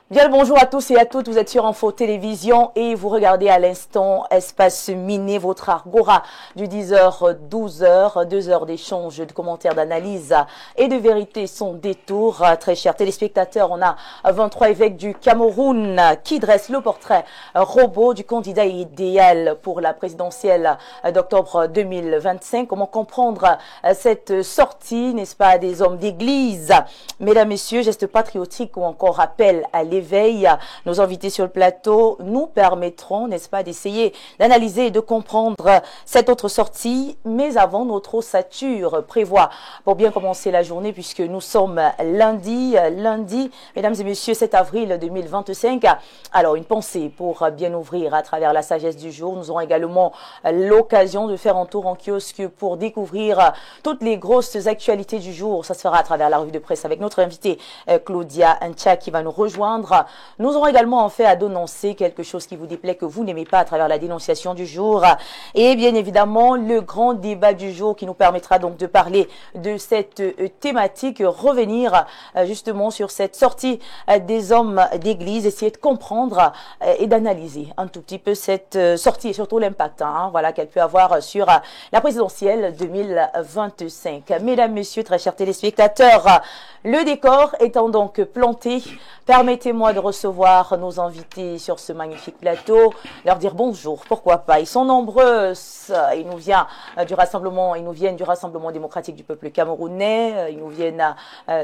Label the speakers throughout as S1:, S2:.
S1: Bien le bonjour à tous et à toutes, vous êtes sur Info Télévision et vous regardez à l'instant Espace Miné, votre Agora du 10h-12h, 2 heures d'échange, de commentaires, d'analyse et de vérité sont détour. Très chers téléspectateurs, on a 23 évêques du Cameroun qui dressent le portrait robot du candidat idéal pour la présidentielle d'octobre 2025. Comment comprendre cette sortie, n'est-ce pas, des hommes d'église? Mesdames, messieurs, gestes patriotiques ou encore appel à l'éveil. Nos invités sur le plateau nous permettront, n'est-ce pas, d'essayer d'analyser et de comprendre cette autre sortie. Mais avant, notre ossature prévoit pour bien commencer la journée, puisque nous sommes lundi, mesdames et messieurs, 7 avril 2025. Alors, une pensée pour bien ouvrir à travers la sagesse du jour. Nous aurons également l'occasion de faire un tour en kiosque pour découvrir toutes les grosses actualités du jour. Ça se fera à travers la revue de presse avec notre invitée Claudia Ancha qui va nous rejoindre. Nous aurons également en fait à dénoncer quelque chose qui vous déplaît, que vous n'aimez pas à travers la dénonciation du jour. Et bien évidemment, le grand débat du jour qui nous permettra donc de parler de cette thématique, revenir justement sur cette sortie des hommes d'église, essayer de comprendre et d'analyser un tout petit peu cette sortie et surtout l'impact voilà, qu'elle peut avoir sur la présidentielle 2025. Mesdames, messieurs, très chers téléspectateurs, le décor étant donc planté, permettez-moi de recevoir nos invités sur ce magnifique plateau, leur dire bonjour, pourquoi pas. Ils sont nombreux, ils nous viennent du Rassemblement démocratique du peuple camerounais, ils nous viennent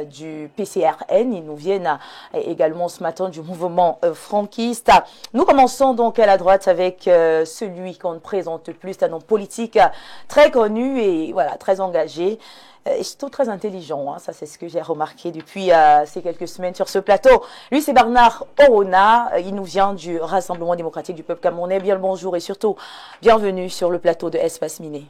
S1: du PCRN, ils nous viennent également ce matin du mouvement franquiste. Nous commençons donc à la droite avec celui qu'on ne présente plus, c'est un homme politique très connu et voilà, très engagé. Et surtout très intelligent, ça c'est ce que j'ai remarqué depuis ces quelques semaines sur ce plateau. Lui c'est Bernard Orona, il nous vient du Rassemblement démocratique du peuple camerounais. Bien le bonjour et surtout bienvenue sur le plateau de Espace Miné.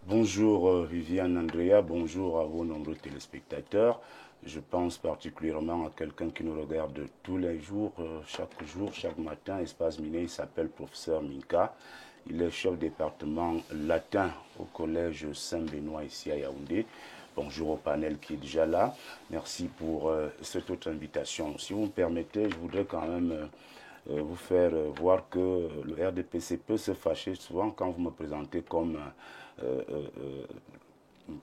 S2: Bonjour Viviane Andrea, bonjour à vos nombreux téléspectateurs. Je pense particulièrement à quelqu'un qui nous regarde tous les jours, chaque matin, Espace Miné, il s'appelle professeur Minka. Il est chef département latin au collège Saint-Benoît ici à Yaoundé. Bonjour au panel qui est déjà là. Merci pour cette autre invitation. Si vous me permettez, je voudrais quand même vous faire voir que le RDPC peut se fâcher souvent quand vous me présentez comme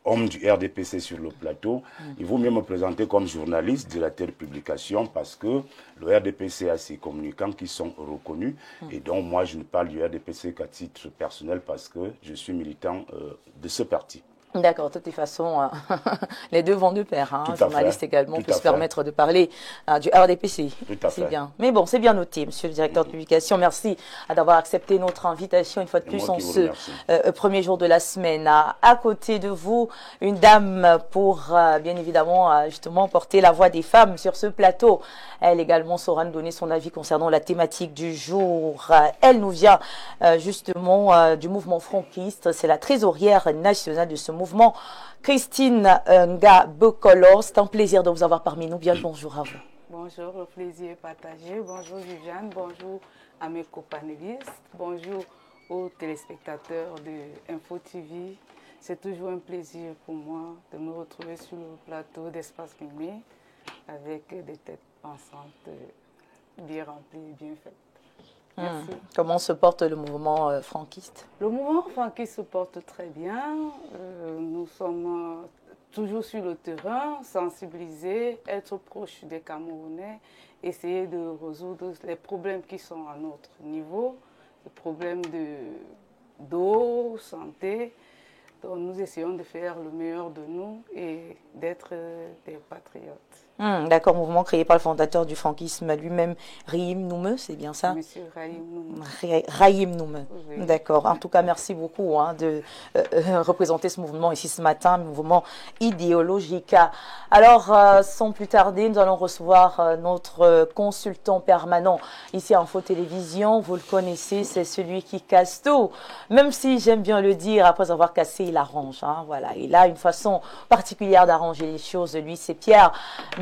S2: homme du RDPC sur le plateau. Il vaut mieux me présenter comme journaliste, directeur de publication, parce que le RDPC a ses communicants qui sont reconnus. Et donc, moi, je ne parle du RDPC qu'à titre personnel parce que je suis militant de ce parti.
S1: D'accord, de toutes les façons, les deux vont de pair. Un journaliste également peut se permettre de parler du RDPC. C'est bien. Mais bon, c'est bien noté, monsieur le directeur de publication. Merci d'avoir accepté notre invitation une fois de plus en ce premier jour de la semaine. À côté de vous, une dame pour, bien évidemment, justement porter la voix des femmes sur ce plateau. Elle également saura nous donner son avis concernant la thématique du jour. Elle nous vient justement du mouvement franquiste. C'est la trésorière nationale de ce mouvement. Christine Nga-Bokolo, c'est un plaisir de vous avoir parmi nous. Bien le bonjour à vous.
S3: Bonjour, le plaisir est partagé. Bonjour Viviane, bonjour à mes copanélistes, bonjour aux téléspectateurs de Info TV. C'est toujours un plaisir pour moi de me retrouver sur le plateau d'Espace Miné avec des têtes pensantes bien remplies et bien faites. Merci.
S1: Comment se porte le mouvement franquiste?
S3: Le mouvement franquiste se porte très bien. Nous sommes toujours sur le terrain, sensibilisés, être proches des Camerounais, essayer de résoudre les problèmes qui sont à notre niveau, les problèmes d'eau, santé. Donc nous essayons de faire le meilleur de nous et d'être des patriotes.
S1: D'accord, mouvement créé par le fondateur du franquisme lui-même, Rahim Noumeu, c'est bien ça?
S3: Monsieur Rahim Noumeu.
S1: Rahim Noumeu.
S3: Oui.
S1: D'accord. En tout cas, merci beaucoup de représenter ce mouvement ici ce matin, un mouvement idéologique. Alors, sans plus tarder, nous allons recevoir notre consultant permanent ici à Info Télévision. Vous le connaissez, c'est celui qui casse tout. Même si j'aime bien le dire, après avoir cassé, il arrange. Voilà, il a une façon particulière d'arranger les choses. Lui, c'est Pierre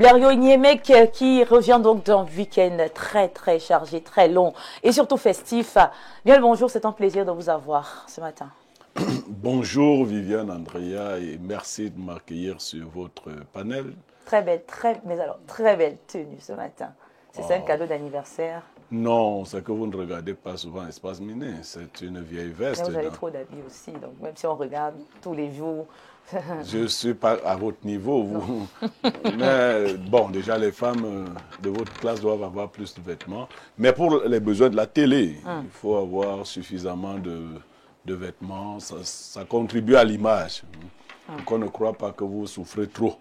S1: Blériot Niemek qui revient donc d'un week-end très très chargé, très long et surtout festif. Bien le bonjour, c'est un plaisir de vous avoir ce matin.
S4: Bonjour Viviane Andrea et merci de m'accueillir sur votre panel.
S1: Très belle, très belle tenue ce matin. C'est ça un cadeau d'anniversaire?
S4: Non, c'est que vous ne regardez pas souvent Espace Miné. C'est une vieille veste.
S1: Mais vous avez trop d'habits aussi, donc même si on regarde tous les jours...
S4: Je ne suis pas à votre niveau, vous. Mais bon, déjà, les femmes de votre classe doivent avoir plus de vêtements. Mais pour les besoins de la télé, il faut avoir suffisamment de vêtements. Ça contribue à l'image. Donc on ne croit pas que vous souffrez trop.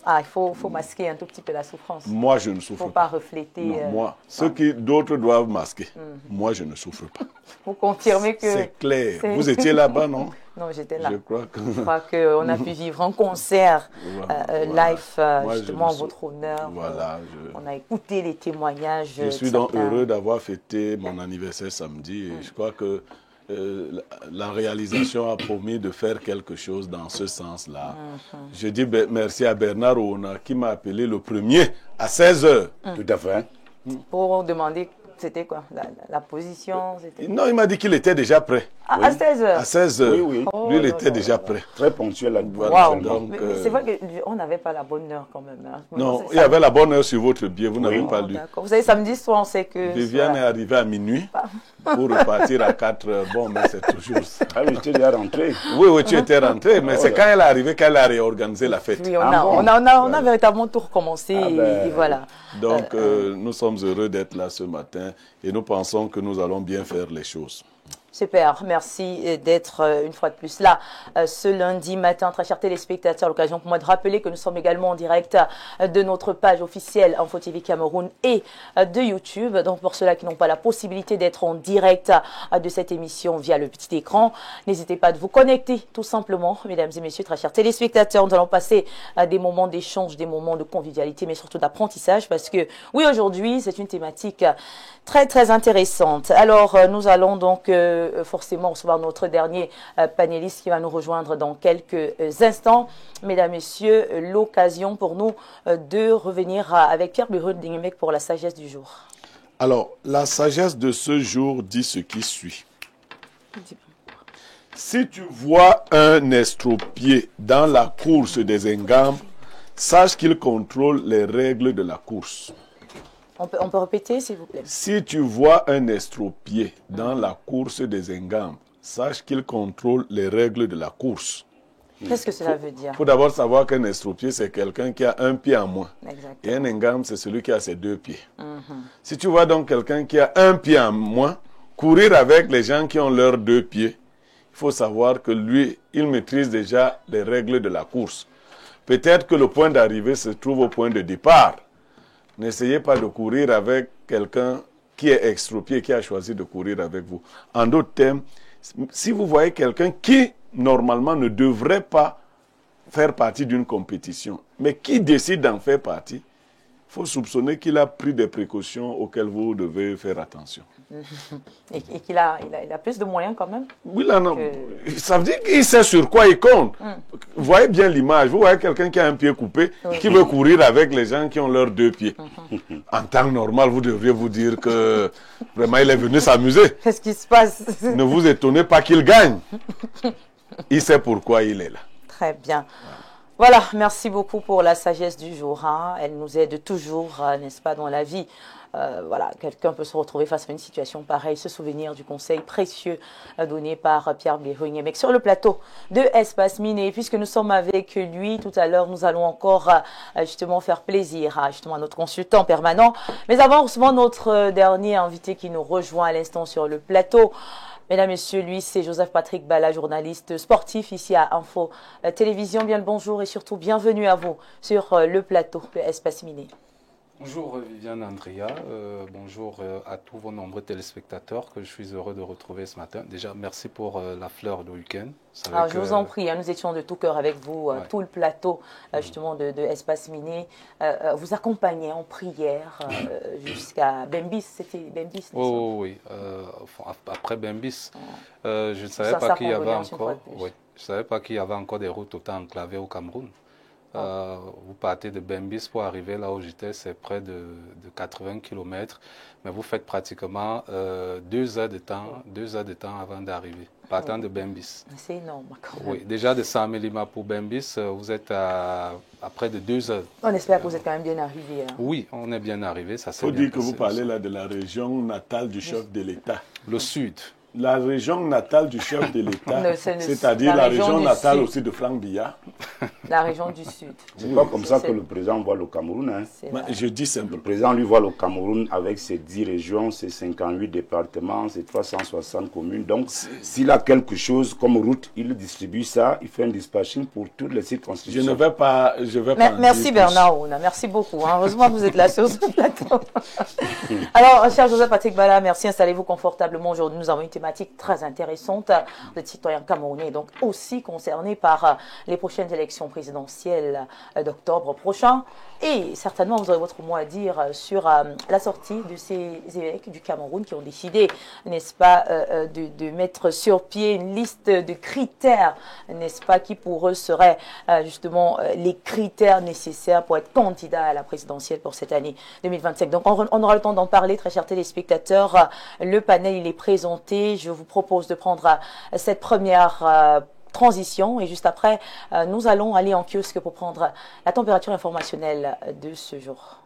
S1: Ah, il faut masquer un tout petit peu la souffrance.
S4: Moi, je ne souffre
S1: pas. Il ne faut
S4: pas.
S1: pas refléter...
S4: Non, moi, ceux qui d'autres doivent masquer. Moi, je ne souffre pas.
S1: Vous confirmez que...
S4: C'est clair. Vous étiez là-bas, non?
S1: Non, j'étais là.
S4: Je crois
S1: qu'on a pu vivre un concert live, justement, en votre honneur.
S4: Voilà.
S1: On a écouté les témoignages.
S4: Je suis donc heureux d'avoir fêté mon anniversaire samedi. Et je crois que la réalisation a promis de faire quelque chose dans ce sens-là. Je dis merci à Bernard Ouna qui m'a appelé le premier à 16h.
S2: Tout à fait.
S1: Pour demander, c'était quoi, la position?
S4: Non, il m'a dit qu'il était déjà prêt.
S1: Ah, à 16h?
S4: À 16h.
S2: Oui, oui.
S1: Oh,
S4: lui, il était déjà prêt.
S2: Très ponctuel là.
S4: Voilà,
S1: Wow.
S4: donc,
S1: C'est vrai qu'on n'avait pas la bonne heure quand même. Hein.
S4: Non, il y avait la bonne heure sur votre billet, vous n'avez pas lu.
S1: Vous savez, samedi soir, on sait que...
S4: Viviane est arrivée à minuit pour repartir à 4h. Bon, mais c'est toujours ça.
S2: Ah oui, j'étais déjà rentré.
S4: Oui, tu étais rentré, mais c'est quand elle est arrivée qu'elle a réorganisé la fête.
S1: Oui, on a véritablement tout recommencé et voilà.
S4: Donc, nous sommes heureux d'être là ce matin et nous pensons que nous allons bien faire les choses.
S1: Super, merci d'être une fois de plus là ce lundi matin, très chers téléspectateurs. L'occasion pour moi de rappeler que nous sommes également en direct de notre page officielle Info TV Cameroun et de YouTube. Donc pour ceux-là qui n'ont pas la possibilité d'être en direct de cette émission via le petit écran, n'hésitez pas à vous connecter tout simplement, mesdames et messieurs, très chers téléspectateurs. Nous allons passer à des moments d'échange, des moments de convivialité, mais surtout d'apprentissage parce que oui, aujourd'hui, c'est une thématique très très intéressante. Alors nous allons donc forcément recevoir notre dernier panéliste qui va nous rejoindre dans quelques instants. Mesdames, Messieurs, l'occasion pour nous de revenir avec Pierre Bureau-Dinguemec pour la sagesse du jour.
S4: Alors, la sagesse de ce jour dit ce qui suit. Si tu vois un estropié dans la course des Ngambes, sache qu'il contrôle les règles de la course.
S1: On peut répéter, s'il vous plaît.
S4: Si tu vois un estropié dans la course des Ngambes, sache qu'il contrôle les règles de la course.
S1: Qu'est-ce que cela veut dire?
S4: Il faut d'abord savoir qu'un estropié, c'est quelqu'un qui a un pied en moins.
S1: Exactement.
S4: Et un Ngambe, c'est celui qui a ses deux pieds. Si tu vois donc quelqu'un qui a un pied en moins, courir avec les gens qui ont leurs deux pieds, il faut savoir que lui, il maîtrise déjà les règles de la course. Peut-être que le point d'arrivée se trouve au point de départ. N'essayez pas de courir avec quelqu'un qui est estropié, qui a choisi de courir avec vous. En d'autres termes, si vous voyez quelqu'un qui, normalement, ne devrait pas faire partie d'une compétition, mais qui décide d'en faire partie, il faut soupçonner qu'il a pris des précautions auxquelles vous devez faire attention.
S1: Et qu'il a plus de moyens quand même?
S4: Oui, là, non. Ça veut dire qu'il sait sur quoi il compte. Vous voyez bien l'image. Vous voyez quelqu'un qui a un pied coupé, qui veut courir avec les gens qui ont leurs deux pieds. En temps normal, vous devriez vous dire que vraiment il est venu s'amuser.
S1: Qu'est-ce qui se passe?
S4: Ne vous étonnez pas qu'il gagne. Il sait pourquoi il est là.
S1: Très bien. Voilà, merci beaucoup pour la sagesse du jour. Hein. Elle nous aide toujours, n'est-ce pas, dans la vie. Voilà, quelqu'un peut se retrouver face à une situation pareille, se souvenir du conseil précieux donné par Pierre Bureau-Dinguemec sur le plateau de Espace Miné. Puisque nous sommes avec lui tout à l'heure, nous allons encore justement faire plaisir à justement notre consultant permanent. Mais avant, recevons notre dernier invité qui nous rejoint à l'instant sur le plateau. Mesdames, Messieurs, lui, c'est Joseph-Patrick Bala, journaliste sportif ici à Info Télévision. Bien le bonjour et surtout bienvenue à vous sur le plateau de Espace Miné.
S5: Bonjour Viviane Andrea, bonjour à tous vos nombreux téléspectateurs que je suis heureux de retrouver ce matin. Déjà, merci pour la fleur de week-end.
S1: Alors, je vous en prie, nous étions de tout cœur avec vous, tout le plateau justement de Espace Miné. Vous accompagnez en prière jusqu'à Bembis, c'était Bembis?
S5: Oui, après Bembis, je ne savais pas qu'il y avait encore, je savais pas qu'il y avait encore des routes autant enclavées au Cameroun. Vous partez de Bembis pour arriver là où j'étais, c'est près de 80 km. Mais vous faites pratiquement 2 heures de temps avant d'arriver, partant de Bembis.
S1: C'est énorme.
S5: Oui, déjà de Samelima pour Bembis, vous êtes à près de 2 heures.
S1: On espère que vous êtes quand même bien arrivé. Hein.
S5: Oui, on est bien arrivé.
S4: Il faut dire que vous parlez là de la région natale du chef de l'État.
S5: Le sud.
S4: La région natale du chef de l'État, c'est-à-dire la région natale aussi de Franck Biya.
S1: La région du Sud.
S2: C'est pas comme ça que le président voit le Cameroun. Hein.
S4: Je dis simplement.
S2: Le président lui voit le Cameroun avec ses 10 régions, ses 58 départements, ses 360 communes. Donc, s'il a quelque chose comme route, il distribue ça, il fait un dispatching pour toutes les circonscriptions.
S4: Je ne vais pas.
S1: Merci Bernard Ouna, merci beaucoup. Hein. Heureusement que vous êtes là sur ce plateau. Alors, cher Joseph Patrick Bala, merci. Installez-vous confortablement. Aujourd'hui, nous avons une thématique très intéressante. Vous êtes citoyen camerounais, donc aussi concerné par les prochaines élections présidentielles d'octobre prochain. Et certainement, vous aurez votre mot à dire sur la sortie de ces évêques du Cameroun qui ont décidé, n'est-ce pas, de mettre sur pied une liste de critères, n'est-ce pas, qui pour eux seraient justement les critères nécessaires pour être candidat à la présidentielle pour cette année 2025. Donc, on aura le temps d'en parler, très chers téléspectateurs. Le panel, il est présenté. Je vous propose de prendre cette première transition et juste après, nous allons aller en kiosque pour prendre la température informationnelle de ce jour.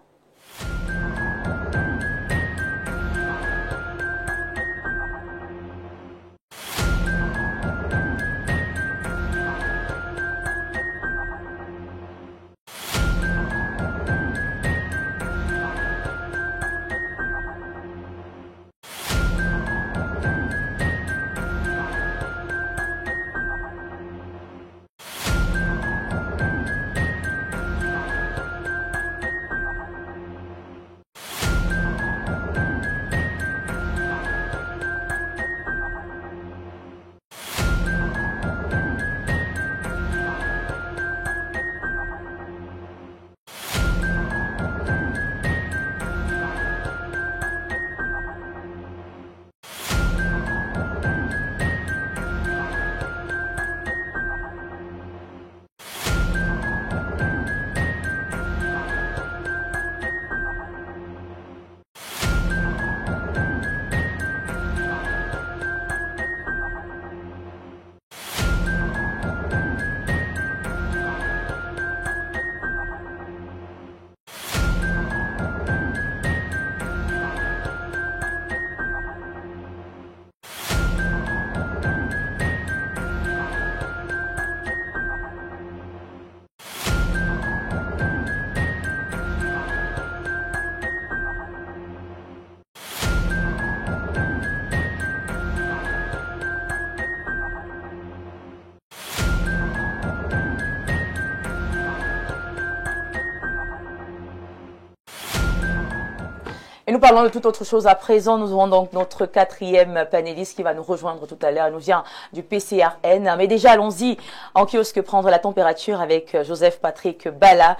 S1: Et nous parlons de toute autre chose à présent. Nous aurons donc notre quatrième panéliste qui va nous rejoindre tout à l'heure. Il nous vient du PCRN. Mais déjà, allons-y en kiosque prendre la température avec Joseph Patrick Bala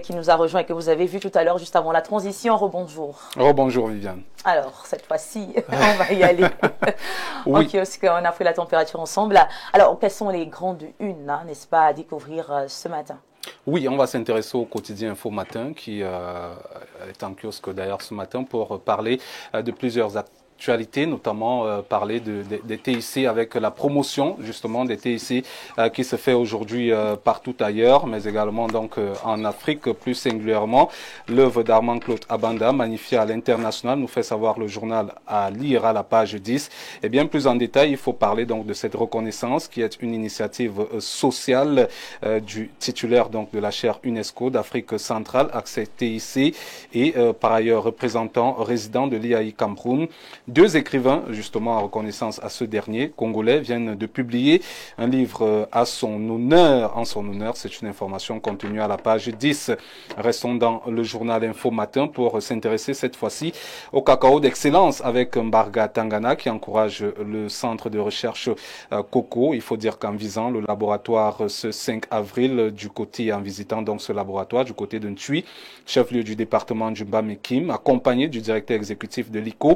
S1: qui nous a rejoint et que vous avez vu tout à l'heure juste avant la transition. Rebonjour.
S5: Rebonjour Viviane.
S1: Alors, cette fois-ci, on va y aller. Oui. En kiosque, on a pris la température ensemble. Alors, quelles sont les grandes unes, hein, n'est-ce pas, à découvrir ce matin?
S5: Oui, on va s'intéresser au quotidien Info Matin qui est en kiosque d'ailleurs ce matin pour parler de plusieurs actualité, notamment parler des TIC avec la promotion justement des TIC qui se fait aujourd'hui partout ailleurs, mais également donc en Afrique plus singulièrement. L'œuvre d'Armand Claude Abanda, magnifiée à l'international, nous fait savoir le journal à lire à la page 10. Et bien plus en détail, il faut parler donc de cette reconnaissance qui est une initiative sociale du titulaire donc de la chaire UNESCO d'Afrique centrale, accès TIC, et par ailleurs représentant résident de l'IAI Cameroun. Deux écrivains, justement, en reconnaissance à ce dernier, congolais, viennent de publier un livre à son honneur. En son honneur, c'est une information contenue à la page 10. Restons dans le journal Info Matin pour s'intéresser cette fois-ci au cacao d'excellence avec Mbarga Tangana qui encourage le centre de recherche Coco. Il faut dire qu'en visant le laboratoire ce 5 avril, du côté, en visitant donc ce laboratoire, du côté de Ntui, chef-lieu du département du Bamé-Kim, accompagné du directeur exécutif de l'ICO,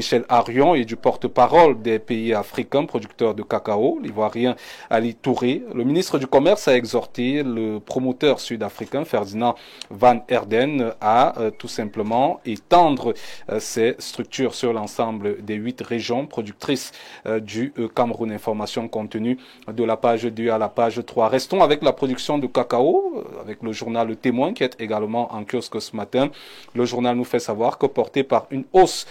S5: Michel Arion et du porte-parole des pays africains producteurs de cacao, l'Ivoirien Ali Touré. Le ministre du Commerce a exhorté le promoteur sud-africain Ferdinand Van Heerden à tout simplement étendre ses structures sur l'ensemble des 8 régions productrices du Cameroun. Information contenue de la page 2 à la page 3. Restons avec la production de cacao, avec le journal Le Témoin qui est également en kiosque ce matin. Le journal nous fait savoir que porté par une hausse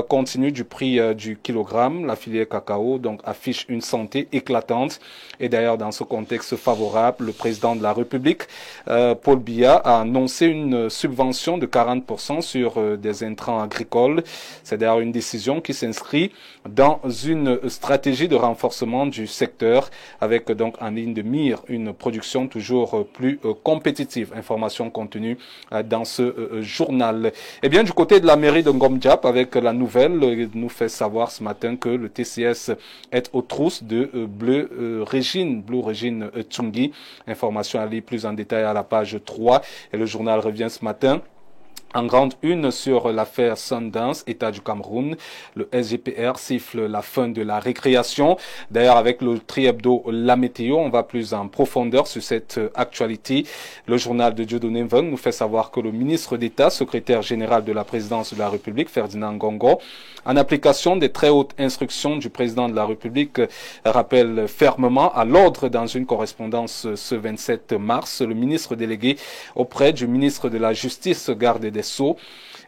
S5: continue du prix du kilogramme, la filière cacao donc affiche une santé éclatante. Et d'ailleurs, dans ce contexte favorable, le président de la République, Paul Biya, a annoncé une subvention de 40% sur des intrants agricoles. C'est d'ailleurs une décision qui s'inscrit dans une stratégie de renforcement du secteur avec donc en ligne de mire une production toujours plus compétitive. Information contenue dans ce journal. Et bien, du côté de la mairie de Ngom-Diap, avec la nouvelle, nous fait savoir ce matin que le TCS est aux trousses de Blue Régine Tsungi. Information à lire plus en détail à la page 3. Et le journal revient ce matin en grande une sur l'affaire Sundance, État du Cameroun. Le SGPR siffle la fin de la récréation. D'ailleurs, avec le tri-hebdo La Météo, on va plus en profondeur sur cette actualité. Le journal de Dieudonné Mveng nous fait savoir que le ministre d'État, secrétaire général de la présidence de la République, Ferdinand Ngongo, en application des très hautes instructions du président de la République, rappelle fermement à l'ordre dans une correspondance ce 27 mars, le ministre délégué auprès du ministre de la Justice, garde des Sceaux.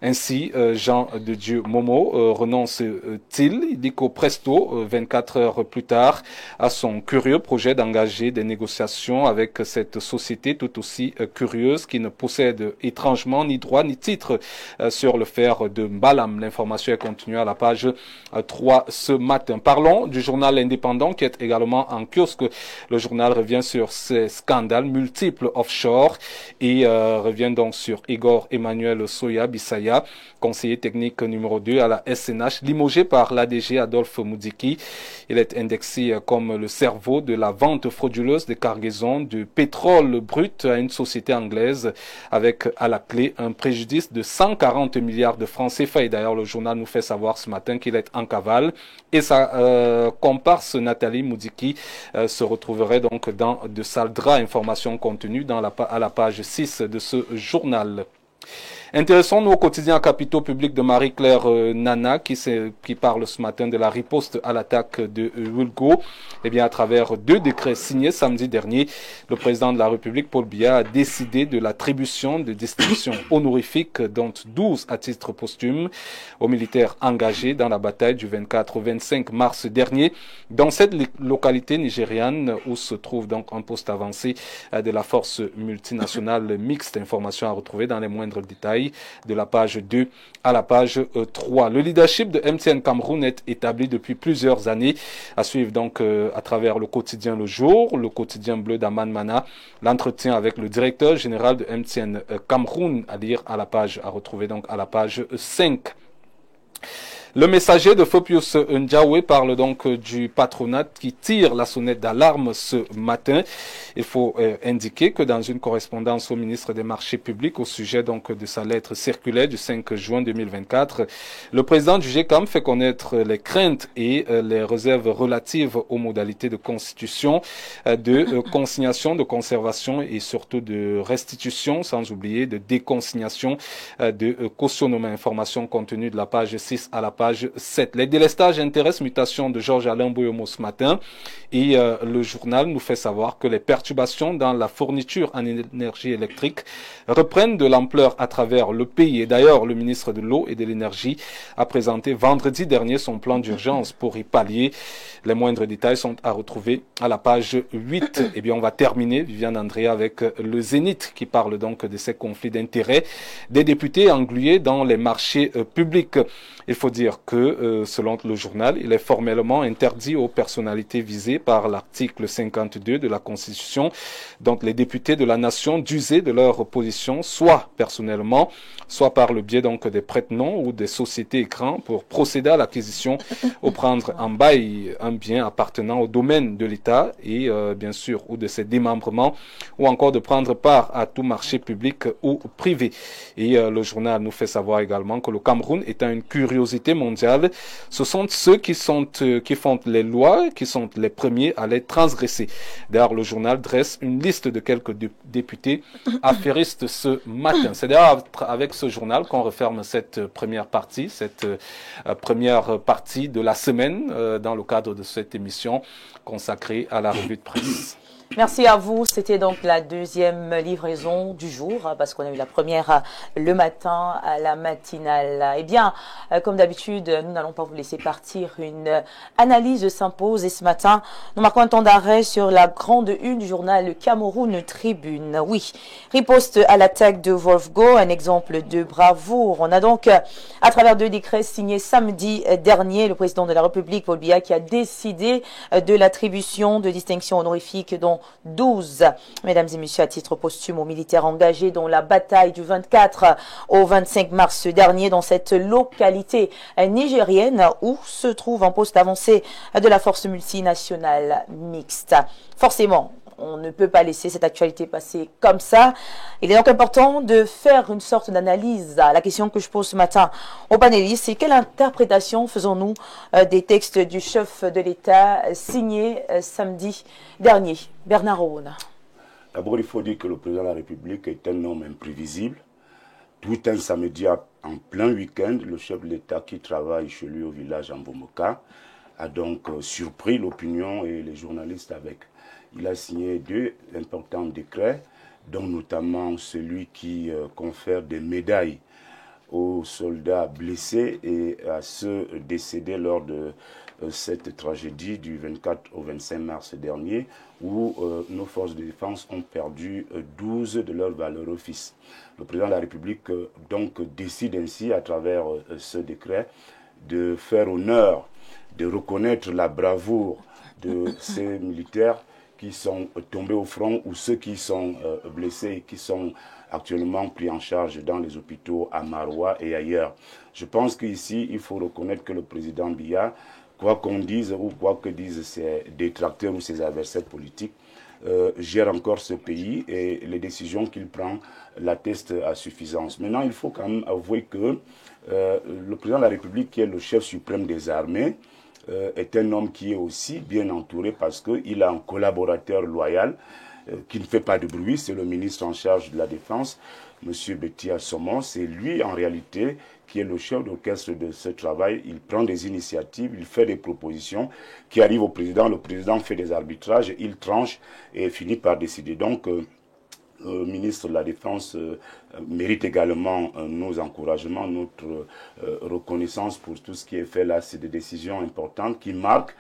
S5: Ainsi, Jean de Dieu Momo renonce-t-il, il dit qu'au presto, 24 heures plus tard, à son curieux projet d'engager des négociations avec cette société tout aussi curieuse qui ne possède étrangement ni droit ni titre sur le fer de Mbalam. L'information est contenue à la page 3 ce matin. Parlons du journal indépendant qui est également en kiosque. Le journal revient sur ces scandales multiples offshore et revient donc sur Igor Emmanuel Soya Bissaya, conseiller technique numéro 2 à la SNH, limogé par l'ADG Adolphe Moudiki. Il est indexé comme le cerveau de la vente frauduleuse des cargaisons de pétrole brut à une société anglaise avec à la clé un préjudice de 140 milliards de francs CFA. Et d'ailleurs, le journal nous fait savoir ce matin qu'il est en cavale et sa comparse Nathalie Moudiki se retrouverait donc dans de sales draps. Information contenue à la page 6 de ce journal. Intéressons-nous au quotidien Capitaux Publics de Marie-Claire Nana qui parle ce matin de la riposte à l'attaque de Wulgo. Eh bien, à travers 2 décrets signés samedi dernier, le président de la République, Paul Biya, a décidé de l'attribution de distinctions honorifiques, dont 12 à titre posthume, aux militaires engagés dans la bataille du 24 au 25 mars dernier dans cette localité nigériane où se trouve donc un poste avancé de la force multinationale mixte. Information à retrouver dans les moindres détails de la page 2 à la page 3. Le leadership de MTN Cameroun est établi depuis plusieurs années. À suivre donc à travers le quotidien Le Jour, le quotidien bleu d'Aman Mana, l'entretien avec le directeur général de MTN Cameroun à retrouver donc à la page 5. Le messager de Fopius Ndiawe parle donc du patronat qui tire la sonnette d'alarme ce matin. Il faut indiquer que dans une correspondance au ministre des Marchés publics au sujet donc de sa lettre circulaire du 5 juin 2024, le président du GECAM fait connaître les craintes et les réserves relatives aux modalités de constitution, de consignation, de conservation et surtout de restitution, sans oublier de déconsignation de cautionnement. Information contenue de la page 6 à la page 7. Les délestages intéressent mutation de Georges-Alain Boyomo ce matin et le journal nous fait savoir que les perturbations dans la fourniture en énergie électrique reprennent de l'ampleur à travers le pays. Et d'ailleurs, le ministre de l'Eau et de l'Énergie a présenté vendredi dernier son plan d'urgence pour y pallier. Les moindres détails sont à retrouver à la page 8. Eh bien, on va terminer, Viviane Andrea, avec le Zénith qui parle donc de ces conflits d'intérêts des députés englués dans les marchés publics. Il faut dire que, selon le journal, il est formellement interdit aux personnalités visées par l'article 52 de la Constitution, dont les députés de la nation, d'user de leur position, soit personnellement, soit par le biais donc des prête-noms ou des sociétés écrans pour procéder à l'acquisition ou prendre en bail un bien appartenant au domaine de l'État et bien sûr ou de ses démembrements ou encore de prendre part à tout marché public ou privé. Et le journal nous fait savoir également que le Cameroun étant une curiosité mondial, ce sont ceux qui font les lois, qui sont les premiers à les transgresser. D'ailleurs, le journal dresse une liste de quelques députés affairistes ce matin. C'est d'ailleurs avec ce journal qu'on referme cette première partie de la semaine dans le cadre de cette émission consacrée à la revue de presse.
S1: Merci à vous. C'était donc la deuxième livraison du jour, parce qu'on a eu la première le matin à la matinale. Eh bien, comme d'habitude, nous n'allons pas vous laisser partir. Une analyse s'impose et ce matin, nous marquons un temps d'arrêt sur la grande une du journal Cameroun Tribune. Oui, riposte à l'attaque de Wolfgo, un exemple de bravoure. On a donc, à travers 2 décrets signés samedi dernier, le président de la République, Paul Biya, qui a décidé de l'attribution de distinctions honorifiques dont 12, mesdames et messieurs, à titre posthume aux militaires engagés dans la bataille du 24 au 25 mars dernier dans cette localité nigérienne où se trouve un poste avancé de la force multinationale mixte. Forcément, on ne peut pas laisser cette actualité passer comme ça. Il est donc important de faire une sorte d'analyse. La question que je pose ce matin aux panélistes, c'est quelle interprétation faisons-nous des textes du chef de l'État signés samedi dernier? Bernard Ouna.
S2: D'abord, il faut dire que le président de la République est un homme imprévisible. Tout un samedi, en plein week-end, le chef de l'État qui travaille chez lui au village en Bomoka a donc surpris l'opinion et les journalistes avec. Il a signé 2 importants décrets, dont notamment celui qui confère des médailles aux soldats blessés et à ceux décédés lors de cette tragédie du 24 au 25 mars dernier, où nos forces de défense ont perdu 12 de leurs valeureux fils. Le président de la République donc décide ainsi, à travers ce décret, de faire honneur, de reconnaître la bravoure de ces militaires qui sont tombés au front ou ceux qui sont blessés et qui sont actuellement pris en charge dans les hôpitaux à Maroua et ailleurs. Je pense qu'ici, il faut reconnaître que le président Biya, quoi qu'on dise ou quoi que disent ses détracteurs ou ses adversaires politiques, gère encore ce pays et les décisions qu'il prend l'attestent à suffisance. Maintenant, il faut quand même avouer que le président de la République, qui est le chef suprême des armées, est un homme qui est aussi bien entouré parce qu'il a un collaborateur loyal qui ne fait pas de bruit, c'est le ministre en charge de la Défense, M. Betty Assomon. C'est lui en réalité qui est le chef d'orchestre de ce travail. Il prend des initiatives, il fait des propositions qui arrivent au président, le président fait des arbitrages, il tranche et finit par décider. Donc, le ministre de la Défense mérite également nos encouragements, notre reconnaissance pour tout ce qui est fait là. C'est des décisions importantes qui marquent.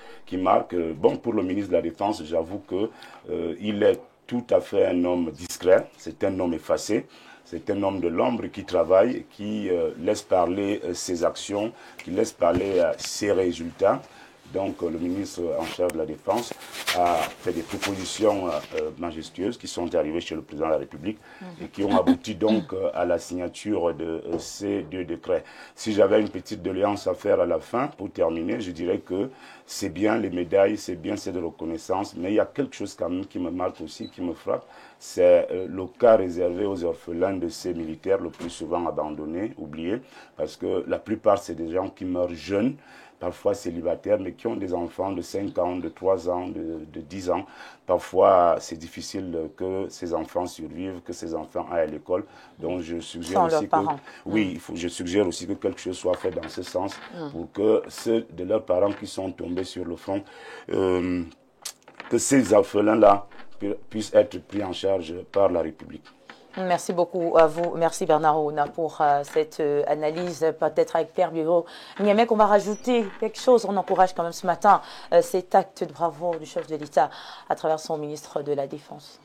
S2: Bon, pour le ministre de la Défense, j'avoue qu'il est tout à fait un homme discret, c'est un homme effacé. C'est un homme de l'ombre qui travaille, qui laisse parler ses actions, qui laisse parler ses résultats. Donc le ministre en charge de la Défense a fait des propositions majestueuses qui sont arrivées chez le président de la République et qui ont abouti donc à la signature de ces 2 décrets. Si j'avais une petite doléance à faire à la fin, pour terminer, je dirais que c'est bien les médailles, c'est bien cette reconnaissance, mais il y a quelque chose quand même qui me marque aussi, qui me frappe, c'est le cas réservé aux orphelins de ces militaires, le plus souvent abandonnés, oubliés, parce que la plupart c'est des gens qui meurent jeunes, parfois célibataires, mais qui ont des enfants de 5 ans, de 3 ans, de 10 ans. Parfois, c'est difficile que ces enfants survivent, que ces enfants aillent à l'école. Donc, je suggère aussi que, oui, je suggère aussi que quelque chose soit fait dans ce sens pour que ceux de leurs parents qui sont tombés sur le front, que ces orphelins-là puissent être pris en charge par la République.
S1: Merci beaucoup à vous. Merci Bernard Ouna pour cette analyse. Peut-être avec Père Bureau Niamey, qu'on va rajouter quelque chose. On encourage quand même ce matin cet acte de bravoure du chef de l'État à travers son ministre de la Défense.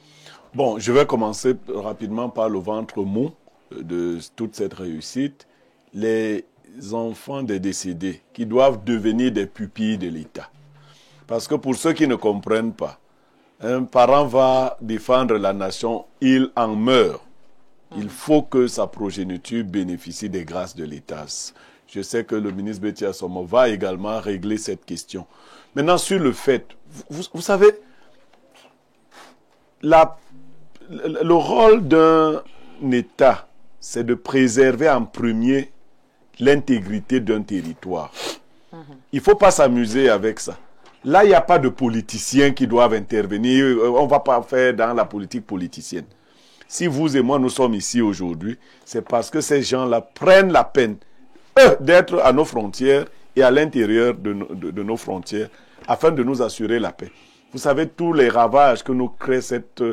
S4: Bon, je vais commencer rapidement par le ventre mou de toute cette réussite. Les enfants des décédés qui doivent devenir des pupilles de l'État. Parce que pour ceux qui ne comprennent pas, un parent va défendre la nation, il en meurt. Il faut que sa progéniture bénéficie des grâces de l'État. Je sais que le ministre Betty Assomon va également régler cette question. Maintenant, sur le fait, vous savez, le rôle d'un État, c'est de préserver en premier l'intégrité d'un territoire. Il ne faut pas s'amuser avec ça. Là, il n'y a pas de politiciens qui doivent intervenir. On ne va pas faire dans la politique politicienne. Si vous et moi, nous sommes ici aujourd'hui, c'est parce que ces gens-là prennent la peine, eux, d'être à nos frontières et à l'intérieur de nos frontières, afin de nous assurer la paix. Vous savez, tous les ravages que nous crée cette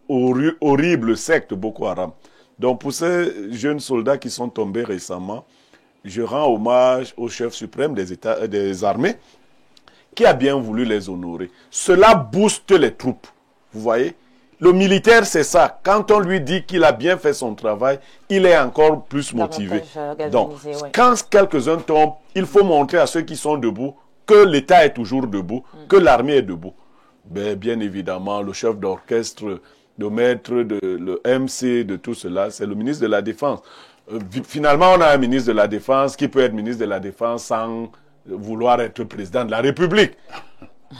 S4: horrible secte Boko Haram. Donc, pour ces jeunes soldats qui sont tombés récemment, je rends hommage au chef suprême des armées, qui a bien voulu les honorer. Cela booste les troupes. Vous voyez? Le militaire, c'est ça. Quand on lui dit qu'il a bien fait son travail, il est encore plus motivé. Donc, quand quelques-uns tombent, il faut montrer à ceux qui sont debout que l'État est toujours debout, que l'armée est debout. Ben, bien évidemment, le chef d'orchestre, le maître, le MC de tout cela, c'est le ministre de la Défense. Finalement, on a un ministre de la Défense qui peut être ministre de la Défense sans vouloir être président de la République.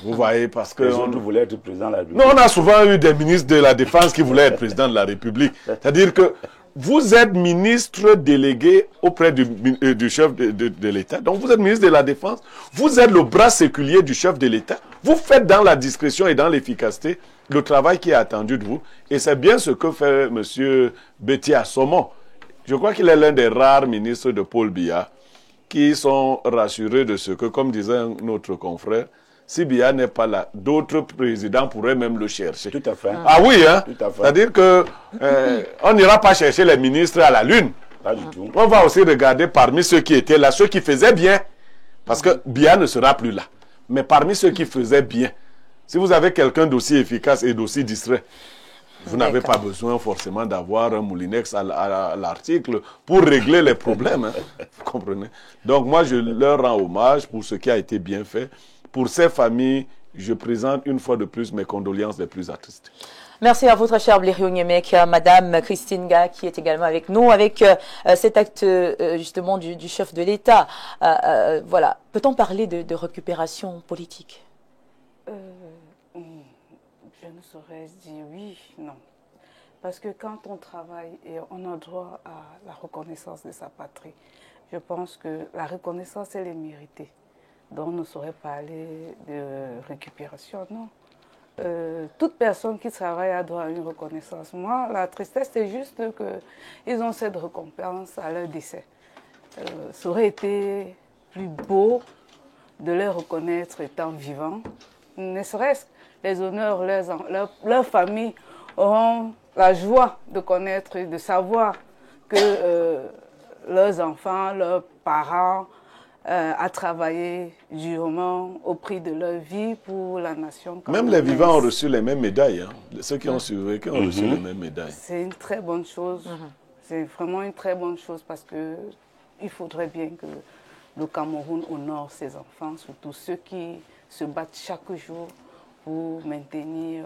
S4: Vous voyez, parce que...
S2: Les autres voulaient être président de la République.
S4: Non, on a souvent eu des ministres de la Défense qui voulaient être président de la République. C'est-à-dire que vous êtes ministre délégué auprès du chef de l'État. Donc, vous êtes ministre de la Défense. Vous êtes le bras séculier du chef de l'État. Vous faites dans la discrétion et dans l'efficacité le travail qui est attendu de vous. Et c'est bien ce que fait M. Betty Assomon. Je crois qu'il est l'un des rares ministres de Paul Biya qui sont rassurés de ce que, comme disait notre confrère, si Biya n'est pas là, d'autres présidents pourraient même le chercher.
S2: Tout à fait.
S4: Ah oui, hein?
S2: Tout à fait.
S4: C'est-à-dire que on n'ira pas chercher les ministres à la Lune.
S2: Pas du tout.
S4: On va aussi regarder parmi ceux qui étaient là, ceux qui faisaient bien. Parce que Biya ne sera plus là. Mais parmi ceux qui faisaient bien, si vous avez quelqu'un d'aussi efficace et d'aussi distrait, vous n'avez pas besoin forcément d'avoir un moulinex à l'article pour régler les problèmes. Hein. Vous comprenez? Donc moi, je leur rends hommage pour ce qui a été bien fait. Pour ces familles, je présente une fois de plus mes condoléances les plus attristées.
S1: Merci à vous, très cher Blériot Nyemek, Madame Christine Ga, qui est également avec nous, avec cet acte justement du chef de l'État. Voilà. Peut-on parler de récupération politique?
S3: Je ne saurais dire oui, non. Parce que quand on travaille et on a droit à la reconnaissance de sa patrie, je pense que la reconnaissance, elle est méritée. Donc on ne saurait parler de récupération, non. Toute personne qui travaille a droit à une reconnaissance. Moi, la tristesse, c'est juste qu'ils ont cette récompense à leur décès. Ça aurait été plus beau de les reconnaître étant vivants, ne serait-ce les honneurs, leurs familles auront la joie de connaître et de savoir que leurs enfants, leurs parents ont travaillé durement au prix de leur vie pour la nation.
S4: Même les vivants ont reçu les mêmes médailles. Hein. Ceux qui ont survécu ont reçu les mêmes médailles.
S3: C'est une très bonne chose. C'est vraiment une très bonne chose parce qu'il faudrait bien que le Cameroun honore ses enfants, surtout ceux qui se battent chaque jour pour maintenir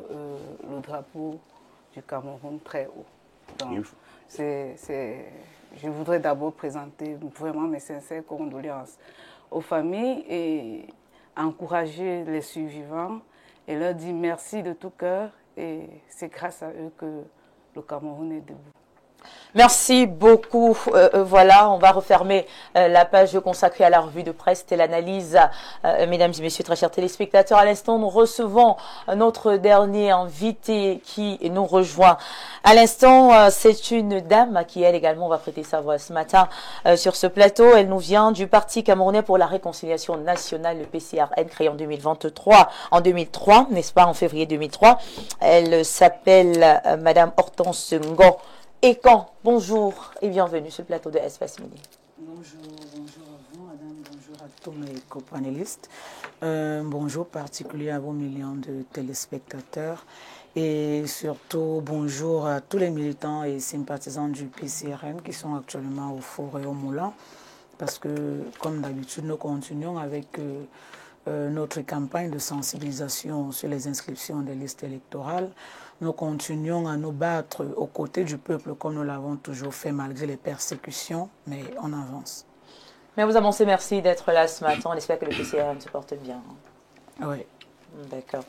S3: le drapeau du Cameroun très haut. Donc, je voudrais d'abord présenter vraiment mes sincères condoléances aux familles et encourager les survivants et leur dire merci de tout cœur. Et c'est grâce à eux que le Cameroun est debout.
S1: Merci beaucoup. Voilà, on va refermer la page consacrée à la revue de presse. C'était l'analyse, mesdames et messieurs, très chers téléspectateurs. À l'instant, nous recevons notre dernier invité qui nous rejoint. À l'instant, c'est une dame qui, elle également, va prêter sa voix ce matin sur ce plateau. Elle nous vient du Parti camerounais pour la réconciliation nationale, le PCRN, créé en 2003, n'est-ce pas, en février 2003. Elle s'appelle Madame Hortense Ngo. Et quand, bonjour et bienvenue sur le plateau de Espace Midi.
S6: Bonjour à vous, madame, bonjour à tous mes copanélistes. Bonjour particulier à vos millions de téléspectateurs. Et surtout, bonjour à tous les militants et sympathisants du PCRN qui sont actuellement au four et au moulin. Parce que, comme d'habitude, nous continuons avec notre campagne de sensibilisation sur les inscriptions des listes électorales. Nous continuons à nous battre aux côtés du peuple comme nous l'avons toujours fait malgré les persécutions, mais on avance.
S1: Mais vous annoncez merci d'être là ce matin. On espère que le PCRN se porte bien.
S6: Oui.
S1: D'accord.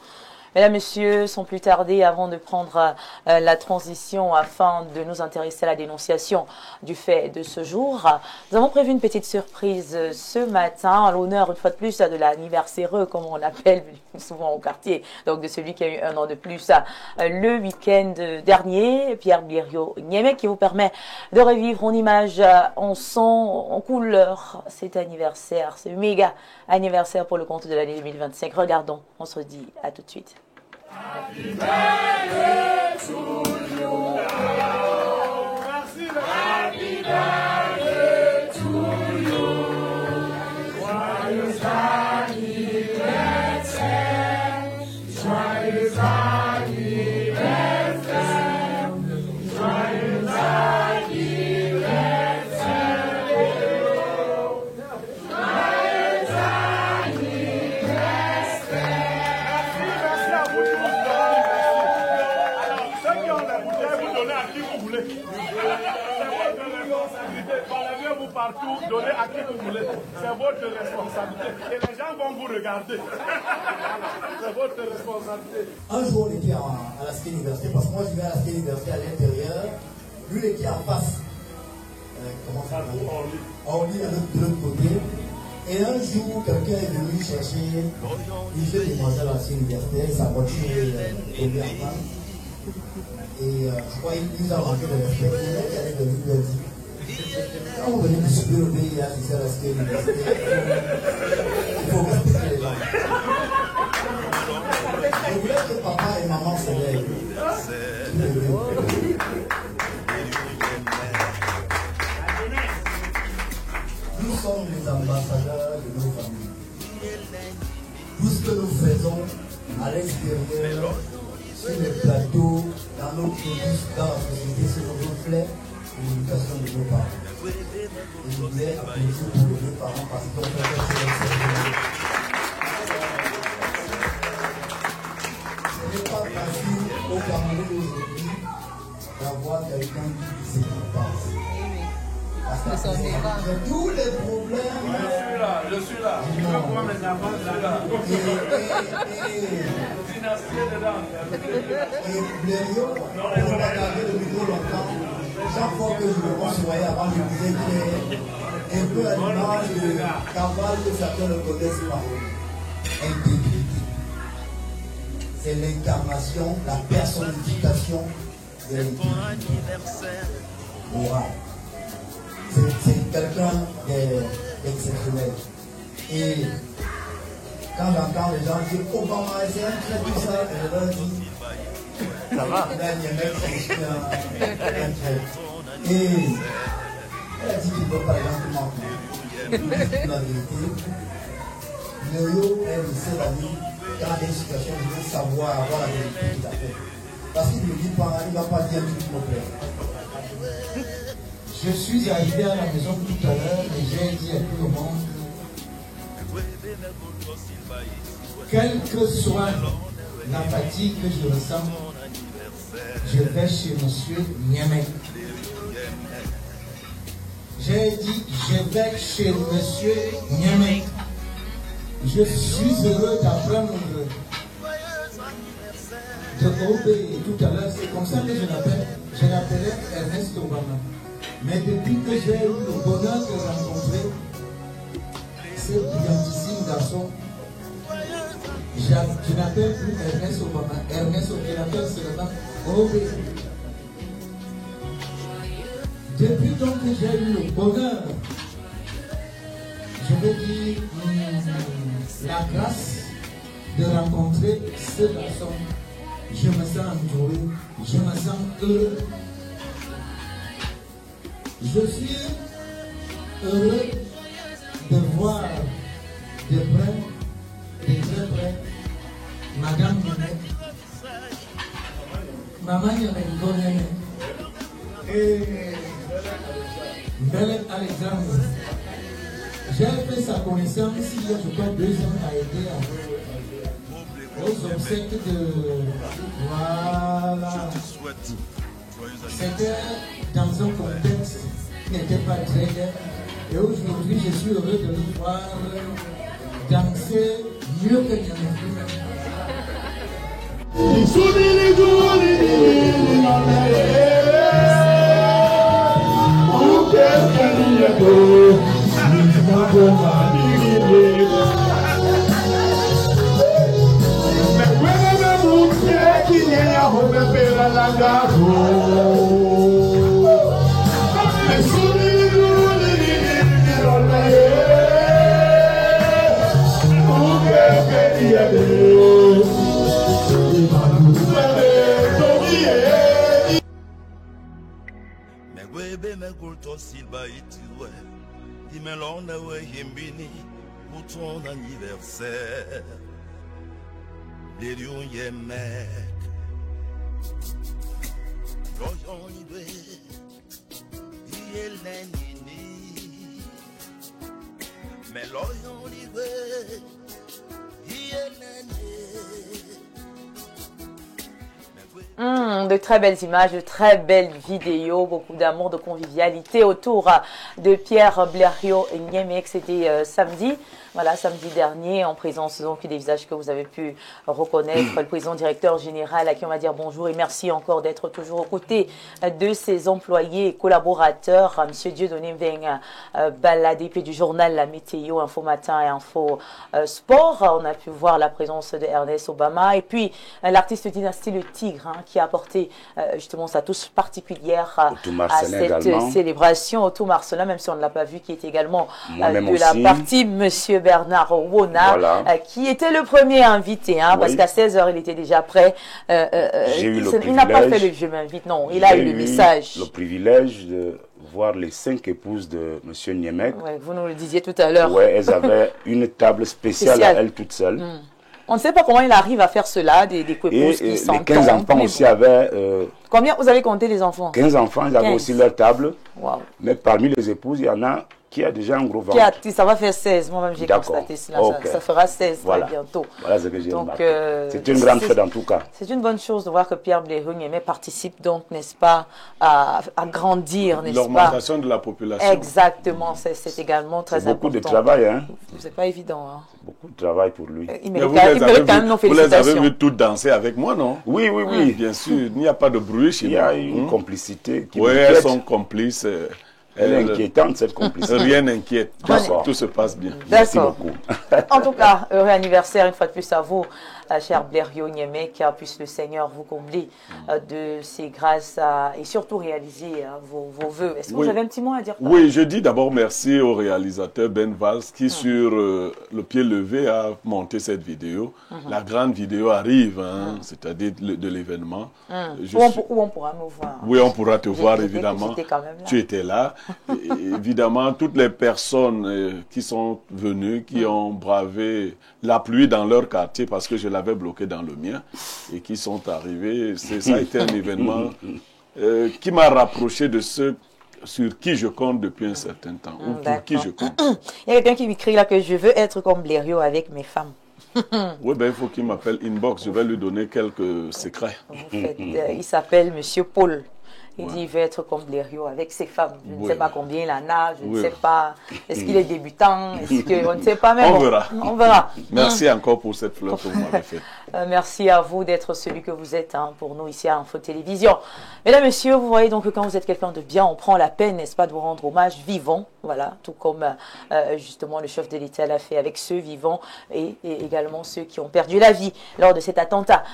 S1: Mesdames, Messieurs, sans plus tarder, avant de prendre la transition afin de nous intéresser à la dénonciation du fait de ce jour, nous avons prévu une petite surprise ce matin, à l'honneur, une fois de plus, de l'anniversaire, comme on l'appelle souvent au quartier, donc de celui qui a eu un an de plus le week-end dernier, Pierre Blériot-Niémé, qui vous permet de revivre en images, en son, en couleur cet anniversaire, ce méga anniversaire pour le compte de l'année 2025. Regardons, on se dit à tout de suite. Happy birthday to you. Happy birthday to you. Joyeux anniversaire. Joyeux anniversaire. Joyeux
S7: partout, donnez à qui vous voulez. C'est votre responsabilité. Et les gens vont vous regarder. C'est votre responsabilité.
S8: Un jour, on était à la Ski Université, parce que moi, je vais à la Ski Université à l'intérieur. Lui, il était en face. Comment ça s'appelle? On lit de l'autre côté. Et un jour, quelqu'un est venu chercher une jeune demoiselle à la Ski Université. Sa voiture est tombée en panne. Et je crois qu'il nous a manqué de respect. Et là, il allait de lui dire, quand vous venez distribuer le pays à la Ski Université, il faut respecter les gens. Je voulais que papa et maman se lèvent. Nous sommes les ambassadeurs de nos familles. Tout ce que nous faisons à l'extérieur, sur les plateaux, dans nos produits, dans la société, c'est nos reflets et l'éducation de nos parents. Et je voulais applaudir pour les deux parents parce qu'ils ont fait quelque chose d'exceptionnel. Ce n'est pas facile au Cameroun aujourd'hui d'avoir quelqu'un qui sait ce qu'il pense. Parce que tous les problèmes.
S7: Je suis là. Je veux voir mes enfants là.
S8: Et Blériot, on va garder le micro longtemps. Chaque fois que je le voyais avant, je disais qu'il est un peu à l'image de Caval que chacun ne connaisse pas. Intégrité. C'est l'incarnation, la personnification de l'intégrité morale. C'est quelqu'un d'exceptionnel. Et quand j'entends les gens dire Obama, c'est un trait tout ça, et je leur dis ça va. Là, il y a un mec qui est un trait. Et elle a dit qu'il ne veut pas les gens qui mentent. La vérité, Noyo est le seul ami quand il y a une situation, il veut savoir, avoir la vérité qu'il a fait. Parce qu'il ne dit pas, il ne va pas dire tout mon père. Je suis arrivé à la maison tout à l'heure et j'ai dit à tout le monde, quelle que soit la fatigue que je ressens, je vais chez monsieur Niémé. J'ai dit, je vais chez monsieur Niémé. Je suis heureux d'apprendre de obéir tout à l'heure. C'est comme ça que je l'appelais Ernest Obama. Mais depuis que j'ai eu le bonheur de rencontrer ce brillantissime garçon, je n'appelle plus Ernest Obama. Ernest Obama, je l'appelle seulement Obé. Depuis donc que j'ai eu le bonheur, je veux dire la grâce de rencontrer ce garçon, je me sens entouré, je me sens heureux. Je suis heureux de voir de près, de très près, Madame Niémé, Maman Niémé, et Belen Alexandre. J'ai fait sa connaissance il y a je crois 2 ans à aider aux obsèques de... Voilà. C'était dans un contexte qui n'était pas très bien. Et aujourd'hui, je suis heureux de le voir danser mieux que Niémé.
S9: Pour ton anniversaire, les lions y mec, l'oyon idée, y est l'ennemi, mais l'oyon idée, y est l'ennemi.
S1: De très belles images, de très belles vidéos, beaucoup d'amour, de convivialité autour de Pierre Blériot-Niemek. C'était samedi, voilà, samedi dernier, en présence donc des visages que vous avez pu reconnaître, le président directeur général à qui on va dire bonjour et merci encore d'être toujours aux côtés de ses employés et collaborateurs. Monsieur Dieudonné Mveng Balade, puis du journal La Météo, Info Matin et Info Sport. On a pu voir la présence de Ernest Obama et puis l'artiste Dynastie Le Tigre, hein, qui a apporté justement sa touche particulière à cette célébration. Otto Marcelin, même si on ne l'a pas vu, qui est également de la partie Monsieur Bernard Wona, voilà. Qui était le premier invité, hein, oui. Parce qu'à 16h, il était déjà prêt. Il n'a pas fait le je m'invite, non, il a eu le message.
S2: Le privilège de voir les 5 épouses de Monsieur Niemek.
S1: Ouais, vous nous le disiez tout à l'heure.
S2: Oui, elles avaient une table spéciale à elles toutes seules.
S1: On ne sait pas comment il arrive à faire cela, des épouses qui s'entendent.
S2: Les 15 enfants aussi avaient...
S1: Combien vous avez compté les enfants?
S2: 15 enfants, ils avaient aussi leur table. Wow. Mais parmi les épouses, il y en a qui a déjà un gros ventre.
S1: Ça va faire 16, moi-même j'ai constaté cela. Okay. Ça fera 16 voilà. Très bientôt.
S2: Voilà ce que j'ai remarqué. C'est une grande fête en tout cas.
S1: C'est une bonne chose de voir que Pierre Blériot-Niemek participe donc, n'est-ce pas, à grandir, n'est-ce pas?
S4: L'augmentation de la population.
S1: Exactement, c'est également très important.
S2: Beaucoup de travail, hein.
S1: C'est pas évident, hein.
S2: Beaucoup de travail pour lui.
S1: Il mérite quand même nos félicitations.
S4: Vous les avez vu toutes danser avec moi, non?
S2: Oui, oui, oui.
S4: Bien sûr, il n'y a pas de bruit chez nous.
S2: Il y a une complicité qui
S4: oui, elles sont complices.
S2: Elle est inquiétante, cette complicité.
S4: Rien n'inquiète. Tout se passe bien.
S2: Merci beaucoup.
S1: En tout cas, heureux anniversaire une fois de plus à vous, cher Blériot-Niemek. Puisse le Seigneur vous combler de ses grâces et surtout réaliser vos voeux. Est-ce que vous avez un petit mot à dire?
S4: Oui, je dis d'abord merci au réalisateur Ben Valls qui, sur le pied levé, a monté cette vidéo. La grande vidéo arrive, hein, c'est-à-dire de l'événement.
S1: Où on pourra me voir.
S4: Oui, on pourra te voir, évidemment. Tu étais là. Évidemment, toutes les personnes qui sont venues, qui ont bravé la pluie dans leur quartier parce que je l'avais bloqué dans le mien et qui sont arrivés, ça a été un événement qui m'a rapproché de ceux sur qui je compte depuis un certain temps ou pour qui je compte.
S1: Il y a quelqu'un qui m'écrit là que je veux être comme Blériot avec mes femmes.
S4: Oui, ben il faut qu'il m'appelle inbox, je vais lui donner quelques secrets.
S1: Il s'appelle Monsieur Paul. Il dit, il veut être comme Blériot avec ses femmes. Je ne sais pas combien il en a, je ne sais pas. Est-ce qu'il est débutant? Est-ce qu'on ne sait pas même?
S4: On verra.
S1: On verra.
S4: Merci encore pour cette fleur que vous m'avez faite.
S1: Merci à vous d'être celui que vous êtes pour nous ici à Info Télévision. Mesdames, Messieurs, vous voyez donc que quand vous êtes quelqu'un de bien, on prend la peine, n'est-ce pas, de vous rendre hommage vivant. Voilà, tout comme justement le chef de l'État l'a fait avec ceux vivants et également ceux qui ont perdu la vie lors de cet attentat.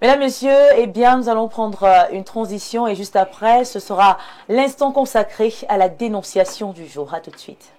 S1: Mesdames, Messieurs, eh bien, nous allons prendre une transition et juste après, ce sera l'instant consacré à la dénonciation du jour. À tout de suite.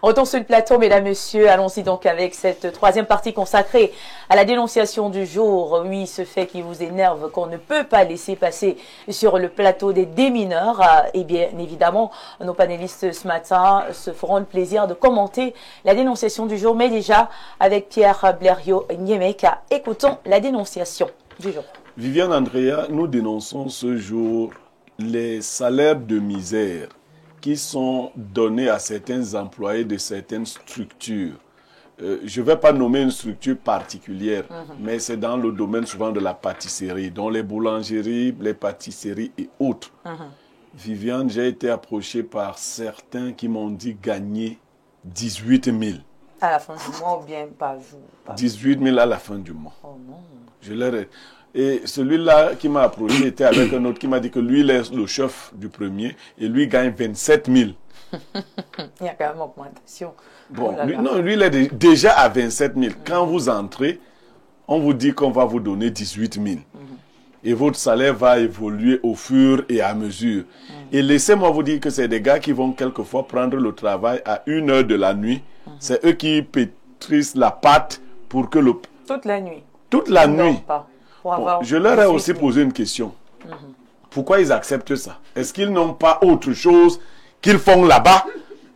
S1: Retour sur le plateau, mesdames, messieurs. Allons-y donc avec cette troisième partie consacrée à la dénonciation du jour. Oui, ce fait qui vous énerve, qu'on ne peut pas laisser passer sur le plateau des démineurs. Et bien évidemment, nos panélistes ce matin se feront le plaisir de commenter la dénonciation du jour. Mais déjà, avec Pierre Blériot-Nyemeka, écoutons la dénonciation du jour.
S4: Viviane Andrea, nous dénonçons ce jour les salaires de misère qui sont donnés à certains employés de certaines structures. Je ne vais pas nommer une structure particulière, mais c'est dans le domaine souvent de la pâtisserie, dont les boulangeries, les pâtisseries et autres. Viviane, j'ai été approché par certains qui m'ont dit gagner 18 000.
S1: À la fin du mois ou bien par jour?
S4: 18 000 à la fin du mois.
S1: Oh non.
S4: Je leur ai... Et celui-là qui m'a approché était avec un autre qui m'a dit que lui, il est le chef du premier et lui gagne 27 000.
S1: Il y a quand même augmentation.
S4: Bon, lui, il est déjà à 27 000. Quand vous entrez, on vous dit qu'on va vous donner 18 000. Et votre salaire va évoluer au fur et à mesure. Et laissez-moi vous dire que c'est des gars qui vont quelquefois prendre le travail à 1 heure de la nuit. C'est eux qui pétrissent la pâte pour que le...
S1: Toute la nuit.
S4: Toute la nuit.
S1: Pas.
S4: Bon, je leur ai aussi posé une question. Pourquoi ils acceptent ça? Est-ce qu'ils n'ont pas autre chose qu'ils font là-bas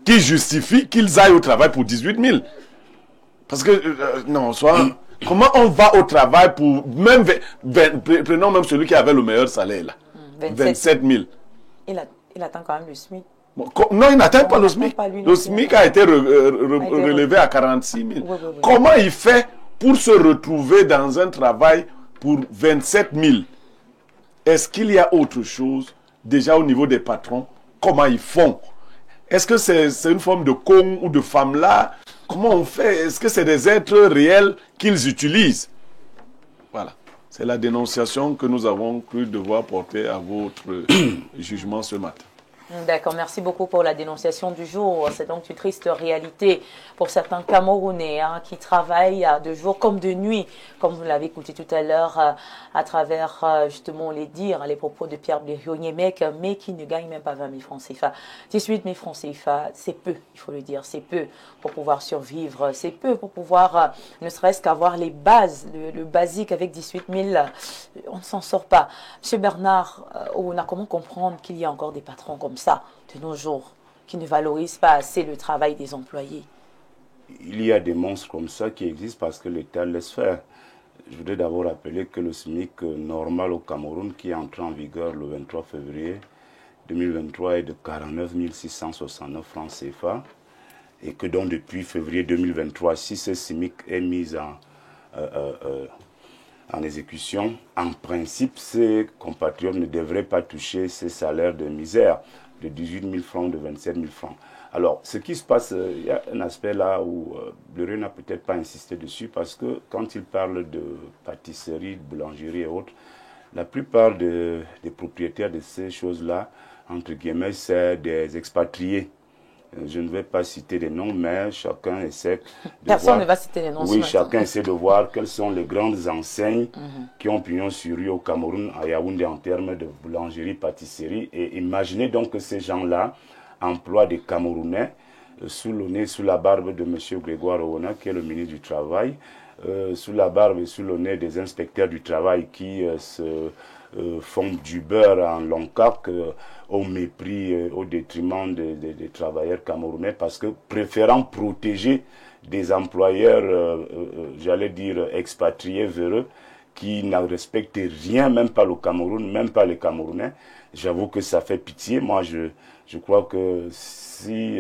S4: qui justifie qu'ils aillent au travail pour 18 000? Parce que, non, comment on va au travail pour... Même, prenons même celui qui avait le meilleur salaire, là. 27 000.
S1: Il attend quand même le SMIC.
S4: Bon, non, il n'atteint pas le SMIC. Le SMIC a été relevé à 46 000. Oui. Comment il fait pour se retrouver dans un travail pour 27 000? Est-ce qu'il y a autre chose déjà au niveau des patrons? Comment ils font? Est-ce que c'est une forme de con ou de femme là? Comment on fait? Est-ce que c'est des êtres réels qu'ils utilisent? Voilà. C'est la dénonciation que nous avons cru devoir porter à votre jugement ce matin.
S1: D'accord, merci beaucoup pour la dénonciation du jour. C'est donc une triste réalité pour certains Camerounais qui travaillent de jour comme de nuit, comme vous l'avez écouté tout à l'heure à travers justement les propos de Pierre Blériot-Nyemeka, mais qui ne gagnent même pas 20 000 francs CFA. 18 000 francs CFA, c'est peu, il faut le dire, c'est peu pour pouvoir survivre, c'est peu pour pouvoir ne serait-ce qu'avoir les bases, le basique avec 18 000, on ne s'en sort pas. Monsieur Bernard, on a comment comprendre qu'il y a encore des patrons comme ça de nos jours, qui ne valorisent pas assez le travail des employés?
S2: Il y a des monstres comme ça qui existent parce que l'État laisse faire. Je voudrais d'abord rappeler que le SMIC normal au Cameroun, qui est entré en vigueur le 23 février 2023, est de 49 669 francs CFA. Et que donc depuis février 2023, si ce SMIC est mis en exécution, en principe, ces compatriotes ne devraient pas toucher ces salaires de misère de 18 000 francs, de 27 000 francs. Alors, ce qui se passe, il y a un aspect là où Blériot n'a peut-être pas insisté dessus, parce que quand il parle de pâtisserie, de boulangerie et autres, la plupart des propriétaires de ces choses-là, entre guillemets, c'est des expatriés. Je ne vais pas citer des noms, mais chacun essaie de
S1: Personne ne va citer les noms.
S2: Oui, chacun essaie de voir quelles sont les grandes enseignes qui ont pignon sur rue au Cameroun, à Yaoundé, en termes de boulangerie, pâtisserie. Et imaginez donc que ces gens-là emploient des Camerounais sous le nez, sous la barbe de M. Grégoire Owona, qui est le ministre du Travail, sous la barbe et sous le nez des inspecteurs du travail qui font du beurre en long cac au mépris, au détriment des travailleurs camerounais, parce que préférant protéger des employeurs, j'allais dire expatriés véreux, qui ne respectent rien, même pas le Cameroun, même pas les Camerounais. J'avoue que ça fait pitié. Moi, je crois que si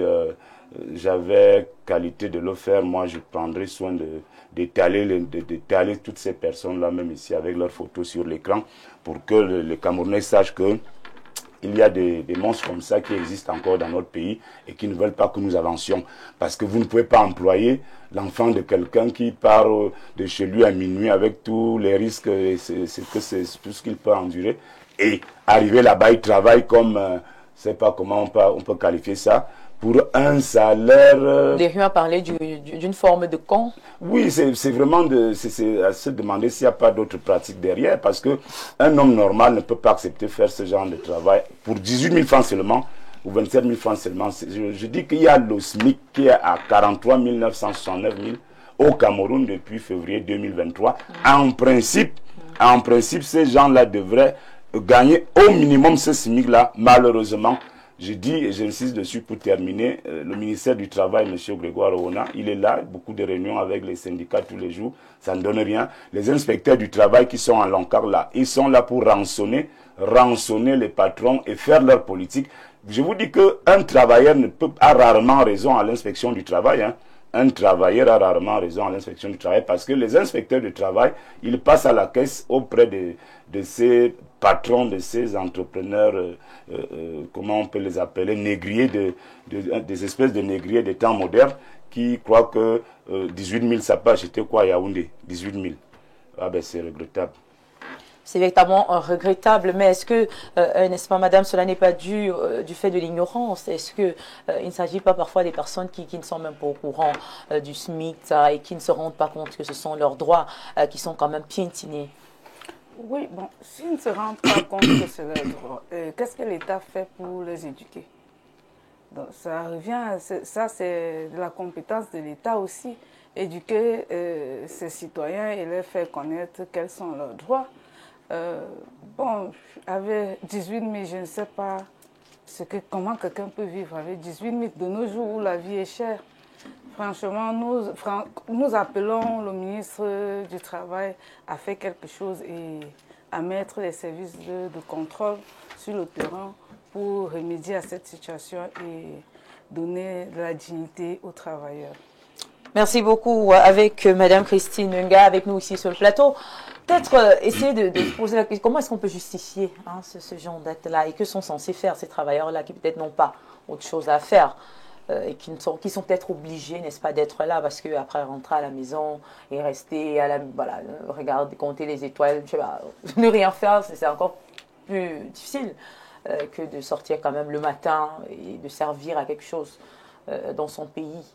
S2: j'avais qualité de le faire, moi, je prendrais soin d'étaler toutes ces personnes-là, même ici, avec leurs photos sur l'écran, pour que les Camerounais sachent que il y a des monstres comme ça qui existent encore dans notre pays et qui ne veulent pas que nous avancions. Parce que vous ne pouvez pas employer l'enfant de quelqu'un qui part de chez lui à minuit avec tous les risques et c'est tout ce qu'il peut endurer. Et arriver là-bas, il travaille comme, je ne sais pas comment on peut qualifier ça, pour un salaire...
S1: Blériot a parlé d'une forme de con.
S2: Oui, c'est vraiment c'est à se demander s'il n'y a pas d'autres pratiques derrière, parce qu'un homme normal ne peut pas accepter faire ce genre de travail pour 18 000 francs seulement. ou 27 000 francs seulement. Je dis qu'il y a le SMIC qui est à 43 969 000 au Cameroun depuis février 2023. En principe, ces gens-là devraient gagner au minimum ce SMIC-là. Malheureusement, je dis et j'insiste dessus pour terminer, le ministère du Travail, M. Grégoire Oona, il est là, beaucoup de réunions avec les syndicats tous les jours, ça ne donne rien. Les inspecteurs du travail qui sont en l'encart là, ils sont là pour rançonner les patrons et faire leur politique. Je vous dis qu'un travailleur a rarement raison à l'inspection du travail. Un travailleur a rarement raison à l'inspection du travail parce que les inspecteurs du travail, ils passent à la caisse auprès de ces patrons, de ces entrepreneurs, comment on peut les appeler, négriers, des espèces de négriers des temps modernes qui croient que 18 000 ça peut acheter quoi à Yaoundé, 18 000. Ah ben c'est regrettable.
S1: C'est véritablement regrettable, mais est-ce que, n'est-ce pas, madame, cela n'est pas dû du fait de l'ignorance? Est-ce que il ne s'agit pas parfois des personnes qui ne sont même pas au courant du SMIC et qui ne se rendent pas compte que ce sont leurs droits qui sont quand même piétinés?
S3: Oui, bon, s'ils ne se rendent pas compte que c'est leurs droits, qu'est-ce que l'État fait pour les éduquer? Donc, ça revient, ça c'est de la compétence de l'État aussi, éduquer ses citoyens et leur faire connaître quels sont leurs droits. Bon, avec 18 000, je ne sais pas comment quelqu'un peut vivre avec 18 000 de nos jours où la vie est chère. Franchement, nous appelons le ministre du Travail à faire quelque chose et à mettre les services de contrôle sur le terrain pour remédier à cette situation et donner de la dignité aux travailleurs.
S1: Merci beaucoup. Avec Madame Christine Nga, avec nous ici sur le plateau. Peut-être essayer de poser la question, comment est-ce qu'on peut justifier ce genre d'acte-là et que sont censés faire ces travailleurs-là qui peut-être n'ont pas autre chose à faire et qui sont peut-être obligés, n'est-ce pas, d'être là parce qu'après rentrer à la maison et rester voilà, regarder, compter les étoiles, je sais pas, ne rien faire, c'est encore plus difficile que de sortir quand même le matin et de servir à quelque chose dans son pays.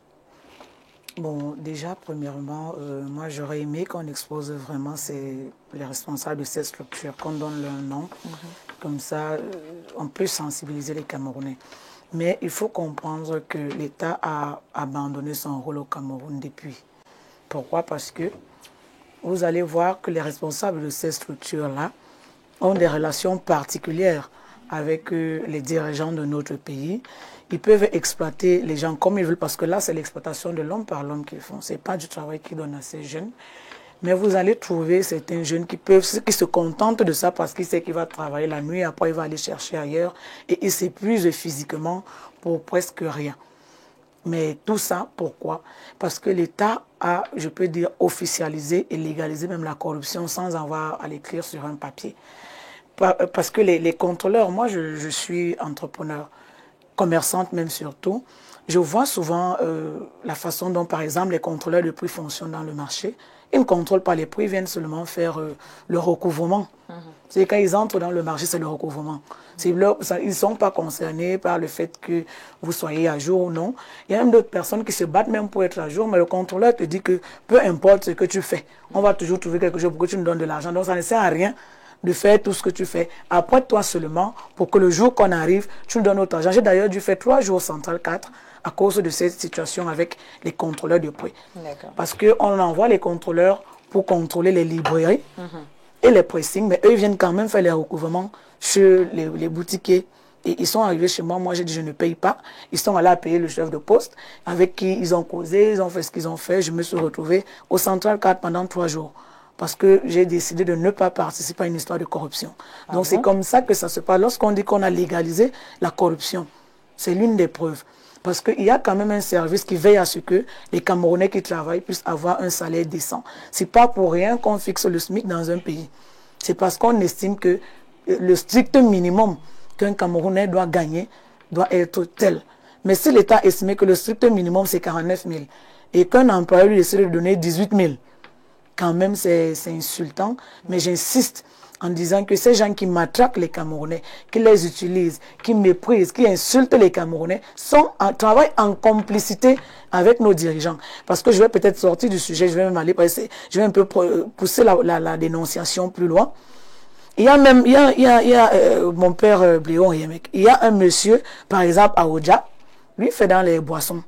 S6: Bon, déjà, premièrement, moi, j'aurais aimé qu'on expose vraiment les responsables de cette structure, qu'on donne leur nom. Comme ça, on peut sensibiliser les Camerounais. Mais il faut comprendre que l'État a abandonné son rôle au Cameroun depuis. Pourquoi? Parce que vous allez voir que les responsables de ces structures-là ont des relations particulières avec les dirigeants de notre pays. Ils peuvent exploiter les gens comme ils veulent parce que là, c'est l'exploitation de l'homme par l'homme qu'ils font. Ce n'est pas du travail qu'ils donnent à ces jeunes. Mais vous allez trouver certains jeunes qui se contentent de ça parce qu'ils savent qu'il va travailler la nuit, après il va aller chercher ailleurs et il s'épuise physiquement pour presque rien. Mais tout ça, pourquoi? Parce que l'État a, je peux dire, officialisé et légalisé même la corruption sans avoir à l'écrire sur un papier. Parce que les contrôleurs, moi je suis entrepreneur, commerçante même surtout, je vois souvent la façon dont par exemple les contrôleurs de prix fonctionnent dans le marché. Ils ne contrôlent pas les prix, ils viennent seulement faire le recouvrement. C'est quand ils entrent dans le marché, c'est le recouvrement. Ils ne sont pas concernés par le fait que vous soyez à jour ou non. Il y a même d'autres personnes qui se battent même pour être à jour, mais le contrôleur te dit que peu importe ce que tu fais, on va toujours trouver quelque chose pour que tu nous donnes de l'argent. Donc ça ne sert à rien de faire tout ce que tu fais. Après toi seulement, pour que le jour qu'on arrive, tu nous donnes notre argent. J'ai d'ailleurs dû faire 3 jours au Central 4 à cause de cette situation avec les contrôleurs de prix. Parce qu'on envoie les contrôleurs pour contrôler les librairies et les pressings, mais eux ils viennent quand même faire les recouvrements sur les boutiquiers. Et ils sont arrivés chez moi, moi j'ai dit je ne paye pas. Ils sont allés à payer le chef de poste, avec qui ils ont causé, ils ont fait ce qu'ils ont fait. Je me suis retrouvé au Central 4 pendant 3 jours. Parce que j'ai décidé de ne pas participer à une histoire de corruption. Donc c'est comme ça que ça se passe. Lorsqu'on dit qu'on a légalisé la corruption, c'est l'une des preuves. Parce qu'il y a quand même un service qui veille à ce que les Camerounais qui travaillent puissent avoir un salaire décent. Ce n'est pas pour rien qu'on fixe le SMIC dans un pays. C'est parce qu'on estime que le strict minimum qu'un Camerounais doit gagner doit être tel. Mais si l'État estimait que le strict minimum c'est 49 000 et qu'un employeur lui décide de donner 18 000, quand même c'est insultant, mais j'insiste en disant que ces gens qui matraquent les Camerounais, qui les utilisent, qui méprisent, qui insultent les Camerounais, travaillent en complicité avec nos dirigeants. Parce que je vais peut-être sortir du sujet, je vais même aller, je vais un peu pousser la dénonciation plus loin. Il y a même, mon père Bléon, il y a un monsieur, par exemple, à Oja, lui il fait dans les boissons.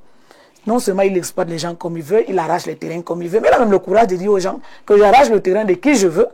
S6: Non seulement il exploite les gens comme il veut, il arrache les terrains comme il veut, mais il a même le courage de dire aux gens que j'arrache le terrain de qui je veux,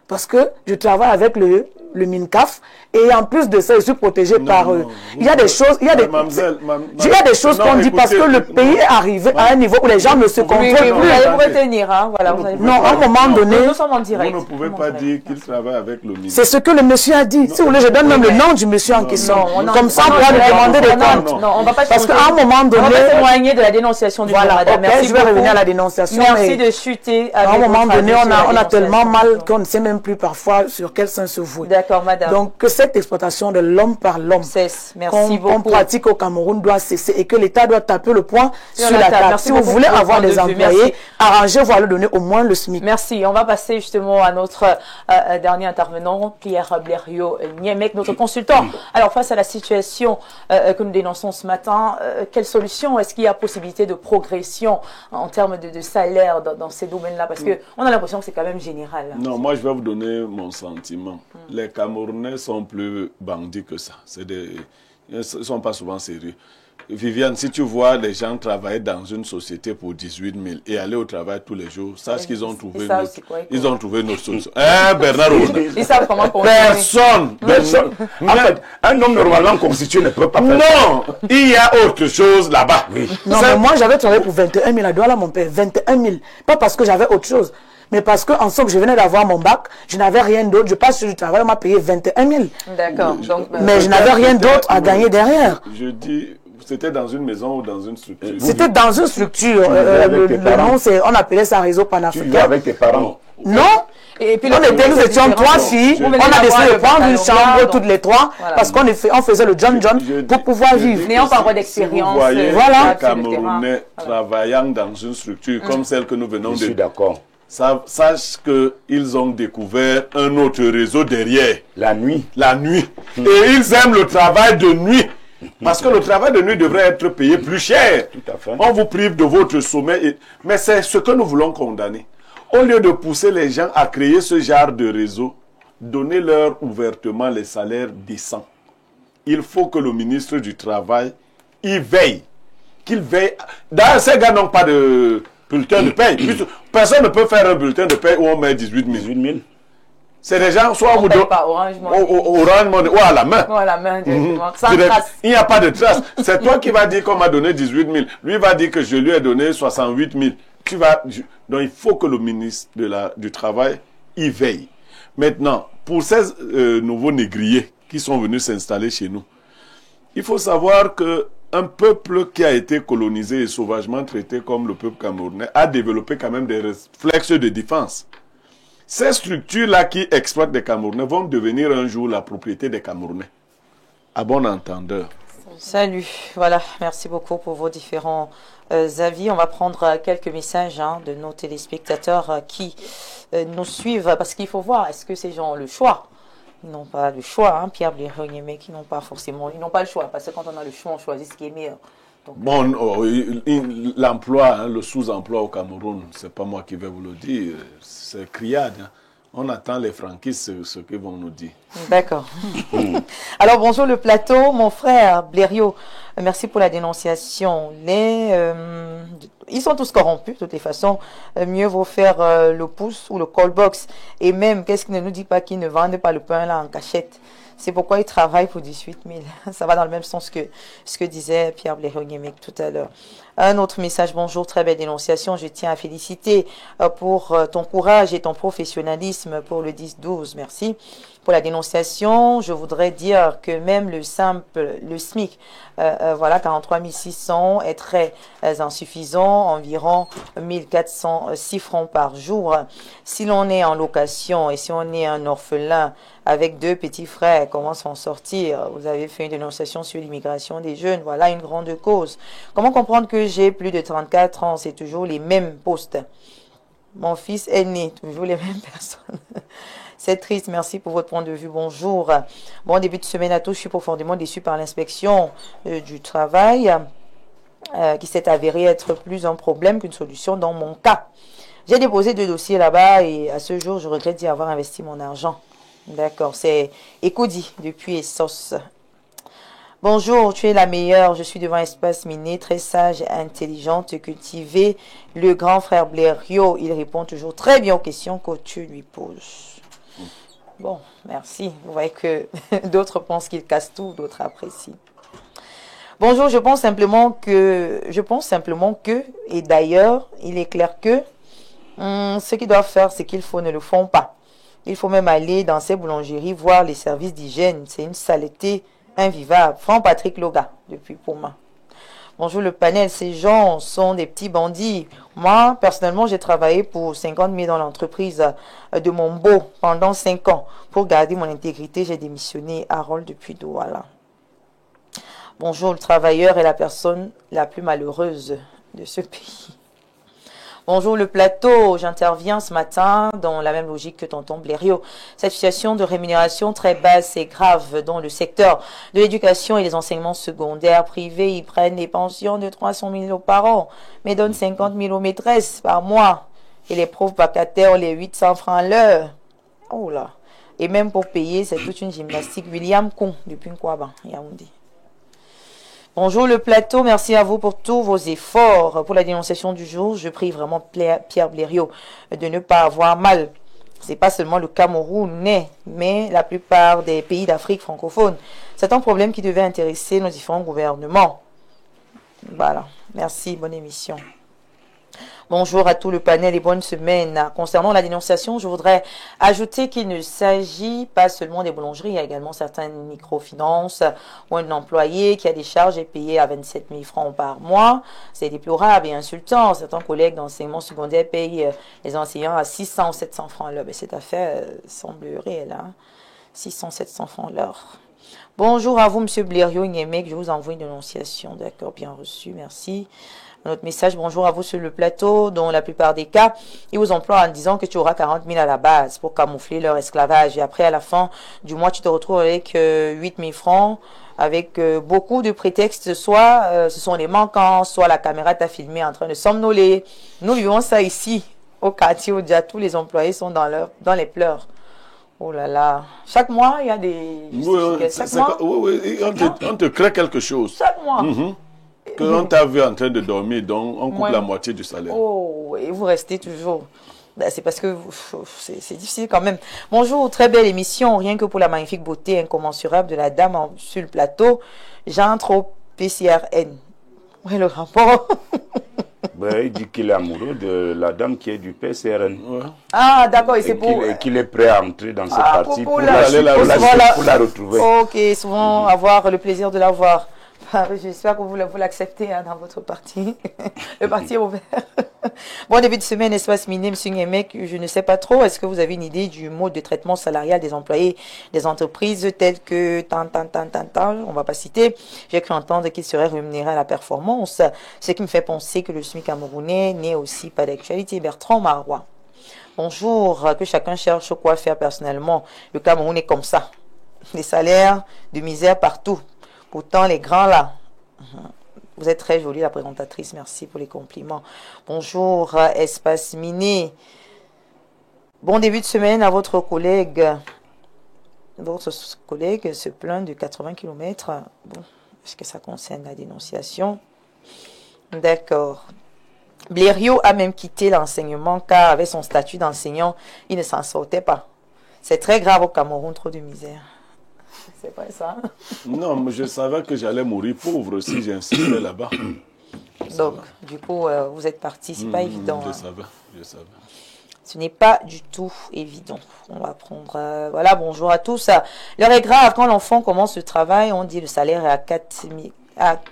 S6: parce que je travaille avec le MINCAF, et en plus de ça, je suis protégé par eux. Il y a des choses, il y a des choses qu'on dit parce que le pays est arrivé à un niveau où les gens ne se contrôlent plus.
S1: Vous allez vous retenir, hein, voilà.
S6: Non, à un moment donné,
S1: nous sommes en direct.
S4: Vous ne pouvez pas dire qu'il travaille avec le ministre.
S6: c'est ce que le monsieur a dit. Si vous voulez, je donne même le nom du monsieur en question. Comme ça, on pourra lui demander des comptes.
S1: Non, on va pas
S6: parce qu'à un moment donné,
S1: on va témoigner de la dénonciation du madame.
S6: Merci, je vais revenir à la dénonciation.
S1: Merci de chuter.
S6: À un moment donné, on a tellement mal qu'on ne sait même plus parfois sur quel sein se vouer.
S1: D'accord, madame.
S6: Donc, que cette exploitation de l'homme par l'homme qu'on pratique au Cameroun doit cesser et que l'État doit taper le poing sur la table. Si vous voulez avoir des employés, arrangez-vous à leur donner au moins le SMIC.
S1: Merci. On va passer justement à notre dernier intervenant, Pierre Blériot Niemek, notre consultant. Alors, face à la situation que nous dénonçons ce matin, quelle solution? Est-ce qu'il y a possibilité de progression en termes de salaire dans ces domaines-là? Parce qu'on a l'impression que c'est quand même général.
S4: Non, moi je vais vous donner mon sentiment. Les Camerounais sont plus bandits que ça. Ils ne sont pas souvent sérieux. Viviane, si tu vois les gens travailler dans une société pour 18 000 et aller au travail tous les jours, sache qu'ils ont trouvé ils ont trouvé notre solution. Bernard Ouna.
S1: Ils savent comment
S4: Personne.
S2: En fait, un homme normalement constitué ne peut pas faire
S4: non, il y a autre chose là-bas.
S2: Oui.
S6: Non, mais moi j'avais travaillé pour 21 000 à Douala, mon père. 21 000. Pas parce que j'avais autre chose. Mais parce qu'en somme, je venais d'avoir mon bac, je n'avais rien d'autre. Je passe sur le travail, on m'a payé 21 000.
S1: D'accord.
S6: Mais je n'avais rien d'autre à gagner derrière.
S4: Je dis, c'était dans une maison ou dans une structure?
S6: C'était dans une structure. Le nom, on appelait ça réseau panafricain.
S2: Tu vas avec tes parents?
S6: Non. Et puis nous étions trois filles. On a décidé de prendre une chambre toutes les trois parce qu'on faisait le John pour pouvoir vivre.
S1: N'ayant pas d'expérience.
S4: Vous voyez
S6: voilà.
S4: les Camerounais travaillant dans une structure comme celle que nous venons de...
S2: Je suis d'accord.
S4: Sache qu'ils ont découvert un autre réseau derrière.
S2: La nuit.
S4: La nuit. Et ils aiment le travail de nuit. Parce que le travail de nuit devrait être payé plus cher.
S2: Tout à fait.
S4: On vous prive de votre sommeil. Mais c'est ce que nous voulons condamner. Au lieu de pousser les gens à créer ce genre de réseau, donnez-leur ouvertement les salaires décents. Il faut que le ministre du Travail y veille. Qu'il veille. D'ailleurs, ces gars n'ont pas de bulletin de paye. Personne ne peut faire un bulletin de paye où on met 18 000. C'est des gens, soit vous donnez Orange Money, ou à la main.
S1: Ou à la main, sans trace.
S4: Il n'y a pas de trace. C'est toi qui vas dire qu'on m'a donné 18 000. Lui va dire que je lui ai donné 68 000. Donc il faut que le ministre du Travail y veille. Maintenant, pour ces nouveaux négriers qui sont venus s'installer chez nous, il faut savoir qu'un peuple qui a été colonisé et sauvagement traité comme le peuple camerounais a développé quand même des réflexes de défense. Ces structures-là qui exploitent des Camerounais vont devenir un jour la propriété des Camerounais. À bon entendeur.
S1: Salut, voilà, merci beaucoup pour vos différents avis. On va prendre quelques messages de nos téléspectateurs qui nous suivent, parce qu'il faut voir, est-ce que ces gens ont le choix? Ils n'ont pas le choix, Pierre Blériot Niemek, ils n'ont pas le choix, parce que quand on a le choix, on choisit ce qui est meilleur. Donc,
S4: bon, l'emploi, le sous-emploi au Cameroun, c'est pas moi qui vais vous le dire, c'est criade. On attend les franquistes, ce qu'ils vont nous dire.
S1: D'accord. Alors, bonjour le plateau, mon frère Blériot. Merci pour la dénonciation. Ils sont tous corrompus, de toutes les façons. Mieux vaut faire le pouce ou le call box. Et même, qu'est-ce qui ne nous dit pas qu'ils ne vendent pas le pain là en cachette? C'est pourquoi ils travaillent pour 18 000. Ça va dans le même sens que ce que disait Pierre Blériot Niemek tout à l'heure. Un autre message, bonjour, très belle dénonciation. Je tiens à féliciter pour ton courage et ton professionnalisme pour le 10-12. Merci pour la dénonciation. Je voudrais dire que même le SMIC, voilà, 43 600 est très insuffisant, environ 1406 francs par jour. Si l'on est en location et si on est un orphelin avec 2 petits frères, comment s'en sortir? Vous avez fait une dénonciation sur l'immigration des jeunes, voilà une grande cause. Comment comprendre que j'ai plus de 34 ans, c'est toujours les mêmes postes? Mon fils est né, toujours les mêmes personnes. C'est triste, merci pour votre point de vue. Bonjour. Bon début de semaine à tous, je suis profondément déçu par l'inspection du travail qui s'est avérée être plus un problème qu'une solution dans mon cas. J'ai déposé 2 dossiers là-bas et à ce jour, je regrette d'y avoir investi mon argent. D'accord, c'est Écoudi depuis Essos. Bonjour, tu es la meilleure. Je suis devant Espace Miné, très sage, intelligente, cultivée. Le grand frère Blériot, il répond toujours très bien aux questions que tu lui poses. Bon, merci. Vous voyez que d'autres pensent qu'il casse tout, d'autres apprécient. Bonjour, je pense simplement que, et d'ailleurs, il est clair que ce qu'ils doivent faire, ce qu'il faut, ne le font pas. Il faut même aller dans ces boulangeries, voir les services d'hygiène. C'est une saleté invivable. Franck-Patrick Loga, depuis Poma. Bonjour le panel, ces gens sont des petits bandits. Moi, personnellement, j'ai travaillé pour 50 000 dans l'entreprise de Mombo pendant 5 ans. Pour garder mon intégrité, j'ai démissionné. Harold depuis Douala. Bonjour, le travailleur est la personne la plus malheureuse de ce pays. Bonjour le plateau, j'interviens ce matin dans la même logique que tonton Blériot. Cette situation de rémunération très basse est grave dans le secteur de l'éducation et des enseignements secondaires privés. Ils prennent des pensions de 300 000 € par an, mais donnent 50 000 aux maîtresses par mois. Et les profs vacataires, les 800 francs l'heure. Oh là. Et même pour payer, c'est toute une gymnastique. William Koum, depuis Nkwaba, Yaoundé. Bonjour le plateau, merci à vous pour tous vos efforts. Pour la dénonciation du jour, je prie vraiment Pierre Blériot de ne pas avoir mal. Ce n'est pas seulement le Cameroun, mais la plupart des pays d'Afrique francophone. C'est un problème qui devait intéresser nos différents gouvernements. Voilà, merci, bonne émission. Bonjour à tout le panel et bonne semaine. Concernant la dénonciation, je voudrais ajouter qu'il ne s'agit pas seulement des boulangeries, il y a également certaines microfinances où un employé qui a des charges est payé à 27 000 francs par mois. C'est déplorable et insultant. Certains collègues d'enseignement secondaire payent les enseignants à 600 ou 700 francs l'heure. Cette affaire semble réelle, hein? 600, 700 francs l'heure. Bonjour à vous, M. Blériot Ngemek. Je vous envoie une dénonciation. D'accord, bien reçu, merci. Notre message, bonjour à vous sur le plateau, dont la plupart des cas, ils vous emploient en disant que tu auras 40 000 à la base pour camoufler leur esclavage. Et après, à la fin du mois, tu te retrouves avec 8 000 francs, avec beaucoup de prétextes. Soit ce sont les manquants, soit la caméra t'a filmé en train de somnoler. Nous vivons ça ici, au quartier, où déjà tous les employés sont dans les pleurs. Oh là là. Chaque mois, il y a des...
S4: Oui, on te crée quelque chose.
S1: Chaque mois.
S4: Quand tu as vu en train de dormir, donc on coupe la moitié du salaire.
S1: Oh, et vous restez toujours. Ben, c'est parce que c'est difficile quand même. Bonjour, très belle émission. Rien que pour la magnifique beauté incommensurable de la dame sur le plateau. J'entre au PCRN. Oui, le rapport.
S2: Ben, il dit qu'il est amoureux de la dame qui est du PCRN. Ouais.
S1: Ah, d'accord, et c'est pour...
S2: Et qu'il est prêt à entrer dans ce parti pour la retrouver.
S1: Ok, souvent avoir le plaisir de la voir. J'espère que vous l'acceptez dans votre parti. Le parti est ouvert. Bon début de semaine, Espace Miné, M. Ngemek, je ne sais pas trop. Est-ce que vous avez une idée du mode de traitement salarial des employés des entreprises telles que on va pas citer. J'ai cru entendre qu'ils seraient rémunérés à la performance. Ce qui me fait penser que le SMIC camerounais n'est aussi pas d'actualité. Bertrand Marois. Bonjour, que chacun cherche quoi faire personnellement. Le Cameroun est comme ça. Les salaires de misère partout. Pourtant, les grands là, vous êtes très jolie la présentatrice, merci pour les compliments. Bonjour, Espace Miné. Bon début de semaine à votre collègue. Votre collègue se plaint de 80 km. Bon, est-ce que ça concerne la dénonciation? D'accord. Blériot a même quitté l'enseignement car avec son statut d'enseignant, il ne s'en sortait pas. C'est très grave au Cameroun, trop de misère. C'est pas ça.
S4: Non, mais je savais que j'allais mourir pauvre si j'insistais là-bas.
S1: Donc, du coup, vous êtes parti. C'est pas évident.
S4: Je savais.
S1: Ce n'est pas du tout évident. On va prendre... voilà, bonjour à tous. L'heure est grave. Quand l'enfant commence le travail, on dit le salaire est à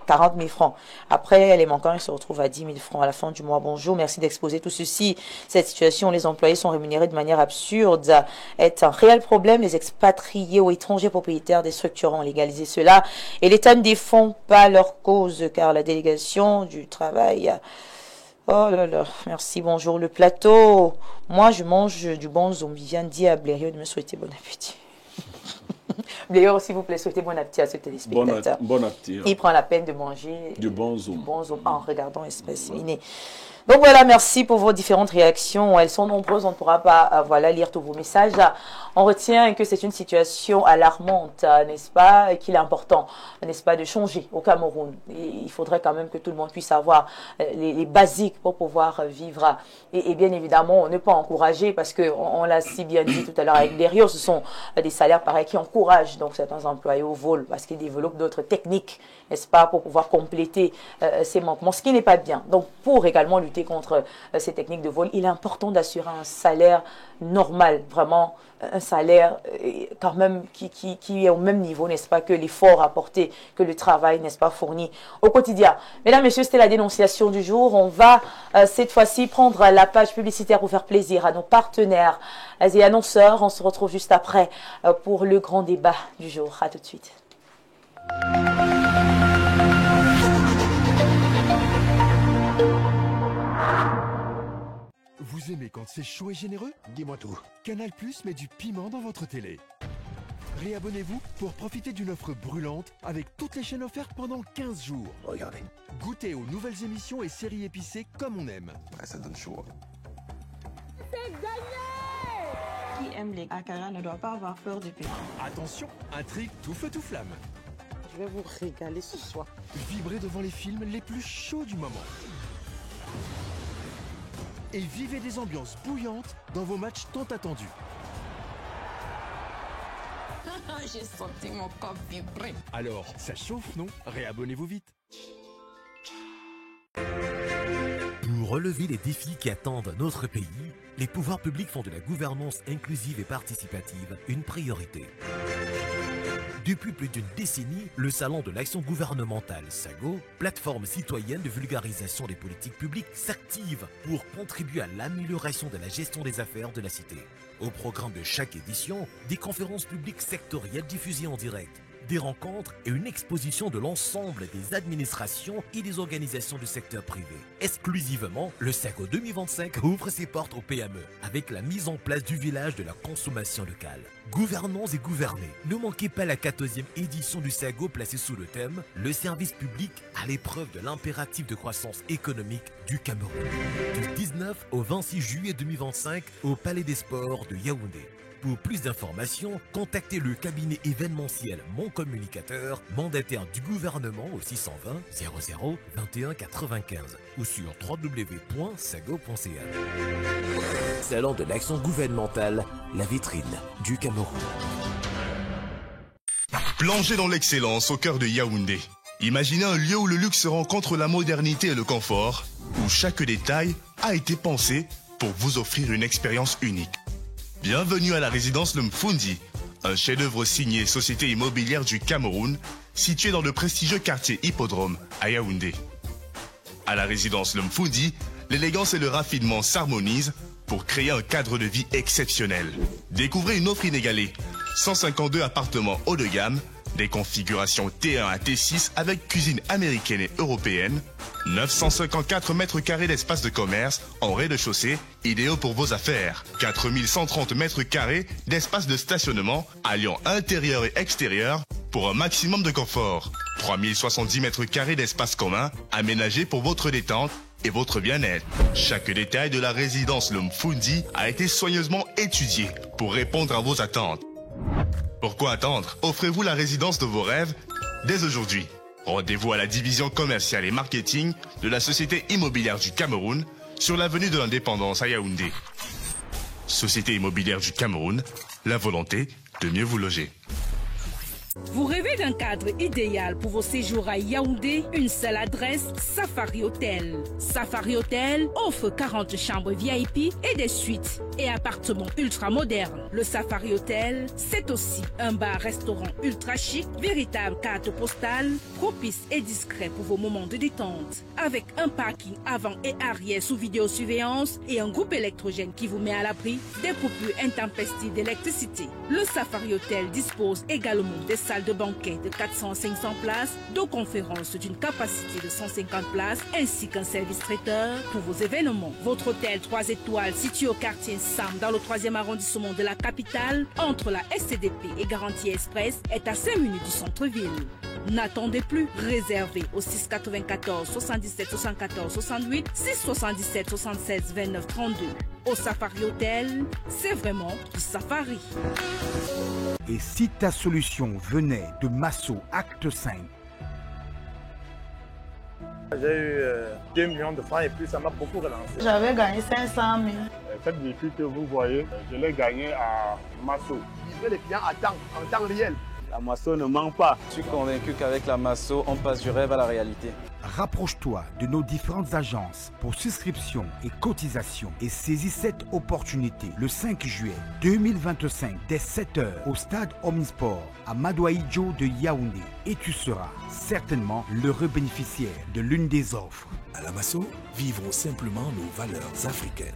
S1: 40 000 francs. Après, les manquants, ils se retrouvent à 10 000 francs à la fin du mois. Bonjour, merci d'exposer tout ceci. Cette situation, les employés sont rémunérés de manière absurde, est un réel problème. Les expatriés ou étrangers propriétaires des structures ont légalisé cela. Et l'État ne défend pas leur cause, car la délégation du travail... Oh là là, merci, bonjour le plateau. Moi, je mange du bon zombie. Viens dire à Blériot de me souhaiter bon appétit. D'ailleurs, s'il vous plaît, souhaitez bon appétit à ce téléspectateur.
S4: Bon appétit.
S1: Il prend la peine de manger
S4: du bon zoom
S1: en regardant Espace Miné. Donc voilà, merci pour vos différentes réactions. Elles sont nombreuses, on ne pourra pas lire tous vos messages. On retient que c'est une situation alarmante, n'est-ce pas, et qu'il est important, n'est-ce pas, de changer au Cameroun. Et il faudrait quand même que tout le monde puisse avoir les basiques pour pouvoir vivre. Et bien évidemment, ne pas encourager, parce qu'on l'a si bien dit tout à l'heure avec Derio, ce sont des salaires pareils qui encouragent donc certains employés au vol, parce qu'ils développent d'autres techniques, n'est-ce pas, pour pouvoir compléter ces manquements, ce qui n'est pas bien. Donc pour également lutter contre ces techniques de vol, il est important d'assurer un salaire normal, vraiment un salaire quand même qui est au même niveau, n'est-ce pas, que l'effort apporté, que le travail, n'est-ce pas, fourni au quotidien. Mesdames, Messieurs, c'était la dénonciation du jour. On va cette fois-ci prendre la page publicitaire pour faire plaisir à nos partenaires et annonceurs. On se retrouve juste après pour le grand débat du jour. À tout de suite.
S10: Vous aimez quand c'est chaud et généreux? Dis-moi tout. Canal+ met du piment dans votre télé. Réabonnez-vous pour profiter d'une offre brûlante avec toutes les chaînes offertes pendant 15 jours.
S11: Regardez.
S10: Goûtez aux nouvelles émissions et séries épicées comme on aime.
S11: Ouais, ça donne chaud.
S12: C'est gagné! Qui aime les akara ne doit pas avoir peur du piment.
S10: Attention, intrigue tout feu tout flamme.
S13: Je vais vous régaler ce soir.
S10: Vibrez devant les films les plus chauds du moment. Et vivez des ambiances bouillantes dans vos matchs tant attendus.
S12: J'ai senti mon corps vibrer.
S10: Alors, ça chauffe, non? Réabonnez-vous vite.
S14: Pour relever les défis qui attendent notre pays, les pouvoirs publics font de la gouvernance inclusive et participative une priorité. Depuis plus d'une décennie, le Salon de l'action gouvernementale SAGO, plateforme citoyenne de vulgarisation des politiques publiques, s'active pour contribuer à l'amélioration de la gestion des affaires de la cité. Au programme de chaque édition, des conférences publiques sectorielles diffusées en direct, des rencontres et une exposition de l'ensemble des administrations et des organisations du secteur privé. Exclusivement, le SAGO 2025 ouvre ses portes aux PME avec la mise en place du village de la consommation locale. Gouvernons et gouvernés, ne manquez pas la 14e édition du SAGO placée sous le thème « Le service public à l'épreuve de l'impératif de croissance économique du Cameroun ». Du 19 au 26 juillet 2025 au Palais des Sports de Yaoundé. Pour plus d'informations, contactez le cabinet événementiel Mon Communicateur, mandataire du gouvernement au 620 00 21 95 ou sur www.sago.ca. Salon de l'action gouvernementale, la vitrine du Cameroun.
S15: Plongez dans l'excellence au cœur de Yaoundé. Imaginez un lieu où le luxe rencontre la modernité et le confort, où chaque détail a été pensé pour vous offrir une expérience unique. Bienvenue à la résidence Le Mfundi, un chef-d'œuvre signé Société immobilière du Cameroun, situé dans le prestigieux quartier Hippodrome à Yaoundé. À la résidence Le Mfundi, l'élégance et le raffinement s'harmonisent pour créer un cadre de vie exceptionnel. Découvrez une offre inégalée, 152 appartements haut de gamme, des configurations T1 à T6 avec cuisine américaine et européenne, 954 mètres carrés d'espace de commerce en rez-de-chaussée, idéaux pour vos affaires. 4130 mètres carrés d'espace de stationnement, alliant intérieur et extérieur pour un maximum de confort. 3070 mètres carrés d'espace commun, aménagés pour votre détente et votre bien-être. Chaque détail de la résidence Le Mfundi a été soigneusement étudié pour répondre à vos attentes. Pourquoi attendre? Offrez-vous la résidence de vos rêves dès aujourd'hui. Rendez-vous à la division commerciale et marketing de la Société immobilière du Cameroun sur l'avenue de l'Indépendance à Yaoundé. Société immobilière du Cameroun, la volonté de mieux vous loger.
S16: Vous rêvez d'un cadre idéal pour vos séjours à Yaoundé? Une seule adresse, Safari Hotel. Safari Hotel offre 40 chambres VIP et des suites et appartements ultra modernes. Le Safari Hotel, c'est aussi un bar-restaurant ultra chic, véritable carte postale, propice et discret pour vos moments de détente. Avec un parking avant et arrière sous vidéosurveillance et un groupe électrogène qui vous met à l'abri des coupures intempestives d'électricité. Le Safari Hotel dispose également des salles de banquet de 400 à 500 places, de conférences d'une capacité de 150 places, ainsi qu'un service traiteur pour vos événements. Votre hôtel 3 étoiles situé au quartier Sam dans le 3e arrondissement de la capitale, entre la SCDP et Garantie Express, est à 5 minutes du centre-ville. N'attendez plus, réservez au 694 77 74 68 677 76 29 32. Au Safari Hotel, c'est vraiment du safari.
S11: Et si ta solution venait de Masso Acte 5?
S17: J'ai eu 2 millions de francs et puis ça m'a beaucoup relancé.
S6: J'avais gagné 500 000.
S17: Cette véhicule que vous voyez, je l'ai gagné à Masso. Je les clients en temps réel. La Masso ne ment pas.
S18: Je suis convaincu qu'avec la Masso, on passe du rêve à la réalité.
S11: Rapproche-toi de nos différentes agences pour souscription et cotisation et saisis cette opportunité le 5 juillet 2025 dès 7h au stade Omnisport à Madouaïdjo de Yaoundé et tu seras certainement l'heureux bénéficiaire de l'une des offres.
S19: À la Masso, vivons simplement nos valeurs africaines.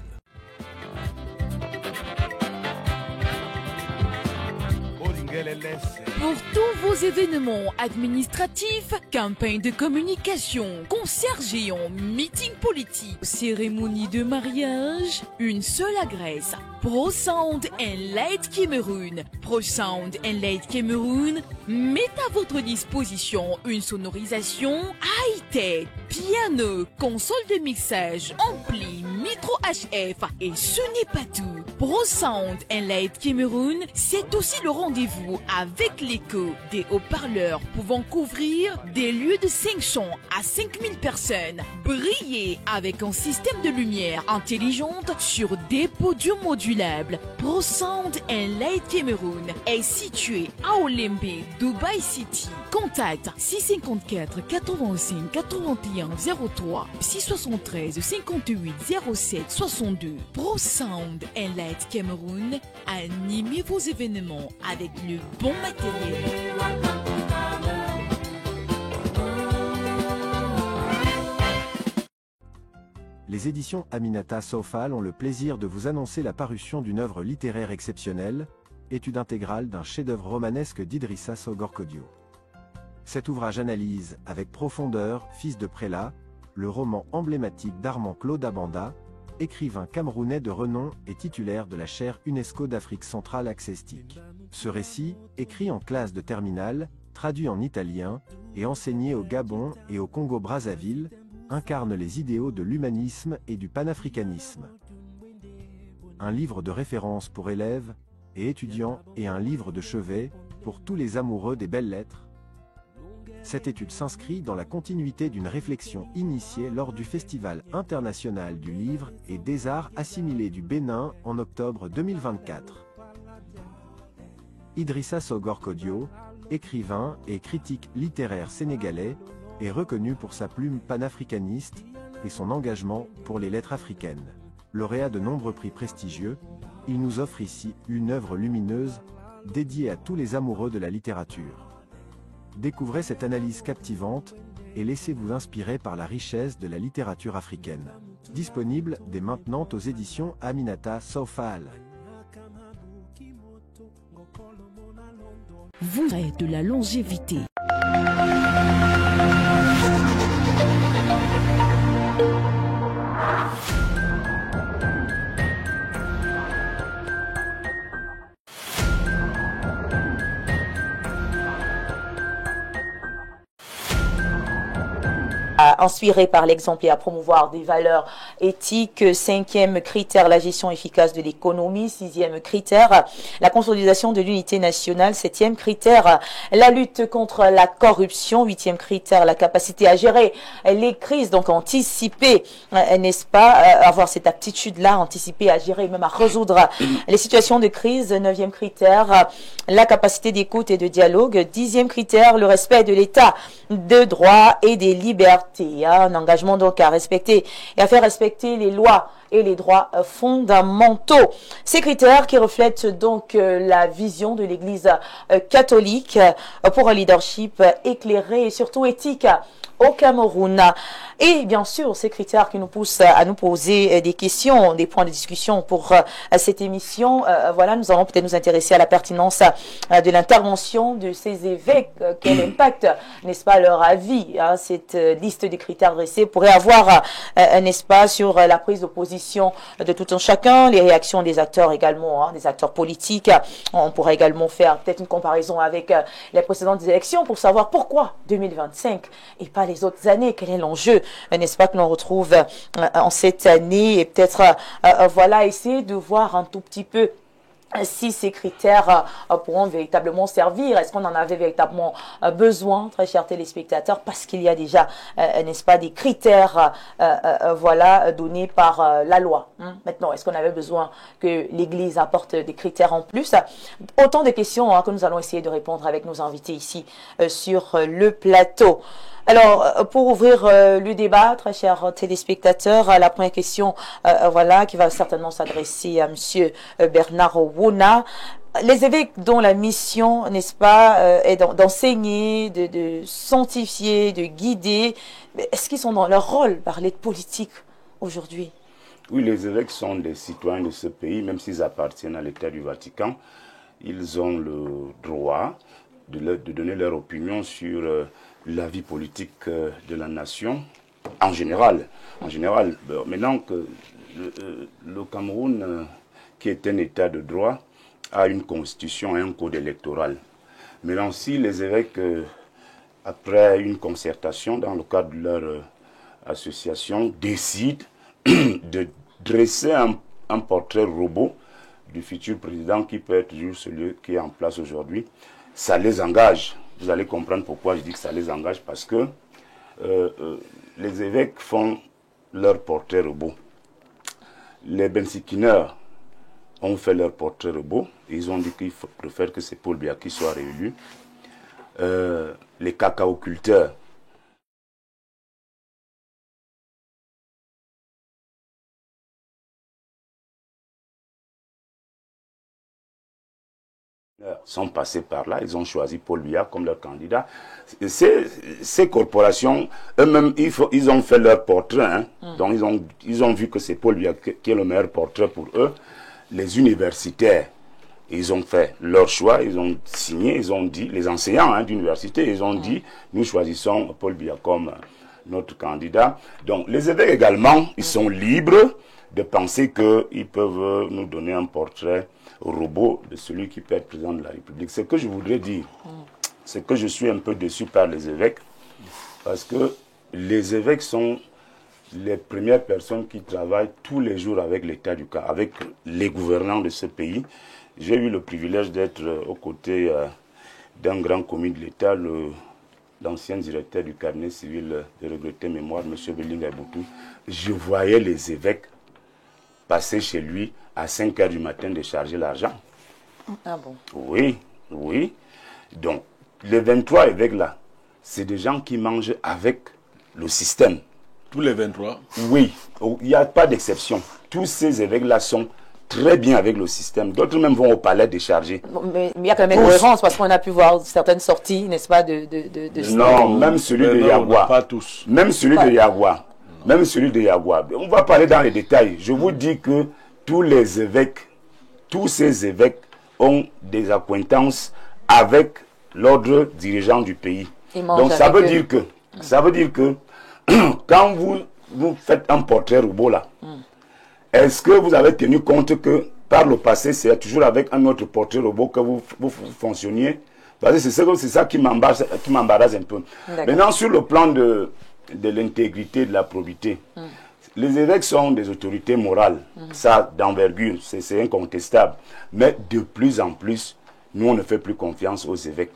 S16: Pour tous vos événements administratifs, campagnes de communication, concerts géants, meetings politiques, cérémonies de mariage, une seule adresse. Pro Sound and Light Cameroun. Pro Sound and Light Cameroun met à votre disposition une sonorisation high-tech, piano, console de mixage, ampli, micro HF et ce n'est pas tout. Pro Sound and Light Cameroun, c'est aussi le rendez-vous avec l'écho des haut-parleurs pouvant couvrir des lieux de 500 à 5000 personnes. Briller avec un système de lumière intelligente sur des podiums modulables. Pro Sound and Light Cameroun est situé à Olembe, Dubai City. Contact 654 85 81 03 673 58 07 62. Pro Sound and Light Cameroun, animez vos événements avec le bon matériel.
S20: Les éditions Aminata Sofal ont le plaisir de vous annoncer la parution d'une œuvre littéraire exceptionnelle, étude intégrale d'un chef-d'œuvre romanesque d'Idrissa Sogor-Kodio. Cet ouvrage analyse, avec profondeur, Fils de prélat, le roman emblématique d'Armand Claude Abanda, écrivain camerounais de renom et titulaire de la chaire UNESCO d'Afrique centrale accestique. Ce récit, écrit en classe de terminale, traduit en italien, et enseigné au Gabon et au Congo-Brazzaville, incarne les idéaux de l'humanisme et du panafricanisme. Un livre de référence pour élèves et étudiants et un livre de chevet pour tous les amoureux des belles lettres. Cette étude s'inscrit dans la continuité d'une réflexion initiée lors du Festival international du livre et des arts assimilés du Bénin en octobre 2024. Idrissa Sogor-Kodio, écrivain et critique littéraire sénégalais, est reconnu pour sa plume panafricaniste et son engagement pour les lettres africaines. Lauréat de nombreux prix prestigieux, il nous offre ici une œuvre lumineuse, dédiée à tous les amoureux de la littérature. Découvrez cette analyse captivante et laissez-vous inspirer par la richesse de la littérature africaine. Disponible dès maintenant aux éditions Aminata Sofal.
S16: Vous êtes de la longévité.
S1: Inspiré par l'exemple et à promouvoir des valeurs éthiques. 5e critère, la gestion efficace de l'économie. 6e critère, la consolidation de l'unité nationale. 7e critère, la lutte contre la corruption. 8e critère, la capacité à gérer les crises, donc anticiper, n'est-ce pas, avoir cette aptitude-là, anticiper, à gérer, même à résoudre les situations de crise. 9e critère, la capacité d'écoute et de dialogue. 10e critère, le respect de l'état de droit et des libertés. Il y a un engagement donc à respecter et à faire respecter les lois et les droits fondamentaux. Ces critères qui reflètent donc la vision de l'Église catholique pour un leadership éclairé et surtout éthique au Cameroun. Et bien sûr, ces critères qui nous poussent à nous poser des questions, des points de discussion pour cette émission. Voilà, nous allons peut-être nous intéresser à la pertinence de l'intervention de ces évêques. Quel impact, n'est-ce pas, leur avis, hein, cette liste de critères dressés pourrait avoir, n'est-ce pas, sur la prise de position de tout un chacun, les réactions des acteurs également, hein, des acteurs politiques. On pourrait également faire peut-être une comparaison avec les précédentes élections pour savoir pourquoi 2025 et pas les autres années. Quel est l'enjeu, n'est-ce pas, que l'on retrouve en cette année, et peut-être voilà, essayer de voir un tout petit peu si ces critères pourront véritablement servir. Est-ce qu'on en avait véritablement besoin, très chers téléspectateurs, parce qu'il y a déjà, n'est-ce pas, des critères voilà, donnés par la loi. Maintenant, est-ce qu'on avait besoin que l'Église apporte des critères en plus? Autant de questions que nous allons essayer de répondre avec nos invités ici sur le plateau. Alors, pour ouvrir le débat, très chers téléspectateurs, la première question, voilà, qui va certainement s'adresser à Monsieur Bernard Wona. Les évêques dont la mission, n'est-ce pas, est d'enseigner, de sanctifier, de guider, est-ce qu'ils sont dans leur rôle, parler de politique aujourd'hui?
S2: Oui, les évêques sont des citoyens de ce pays, même s'ils appartiennent à l'État du Vatican. Ils ont le droit de donner leur opinion sur la vie politique de la nation, en général. Maintenant que le Cameroun, qui est un État de droit, a une constitution et un code électoral. Maintenant, si les évêques, après une concertation dans le cadre de leur association, décident de dresser un portrait robot du futur président, qui peut être toujours celui qui est en place aujourd'hui, ça les engage. Vous allez comprendre pourquoi je dis que ça les engage, parce que les évêques font leur portrait robot. Les bensikineurs ont fait leur portrait robot. Ils ont dit qu'ils préfèrent que c'est Paul Biya qui soit réélu. Les cacaoculteurs sont passés par là, ils ont choisi Paul Biya comme leur candidat. Ces corporations, eux-mêmes, ils ont fait leur portrait. Hein. Donc ils ont vu que c'est Paul Biya qui est le meilleur portrait pour eux. Les universitaires, ils ont fait leur choix, ils ont signé, ils ont dit, les enseignants d'université, ils ont dit, nous choisissons Paul Biya comme notre candidat. Donc les évêques également, ils sont libres de penser qu'ils peuvent nous donner un portrait robot de celui qui peut être président de la République. Ce que je voudrais dire, c'est que je suis un peu déçu par les évêques, parce que les évêques sont les premières personnes qui travaillent tous les jours avec l'État du Cameroun, avec les gouvernants de ce pays. J'ai eu le privilège d'être aux côtés d'un grand commis de l'État, l'ancien directeur du cabinet civil de regretté mémoire, M. Belinga Boutou. Je voyais les évêques passer chez lui à 5 h du matin décharger l'argent.
S1: Ah bon?
S2: Oui, oui. Donc, les 23 évêques là, c'est des gens qui mangent avec le système.
S4: Tous les 23?
S2: Oui, il n'y a pas d'exception. Tous ces évêques là sont très bien avec le système. D'autres même vont au palais décharger.
S1: Bon, mais il y a quand même une cohérence, parce qu'on a pu voir certaines sorties, n'est-ce pas, de
S2: non, même celui de Yagua.
S4: Pas tous.
S2: Même celui de Yagua. Même celui de Yagua. On va parler dans les détails. Je vous dis que tous ces évêques ont des acquaintances avec l'ordre dirigeant du pays. Donc ça veut dire que quand vous faites un portrait robot là, est-ce que vous avez tenu compte que par le passé, c'est toujours avec un autre portrait robot que vous fonctionniez? Parce que c'est ça qui m'embarrasse un peu. Maintenant, sur le plan de l'intégrité, de la probité, les évêques sont des autorités morales, ça d'envergure, c'est incontestable. Mais de plus en plus, nous on ne fait plus confiance aux évêques.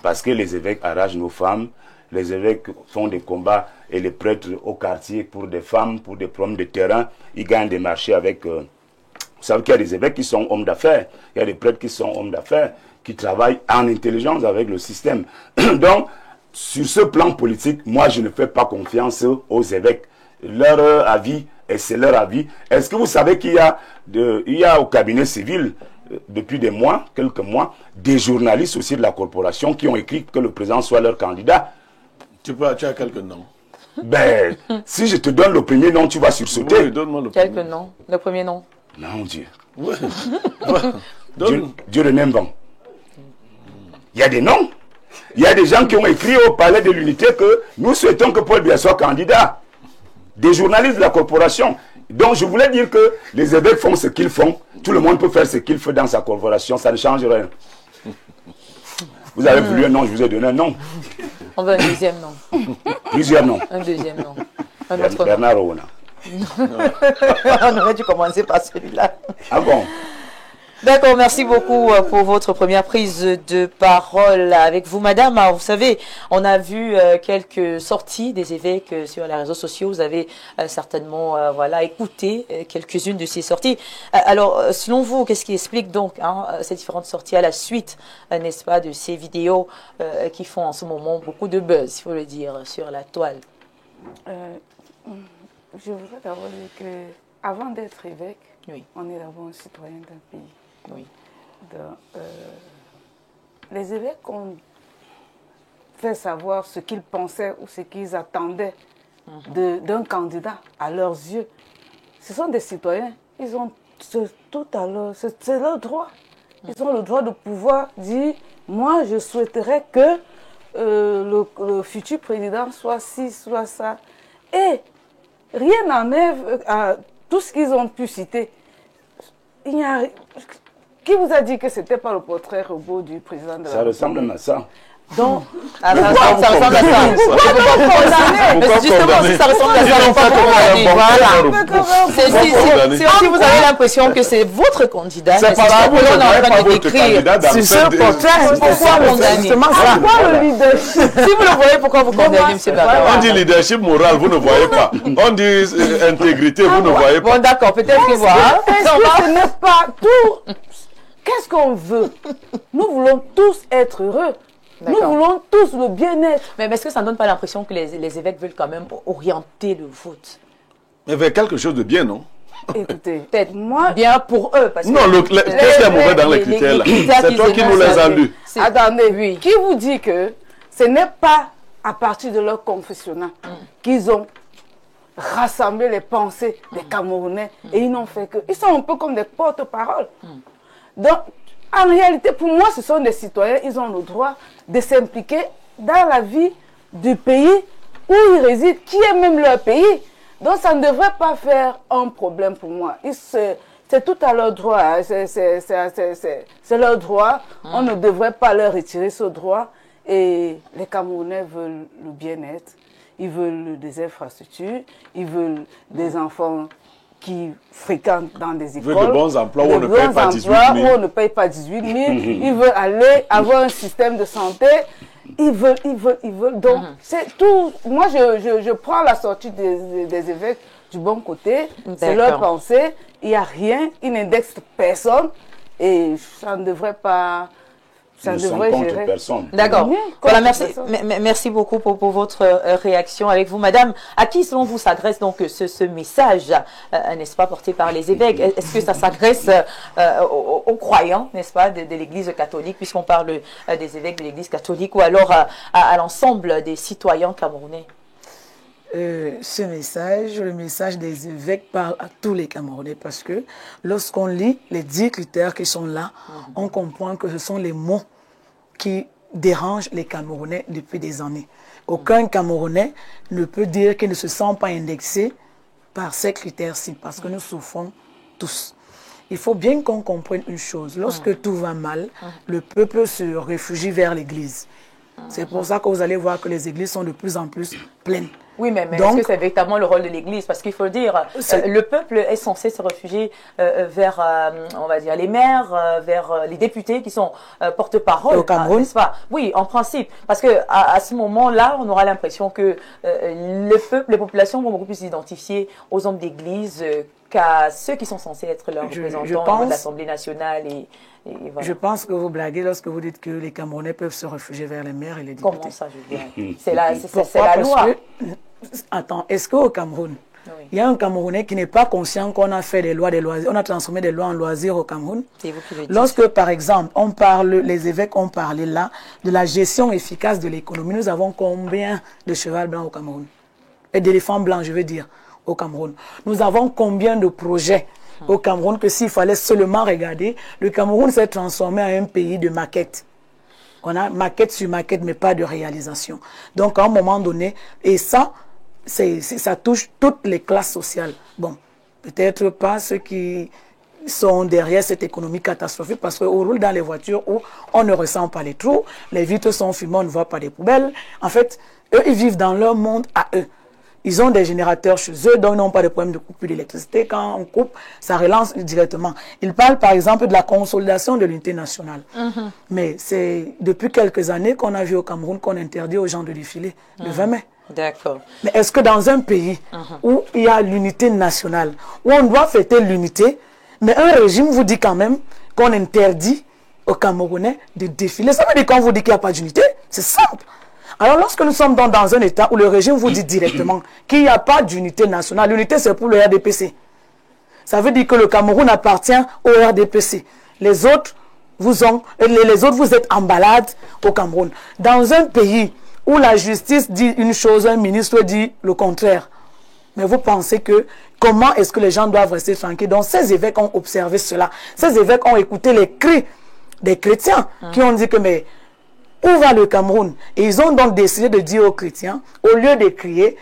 S2: Parce que les évêques arrachent nos femmes, les évêques font des combats et les prêtres au quartier pour des femmes, pour des problèmes de terrain, ils gagnent des marchés avec... vous savez qu'il y a des évêques qui sont hommes d'affaires, il y a des prêtres qui sont hommes d'affaires, qui travaillent en intelligence avec le système. Donc, sur ce plan politique, moi, je ne fais pas confiance aux évêques. Leur avis, et c'est leur avis. Est-ce que vous savez qu'il y a au cabinet civil, depuis des mois, quelques mois, des journalistes aussi de la corporation qui ont écrit que le président soit leur candidat?
S4: Tu as quelques noms.
S2: Ben, si je te donne le premier nom, tu vas sursauter.
S4: Oui, donne-moi le
S1: Quelques
S4: premier.
S1: noms. Le premier nom.
S2: Non, Dieu.
S4: Ouais.
S2: Dieu ne n'aime pas. Il y a des noms. Il y a des gens qui ont écrit au palais de l'unité que nous souhaitons que Paul Biya soit candidat. Des journalistes de la corporation. Donc je voulais dire que les évêques font ce qu'ils font. Tout le monde peut faire ce qu'il fait dans sa corporation. Ça ne change rien. Vous avez voulu un nom, je vous ai donné un nom.
S1: On veut un deuxième nom.
S2: Plusieurs noms.
S1: Un deuxième nom. Un autre nom.
S2: Bernard Ouna.
S1: On aurait dû commencer par celui-là.
S2: Ah bon?
S1: D'accord, merci beaucoup pour votre première prise de parole avec vous, madame. Vous savez, on a vu quelques sorties des évêques sur les réseaux sociaux. Vous avez certainement écouté quelques-unes de ces sorties. Alors, selon vous, qu'est-ce qui explique donc ces différentes sorties à la suite, n'est-ce pas, de ces vidéos qui font en ce moment beaucoup de buzz, il faut le dire, sur la toile?
S3: Je voudrais d'abord dire qu'avant d'être évêque, on est d'abord un citoyen d'un pays.
S1: Oui.
S3: Les évêques ont fait savoir ce qu'ils pensaient ou ce qu'ils attendaient d'un candidat à leurs yeux. Ce sont des citoyens, ils ont tout à l'heure, c'est leur droit. Ils ont le droit de pouvoir dire, moi je souhaiterais que le futur président soit ci, soit ça. Et rien n'enlève à tout ce qu'ils ont pu citer. Il n'y a... Qui vous a dit que ce n'était pas le portrait robot du président de la République?
S2: Ça ressemble à ça.
S3: Donc,
S1: ça ressemble à ça. Pourquoi justement, si ça ressemble à ça, on peut condamner. Si vous avez l'impression que c'est votre candidat,
S2: c'est parce que vous
S1: est en train de décrire
S2: sur ce portrait,
S1: pourquoi condamner?
S3: Pourquoi le leadership?
S1: Si vous le voyez, pourquoi vous condamnez, M. Barbara?
S4: On dit leadership moral, vous ne voyez pas. On dit intégrité, vous ne voyez pas.
S1: Bon, d'accord, peut-être qu'il voit.
S3: Est-ce que ce n'est pas tout? Qu'est-ce qu'on veut? Nous voulons tous être heureux. Nous voulons tous le bien-être.
S1: Mais est-ce que ça ne donne pas l'impression que les évêques veulent quand même orienter le vote?
S4: Mais vers quelque chose de bien, non?
S3: Écoutez,
S1: peut-être moi bien pour eux. Parce
S4: non, qu'est-ce qui est mauvais dans les critères là? C'est toi qui nous les as lus.
S3: Attendez, oui. Qui vous dit que ce n'est pas à partir de leur confessionnal qu'ils ont rassemblé les pensées des Camerounais et ils n'ont fait que... Ils sont un peu comme des porte-paroles. Donc, en réalité, pour moi, ce sont des citoyens, ils ont le droit de s'impliquer dans la vie du pays où ils résident, qui est même leur pays. Donc, ça ne devrait pas faire un problème pour moi. C'est tout à leur droit, hein. C'est leur droit. On ne devrait pas leur retirer ce droit. Et les Camerounais veulent le bien-être, ils veulent des infrastructures, ils veulent des enfants qui fréquentent dans des écoles.
S4: Ils veulent de bons emplois où on ne paye pas 18 000.
S3: Où on ne paye pas 18 000. Ils veulent aller avoir un système de santé. Ils veulent. Donc, c'est tout. Moi, je prends la sortie des évêques du bon côté. C'est leur pensée. Il n'y a rien. Ils n'indexent personne. Et ça ne devrait pas... Ça devrait gérer.
S1: D'accord. Voilà, merci beaucoup pour votre réaction avec vous, madame. À qui, selon vous, s'adresse donc ce message, n'est-ce pas, porté par les évêques? Est-ce que ça s'adresse aux croyants, n'est-ce pas, de l'Église catholique, puisqu'on parle des évêques de l'Église catholique, ou alors à l'ensemble des citoyens camerounais?
S6: Ce message, le message des évêques parle à tous les Camerounais parce que lorsqu'on lit les 10 critères qui sont là, on comprend que ce sont les mots qui dérangent les Camerounais depuis des années. Aucun Camerounais ne peut dire qu'il ne se sent pas indexé par ces critères-ci parce que nous souffrons tous. Il faut bien qu'on comprenne une chose. Lorsque tout va mal, le peuple se réfugie vers l'Église. C'est pour ça que vous allez voir que les églises sont de plus en plus pleine.
S1: Oui, mais est-ce que c'est véritablement le rôle de l'Église? Parce qu'il faut le dire, le peuple est censé se réfugier vers, on va dire, les maires, vers les députés qui sont porte-parole.
S6: Au Cameroun,
S1: n'est-ce pas? Oui, en principe. Parce que à ce moment-là, on aura l'impression que le peuple, les populations vont beaucoup plus s'identifier aux hommes d'Église qu'à ceux qui sont censés être leurs représentants de l'Assemblée nationale et voilà.
S6: Je pense que vous blaguez lorsque vous dites que les Camerounais peuvent se réfugier vers les maires et les députés.
S1: Comment ça, je blague? C'est la loi.
S6: Attends, est-ce qu'au Cameroun, il y a un Camerounais qui n'est pas conscient qu'on a fait des loisirs, on a transformé des lois en loisirs au Cameroun?
S1: C'est vous qui le dites.
S6: Lorsque, par exemple, les évêques ont parlé là de la gestion efficace de l'économie, nous avons combien de chevals blancs au Cameroun? Et d'éléphants blancs, je veux dire, au Cameroun. Nous avons combien de projets au Cameroun que s'il fallait seulement regarder, le Cameroun s'est transformé en un pays de maquettes. On a maquette sur maquette, mais pas de réalisation. Donc, à un moment donné, et ça, ça touche toutes les classes sociales. Bon, peut-être pas ceux qui sont derrière cette économie catastrophique, parce qu'on roule dans les voitures où on ne ressent pas les trous, les vitres sont fumées, on ne voit pas les poubelles. En fait, eux, ils vivent dans leur monde à eux. Ils ont des générateurs chez eux, donc ils n'ont pas de problème de coupure d'électricité. Quand on coupe, ça relance directement. Ils parlent par exemple de la consolidation de l'unité nationale. Mais c'est depuis quelques années qu'on a vu au Cameroun qu'on interdit aux gens de défiler le 20 mai.
S1: D'accord.
S6: Mais est-ce que dans un pays où il y a l'unité nationale, où on doit fêter l'unité, mais un régime vous dit quand même qu'on interdit aux Camerounais de défiler, ça veut dire qu'on vous dit qu'il n'y a pas d'unité? C'est simple. Alors, lorsque nous sommes dans un État où le régime vous dit directement qu'il n'y a pas d'unité nationale, l'unité c'est pour le RDPC. Ça veut dire que le Cameroun appartient au RDPC. Les autres, vous êtes en balade au Cameroun. Dans un pays où la justice dit une chose, un ministre dit le contraire. Mais vous pensez que, comment est-ce que les gens doivent rester tranquilles? Donc, ces évêques ont observé cela. Ces évêques ont écouté les cris des chrétiens qui ont dit que, mais, où va le Cameroun? Et ils ont donc décidé de dire aux chrétiens, au lieu de crier,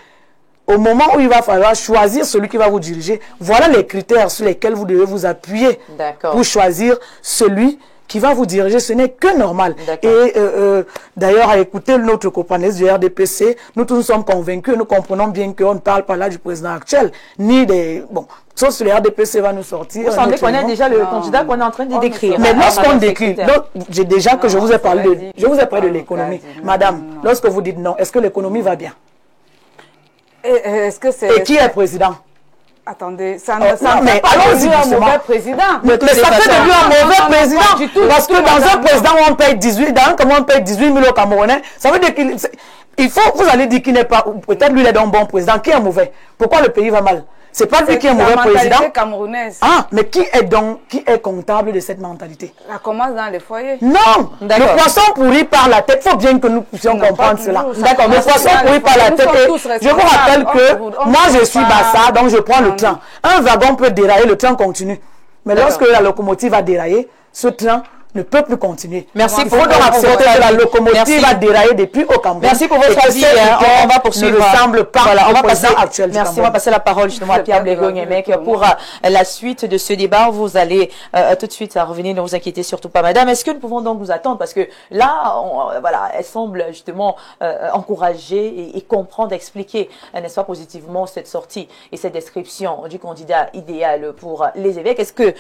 S6: au moment où il va falloir choisir celui qui va vous diriger, voilà les critères sur lesquels vous devez vous appuyer pour choisir celui qui va vous diriger. Ce n'est que normal. Et d'ailleurs, à écouter notre copanès du RDPC, nous tous sommes convaincus, nous comprenons bien qu'on ne parle pas là du président actuel, ni des... Bon, sauf si le RDPC va nous sortir...
S1: Vous semblez connaître déjà le candidat qu'on est en train de décrire.
S6: Mais lorsqu'on décrit, j'ai déjà que je vous ai parlé de l'économie. Madame, lorsque vous dites non, est-ce que l'économie va bien?
S3: Est-ce que c'est...
S6: Et qui est président?
S3: Attendez, ça
S6: ne fait pas
S3: de lui un mauvais président.
S6: Mais ça fait de lui un mauvais président. Parce que dans un président où on paye 18, on paye 18 000 au Camerounais, ça veut dire qu'il faut, vous allez dire qu'il n'est pas, peut-être lui il est un bon président, qui est mauvais? Pourquoi le pays va mal? C'est pas lui qui est un mauvais président.
S3: Camerounaise.
S6: Ah, mais qui est comptable de cette mentalité?
S3: Ça commence dans les foyers.
S6: Non, le poisson pourri par la tête. Il faut bien que nous puissions comprendre cela. D'accord, le poisson pourri par la tête. Je vous rappelle que moi je suis Bassa, donc je prends le train. Un wagon peut dérailler, le train continue. Mais lorsque la locomotive va dérailler, ce train ne peut plus continuer.
S1: Merci
S6: pour votre accepter que la locomotive va dérailler depuis au Cameroun.
S1: Merci pour votre avis. On va poursuivre.
S6: Ne ressemble pas au président actuel du Cameroun.
S1: Merci. On va passer la parole justement à Pierre Blégognemec pour la suite de ce débat. Vous allez tout de suite revenir. Ne vous inquiétez surtout pas, madame. Est-ce que nous pouvons donc nous attendre? Parce que là, voilà, elle semble justement encourager et comprendre, expliquer, n'est-ce pas, positivement cette sortie et cette description du candidat idéal pour les évêques. Est-ce que,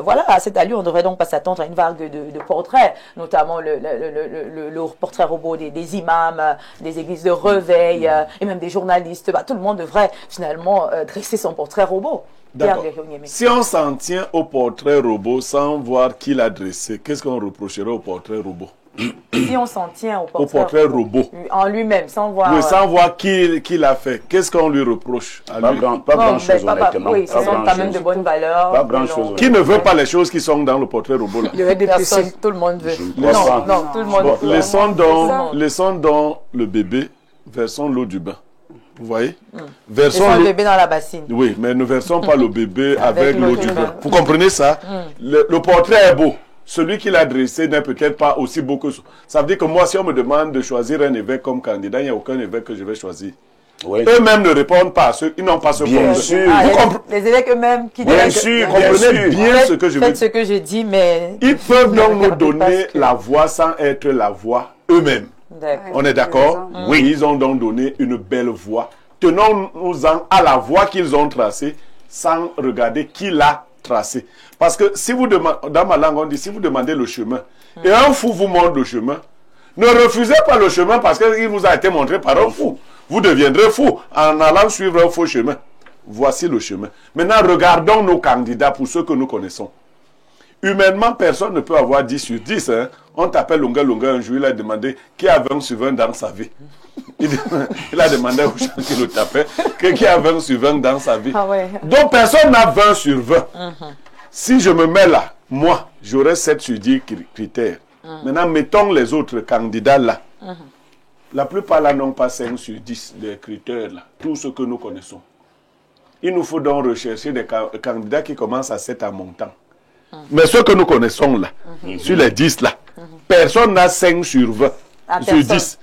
S1: voilà, à cette allure, on devrait donc pas s'attendre à une vague de portraits, notamment le portrait robot des imams, des églises de réveil et même des journalistes? Tout le monde devrait finalement dresser son portrait robot.
S4: Si on s'en tient au portrait robot sans voir qui l'a dressé, qu'est-ce qu'on reprocherait au portrait robot?
S1: Si on s'en tient au
S4: portrait robot
S1: en lui-même, sans voir...
S4: Oui, sans voir qui l'a fait, qu'est-ce qu'on lui reproche à lui?
S2: Pas grand-chose, honnêtement.
S1: Oui, ce sont quand même de bonnes valeurs.
S2: Pas grand-chose.
S4: Qui ne veut pas les choses qui sont dans le portrait robot là?
S1: Il y avait des personnes, tout le monde veut. Non, tout le monde veut.
S4: Laissons donc le bébé, versons l'eau du bain. Vous voyez?
S1: Versons le bébé dans la bassine.
S4: Oui, mais ne versons pas le bébé avec l'eau du bain. Vous comprenez ça? Le portrait est beau. Celui qui l'a dressé n'est peut-être pas aussi beau que ça. Ça veut dire que moi, si on me demande de choisir un évêque comme candidat, il n'y a aucun évêque que je vais choisir. Oui. Eux-mêmes ne répondent pas à ceux, ils n'ont pas ce problème.
S2: Bien sûr.
S1: Les évêques eux-mêmes qui
S2: bien sûr,
S4: comprenez bien ce que je veux dire.
S1: Faites ce que je dis, mais...
S4: Ils peuvent donc nous donner la voix sans être la voix eux-mêmes. On est d'accord? Oui. Ils ont donc donné une belle voie. Tenons-nous-en à la voie qu'ils ont tracée sans regarder qui l'a tracée. Parce que si vous demandez, dans ma langue on dit, si vous demandez le chemin, et un fou vous montre le chemin, ne refusez pas le chemin parce qu'il vous a été montré par un fou. Vous deviendrez fou en allant suivre un faux chemin. Voici le chemin. Maintenant, regardons nos candidats pour ceux que nous connaissons. Humainement, personne ne peut avoir 10 sur 10. Hein. On t'appelle Lunga un jour, il a demandé qui a 20 sur 20 dans sa vie. Il a demandé aux gens qui le tapaient qui a 20 sur 20 dans sa vie. Donc personne n'a 20 sur 20. Si je me mets là, moi, j'aurai 7 sur 10 critères. Maintenant, mettons les autres candidats là. La plupart là n'ont pas 5 sur 10 des critères là. Tout ce que nous connaissons. Il nous faut donc rechercher des candidats qui commencent à 7 en montant. Mais ceux que nous connaissons là, sur les 10 là, personne n'a 5 sur 20, sur 10.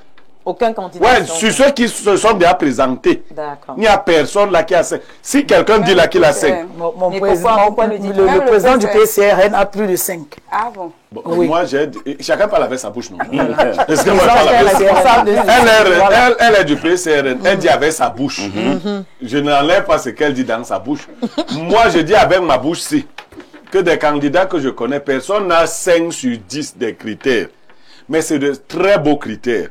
S1: Aucun candidat.
S4: Ouais, sur ceux qui se sont déjà présentés.
S1: D'accord.
S4: Il n'y a personne là qui a 5. Si quelqu'un dit là qu'il a 5.
S6: Le président du PCRN a plus de 5.
S3: Ah bon?
S4: Oui. Moi, chacun parle avec sa bouche, non? Est-ce que elle est du PCRN, elle dit avec sa bouche. Je n'enlève pas ce qu'elle dit dans sa bouche. Moi, je dis avec ma bouche, si. Que des candidats que je connais, personne n'a 5 sur 10 des critères. Mais c'est de très beaux critères.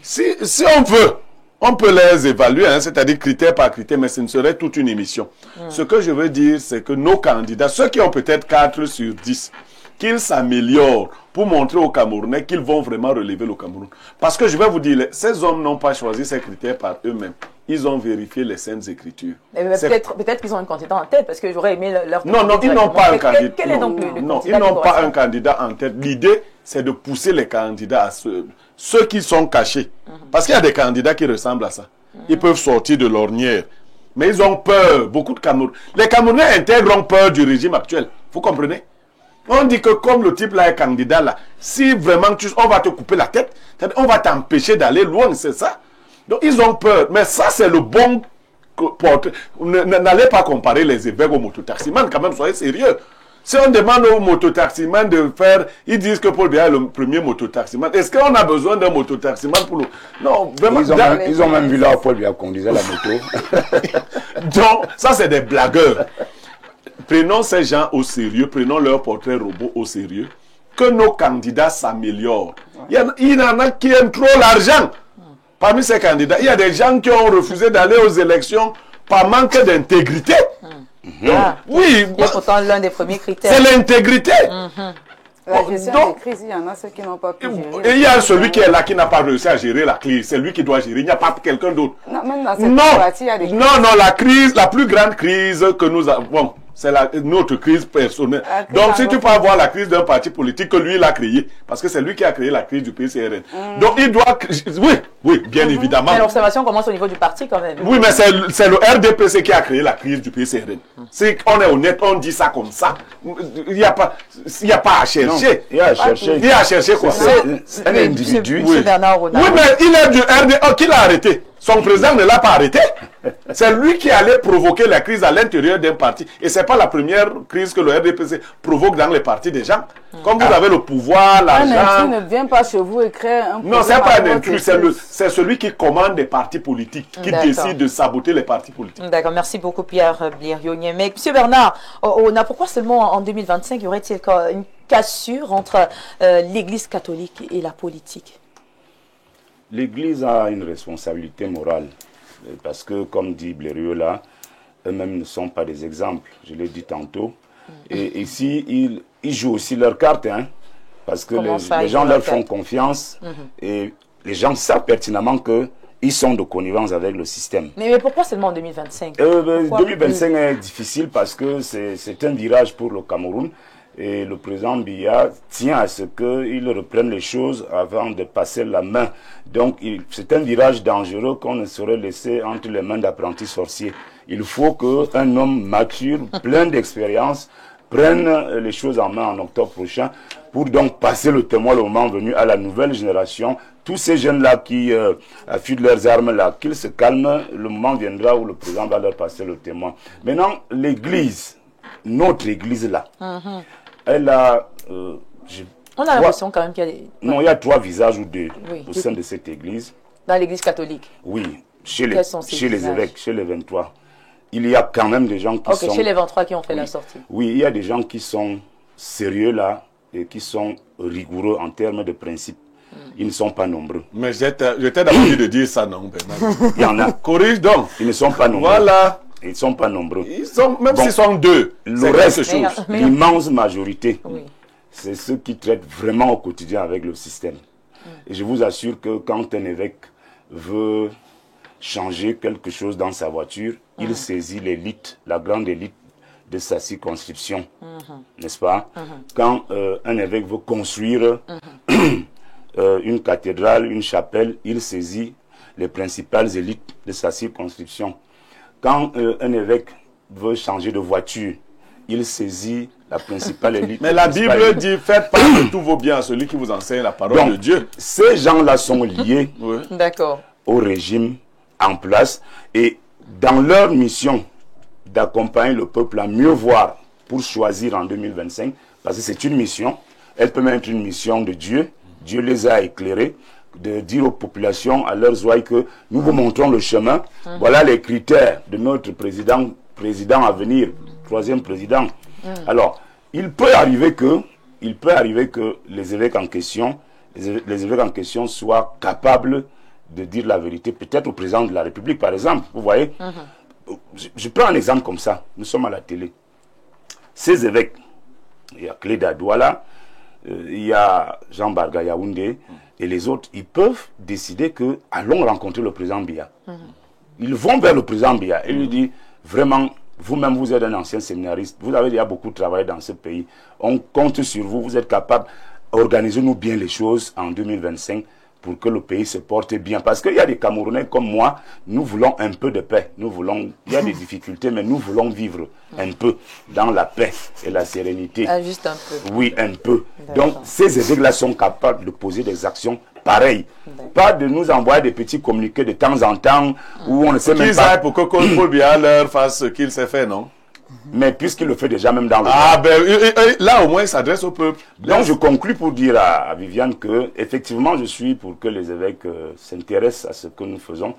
S4: Si on veut, on peut les évaluer, hein, c'est-à-dire critère par critère, mais ce ne serait toute une émission. Ce que je veux dire, c'est que nos candidats, ceux qui ont peut-être 4 sur 10, qu'ils s'améliorent pour montrer aux Camerounais qu'ils vont vraiment relever le Cameroun. Parce que je vais vous dire, ces hommes n'ont pas choisi ces critères par eux-mêmes. Ils ont vérifié les Saintes Écritures.
S1: Peut-être qu'ils ont un candidat en tête, parce que j'aurais aimé leur...
S4: Non, ils n'ont pas un candidat.
S1: Quel est donc le
S4: non, ils n'ont pas un candidat en tête. L'idée, c'est de pousser les candidats à ceux qui sont cachés. Parce qu'il y a des candidats qui ressemblent à ça. Ils peuvent sortir de l'ornière. Mais ils ont peur, beaucoup de Camerounais. Les Camerounais intègres ont peur du régime actuel. Vous comprenez? On dit que comme le type là est candidat là, si vraiment on va te couper la tête, on va t'empêcher d'aller loin, c'est ça. Donc ils ont peur. Mais ça c'est le bon portrait. N'allez pas comparer les évêques aux mototaximans, quand même, soyez sérieux. Si on demande aux mototaximans de faire, ils disent que Paul Biya est le premier mototaximan. Est-ce qu'on a besoin d'un mototaximan pour le... Non, vraiment.
S2: Ils ont même vu là où Paul Biya conduisait la moto.
S4: Donc, ça c'est des blagueurs. Prenons ces gens au sérieux, prenons leur portrait robot au sérieux. Que nos candidats s'améliorent. Il y en a qui aiment trop l'argent. Parmi ces candidats, il y a des gens qui ont refusé d'aller aux élections par manque d'intégrité. Oui.
S1: C'est pourtant l'un des premiers critères.
S4: C'est l'intégrité.
S3: La gestion des crises, il y en a ceux qui n'ont pas pu gérer.
S4: Et il y a celui qui est là qui n'a pas réussi à gérer la crise. C'est lui qui doit gérer. Il n'y a pas quelqu'un d'autre.
S3: Non, même dans cette partie, il y a des crises.
S4: Non, la plus grande crise que nous avons... Bon, c'est notre crise personnelle. Donc, si tu peux avoir la crise d'un parti politique que lui, il a créé, parce que c'est lui qui a créé la crise du PCRN. Donc, il doit... Oui, bien évidemment.
S1: Mais l'observation commence au niveau du parti, quand même.
S4: Oui, mais c'est le RDPC qui a créé la crise du PCRN. Si on est honnête, on dit ça comme ça. Il n'y a pas à chercher.
S2: Non, il y a à chercher
S4: quoi?
S2: C'est un individu.
S4: Oui, mais il est du RDPC. Qui l'a arrêté? Son président ne l'a pas arrêté. C'est lui qui allait provoquer la crise à l'intérieur d'un parti. Et ce n'est pas la première crise que le RDPC provoque dans les partis des gens. Comme vous avez le pouvoir, l'argent...
S3: Un intrus ne vient pas chez vous et crée un problème.
S4: Non, ce n'est pas un intrus, c'est celui qui commande des partis politiques, qui décide de saboter les partis politiques.
S1: D'accord, merci beaucoup Pierre Blérionier. Mais M. Bernard, pourquoi seulement en 2025 y aurait-il une cassure entre l'Église catholique et la politique?
S2: L'Église a une responsabilité morale, parce que, comme dit Blériot là, eux-mêmes ne sont pas des exemples, je l'ai dit tantôt. Et ici, ils jouent aussi leur carte, hein, parce que les gens leur font confiance, et les gens savent pertinemment qu'ils sont de connivence avec le système.
S1: Mais pourquoi seulement en 2025?
S2: 2025 est difficile parce que c'est un virage pour le Cameroun. Et le président Biya tient à ce qu'il reprenne les choses avant de passer la main. Donc c'est un virage dangereux qu'on ne saurait laisser entre les mains d'apprentis sorciers. Il faut qu'un homme mature, plein d'expérience, prenne les choses en main en octobre prochain pour donc passer le témoin le moment venu à la nouvelle génération. Tous ces jeunes-là qui affûtent leurs armes-là, qu'ils se calment, le moment viendra où le président va leur passer le témoin. Maintenant, l'Église, notre Église-là, elle a,
S1: On a l'impression quand même qu'il y a des...
S2: Non, il y a 3 visages ou 2
S1: Oui.
S2: au sein de cette église.
S1: Dans l'église catholique.
S2: Oui, chez les
S1: Quels sont ces visages?
S2: évêques, chez les 23. Il y a quand même des gens qui sont...
S1: Ok, chez les 23 qui ont fait la sortie.
S2: Oui, il y a des gens qui sont sérieux là et qui sont rigoureux en termes de principes. Ils ne sont pas nombreux.
S4: Mais j'étais d'abord envie de dire ça, non, Bernard.
S2: Il y en a.
S4: Corrige donc.
S2: Ils ne sont pas nombreux.
S4: Voilà.
S2: Ils ne sont pas nombreux.
S4: Ils sont, même s'ils sont 2,
S2: le reste, l'immense majorité,
S1: oui,
S2: c'est ceux qui traitent vraiment au quotidien avec le système. Et je vous assure que quand un évêque veut changer quelque chose dans sa voiture, il saisit l'élite, la grande élite de sa circonscription, n'est-ce pas? Quand un évêque veut construire une cathédrale, une chapelle, il saisit les principales élites de sa circonscription. Quand un évêque veut changer de voiture, il saisit la principale élite.
S4: Mais la Bible dit, faites part de tous vos biens à celui qui vous enseigne la parole de Dieu.
S2: Ces gens-là sont liés au régime en place et dans leur mission d'accompagner le peuple à mieux voir pour choisir en 2025, parce que c'est une mission, elle peut même être une mission de Dieu. Dieu les a éclairés, de dire aux populations, à leurs oreilles, que nous vous montrons le chemin. Voilà les critères de notre président à venir, 3e président. Alors, il peut arriver que les évêques en question, soient capables de dire la vérité, peut-être au président de la République, par exemple. Vous voyez, je prends un exemple comme ça. Nous sommes à la télé. Ces évêques, il y a Cléda Douala, il y a Jean Barga Yaoundé, et les autres, ils peuvent décider que allons rencontrer le président Biya. Ils vont vers le président Biya et lui disent, vraiment, vous-même, vous êtes un ancien séminariste, vous avez déjà beaucoup travaillé dans ce pays, on compte sur vous, vous êtes capable, organisez-nous bien les choses en 2025 pour que le pays se porte bien. Parce qu'il y a des Camerounais comme moi, nous voulons un peu de paix. Il y a des difficultés, mais nous voulons vivre un peu dans la paix et la sérénité.
S1: Juste un peu.
S2: Oui, un peu. Donc, ces évêques-là sont capables de poser des actions pareilles. Pas de nous envoyer des petits communiqués de temps en temps où on ne sait même pas...
S4: pour que Paul Biya leur fasse ce qu'il s'est fait, non?
S2: Mais puisqu'il le fait déjà même dans le...
S4: Là, au moins, il s'adresse au peuple.
S2: Donc, je conclus pour dire à Viviane que, effectivement, je suis pour que les évêques s'intéressent à ce que nous faisons.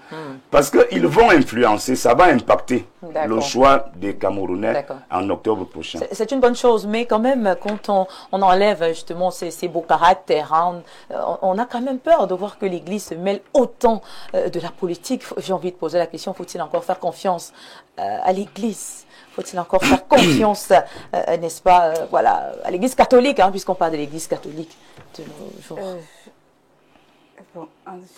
S2: Parce qu'ils vont influencer, ça va impacter le choix des Camerounais en octobre prochain.
S1: C'est une bonne chose, mais quand même, quand on enlève justement ces beaux caractères, hein, on a quand même peur de voir que l'Église se mêle autant de la politique. J'ai envie de poser la question, faut-il encore faire confiance à l'Église? Faut-il encore faire confiance, n'est-ce pas, voilà, à l'Église catholique, hein, puisqu'on parle de l'Église catholique de nos jours.
S3: Bon,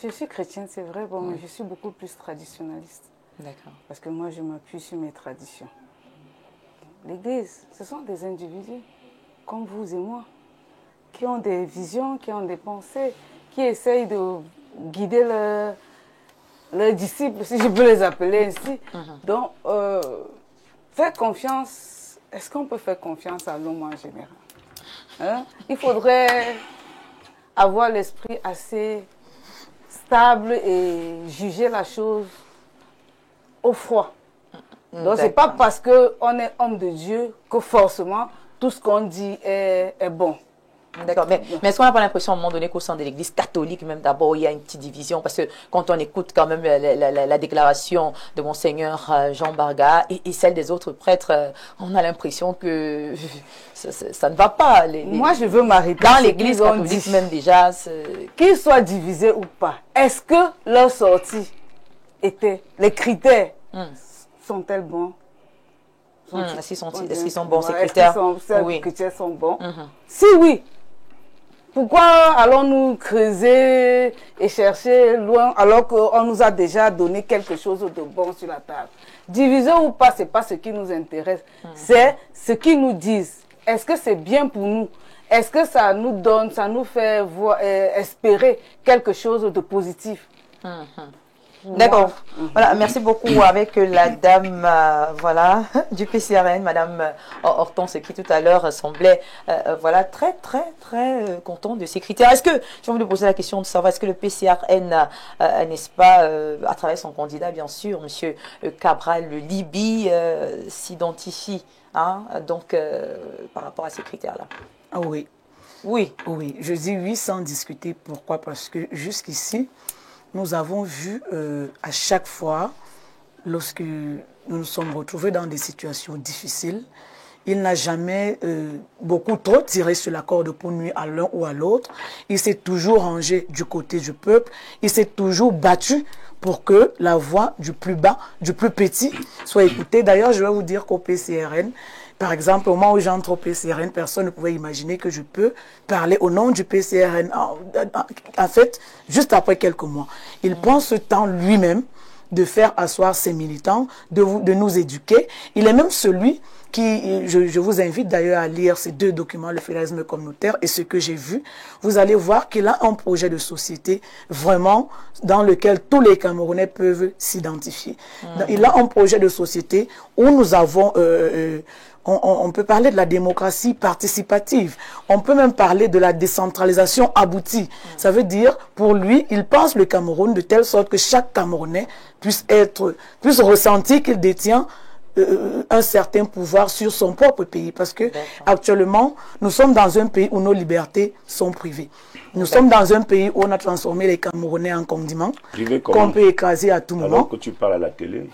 S3: je suis chrétienne, c'est vrai, bon, mais je suis beaucoup plus traditionnaliste.
S1: D'accord.
S3: Parce que moi, je m'appuie sur mes traditions. L'Église, ce sont des individus, comme vous et moi, qui ont des visions, qui ont des pensées, qui essayent de guider leurs disciples, si je peux les appeler ainsi. Donc, faire confiance, est-ce qu'on peut faire confiance à l'homme en général? Hein? Il faudrait avoir l'esprit assez stable et juger la chose au froid. Donc, ce n'est pas parce qu'on est homme de Dieu que forcément tout ce qu'on dit est bon.
S1: D'accord, mais est-ce qu'on n'a pas l'impression à un moment donné qu'au sein de l'Église catholique, même d'abord, il y a une petite division? Parce que quand on écoute quand même la déclaration de Monseigneur Jean Barga et celle des autres prêtres, on a l'impression que ça ne va pas.
S3: Moi, je veux m'arrêter.
S1: Dans l'Église catholique même déjà...
S3: Qu'ils soient divisés ou pas, est-ce que leur sortie était... Les critères sont-elles bons?
S1: Est-ce qu'ils sont bons, ces critères?
S3: Les critères sont bons. Si oui, pourquoi allons-nous creuser et chercher loin alors qu'on nous a déjà donné quelque chose de bon sur la table? Diviser ou pas, ce n'est pas ce qui nous intéresse. C'est ce qu'ils nous disent. Est-ce que c'est bien pour nous? Est-ce que ça nous donne, ça nous fait espérer quelque chose de positif?
S1: D'accord. Voilà, merci beaucoup avec la dame voilà, du PCRN, Madame Hortense, qui tout à l'heure semblait voilà, très contente de ces critères. Est-ce que, j'ai envie de poser la question de savoir, est-ce que le PCRN, n'est-ce pas, à travers son candidat, bien sûr, Monsieur Cabral Libye, s'identifie, hein, donc, par rapport à ces critères-là?
S6: Ah oui.
S1: Oui.
S6: Oui, je dis oui sans discuter. Pourquoi? Parce que jusqu'ici, nous avons vu à chaque fois, lorsque nous nous sommes retrouvés dans des situations difficiles, il n'a jamais beaucoup trop tiré sur la corde pour nuire à l'un ou à l'autre. Il s'est toujours rangé du côté du peuple. Il s'est toujours battu pour que la voix du plus bas, du plus petit, soit écoutée. D'ailleurs, je vais vous dire qu'au PCRN, par exemple, au moment où j'entre au PCRN, personne ne pouvait imaginer que je peux parler au nom du PCRN. En fait, juste après quelques mois, il prend ce temps lui-même de faire asseoir ses militants, de nous éduquer. Il est même celui qui, je vous invite d'ailleurs à lire ces 2 documents, le fédéralisme communautaire et ce que j'ai vu. Vous allez voir qu'il a un projet de société vraiment dans lequel tous les Camerounais peuvent s'identifier. Il a un projet de société où nous avons... on peut parler de la démocratie participative. On peut même parler de la décentralisation aboutie. Ça veut dire, pour lui, il pense le Cameroun de telle sorte que chaque Camerounais puisse ressentir qu'il détient un certain pouvoir sur son propre pays. Parce que actuellement, nous sommes dans un pays où nos libertés sont privées. Nous sommes dans un pays où on a transformé les Camerounais en condiments qu'on peut écraser à tout moment.
S2: Alors que tu parles à la télé.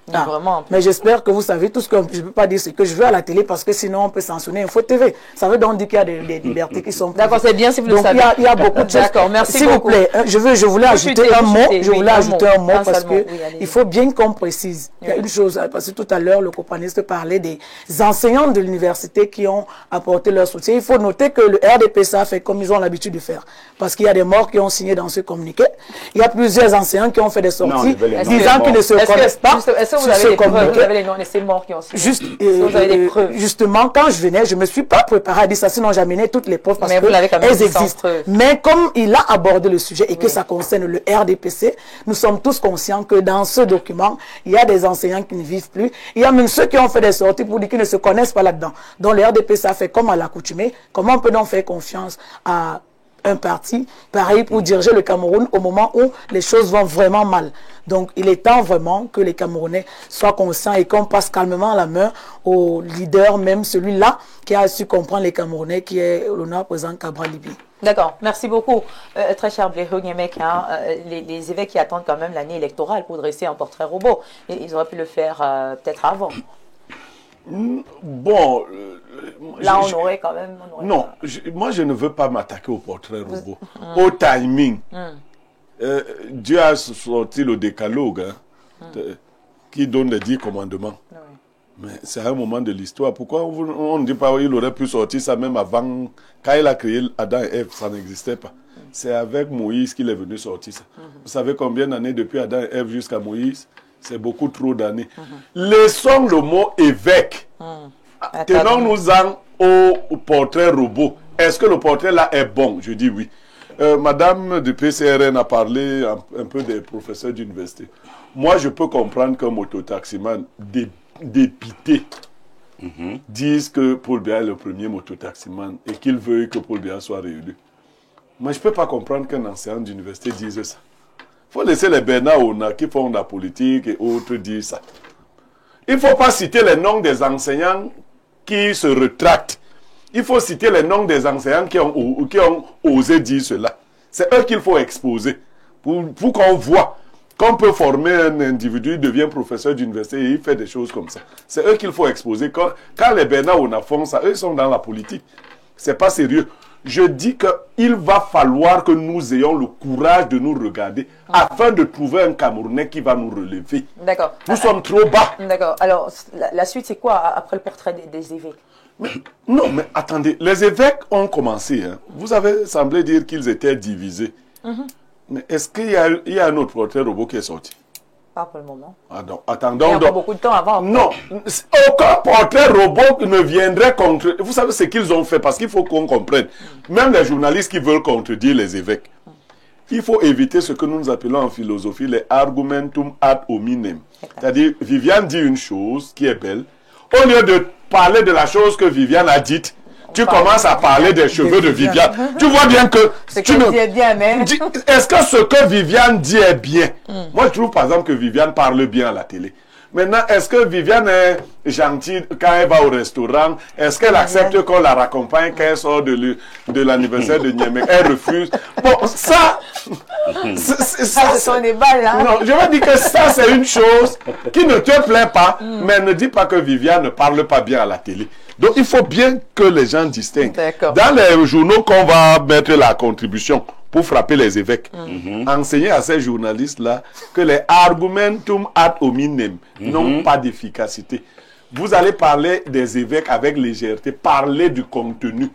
S1: Vraiment.
S6: Mais j'espère que vous savez tout ce que je ne peux pas dire ce que je veux à la télé parce que sinon on peut sanctionner Info TV. Ça veut donc dire qu'il y a des libertés qui sont privées.
S1: D'accord, c'est bien si vous le savez.
S6: Donc il y a beaucoup de choses.
S1: D'accord, merci
S6: s'il vous plaît, je voulais ajouter un mot. Je voulais ajouter un mot parce que il faut bien qu'on précise. Il y a une chose, parce que tout à l'heure le copaniste parlait des enseignants de l'université qui ont apporté leur soutien. Il faut noter que le RDPSA fait comme ils ont l'habitude de faire. Parce qu'il y a des morts qui ont signé dans ce communiqué. Il y a plusieurs enseignants qui ont fait des sorties disant qu'ils ne se connaissent pas.
S1: Est-ce que vous avez les preuves? Vous avez les noms de ces morts qui ont signé? Vous avez des preuves?
S6: Justement, quand je venais, je ne me suis pas préparé à dire ça, sinon j'amenais toutes les preuves parce qu'elles existent. Mais comme il a abordé le sujet et que ça concerne le RDPC, nous sommes tous conscients que dans ce document, il y a des enseignants qui ne vivent plus. Il y a même ceux qui ont fait des sorties pour dire qu'ils ne se connaissent pas là-dedans. Donc le RDPC a fait comme à l'accoutumée. Comment on peut donc faire confiance à un parti pareil pour diriger le Cameroun au moment où les choses vont vraiment mal? Donc il est temps vraiment que les Camerounais soient conscients et qu'on passe calmement la main au leader, même celui-là qui a su comprendre les Camerounais, qui est l'honneur président Cabral Libi.
S1: D'accord, merci beaucoup. Très cher Blého Niemek, les évêques qui attendent quand même l'année électorale pour dresser un portrait robot. Ils auraient pu le faire peut-être avant.
S4: Bon,
S1: là on aurait quand même...
S4: non, moi je ne veux pas m'attaquer au portrait robot. Au timing. Dieu a sorti le décalogue qui donne les 10 commandements. Mais c'est un moment de l'histoire. Pourquoi on ne dit pas qu'il aurait pu sortir ça même avant? Quand il a créé Adam et Ève, ça n'existait pas. C'est avec Moïse qu'il est venu sortir ça. Vous savez combien d'années depuis Adam et Ève jusqu'à Moïse? C'est beaucoup trop d'années. Laissons le mot évêque. Tenons-nous-en au portrait robot. Est-ce que le portrait là est bon? Je dis oui. Madame du PCRN a parlé un peu des professeurs d'université. Moi, je peux comprendre qu'un mototaximan dépité disent que Paul Biya est le premier mototaximan et qu'il veut que Paul Biya soit réélu. Moi, je ne peux pas comprendre qu'un enseignant d'université dise ça. Il faut laisser les Bernard Ona qui font de la politique et autres dire ça. Il ne faut pas citer les noms des enseignants qui se rétractent. Il faut citer les noms des enseignants qui ont osé dire cela. C'est eux qu'il faut exposer pour qu'on voit qu'on peut former un individu, il devient professeur d'université et il fait des choses comme ça. C'est eux qu'il faut exposer. Quand les Bernard Ona font ça, eux sont dans la politique. Ce n'est pas sérieux. Je dis qu'il va falloir que nous ayons le courage de nous regarder afin de trouver un Camerounais qui va nous relever.
S1: D'accord.
S4: Nous sommes trop bas.
S1: D'accord. Alors, la suite, c'est quoi après le portrait des évêques?
S4: Non, mais attendez. Les évêques ont commencé. Hein. Vous avez semblé dire qu'ils étaient divisés. Mais est-ce qu'il y a un autre portrait robot qui est sorti?
S1: Pas pour le moment.
S4: Attendons.
S1: Il y a encore beaucoup de temps avant.
S4: Non, aucun portrait robot ne viendrait contre... Vous savez ce qu'ils ont fait, parce qu'il faut qu'on comprenne. Même les journalistes qui veulent contredire les évêques. Il faut éviter ce que nous appelons en philosophie les argumentum ad hominem. C'est-à-dire, Viviane dit une chose qui est belle. Au lieu de parler de la chose que Viviane a dite, tu commences à parler des cheveux de Viviane. Tu vois bien que... Est-ce que ce que Viviane dit est bien? Moi, je trouve par exemple que Viviane parle bien à la télé. Maintenant, est-ce que Viviane est gentille quand elle va au restaurant? Est-ce qu'elle accepte qu'on la raccompagne quand elle sort de l'anniversaire de Niamey? Elle refuse. Bon, ça...
S1: ce sont des balles, là.
S4: Non, je veux dire que ça, c'est une chose qui ne te plaît pas, mais ne dis pas que Viviane ne parle pas bien à la télé. Donc, il faut bien que les gens distinguent. Dans les journaux qu'on va mettre la contribution pour frapper les évêques, enseigner à ces journalistes-là que les argumentum ad hominem n'ont pas d'efficacité. Vous allez parler des évêques avec légèreté, parler du contenu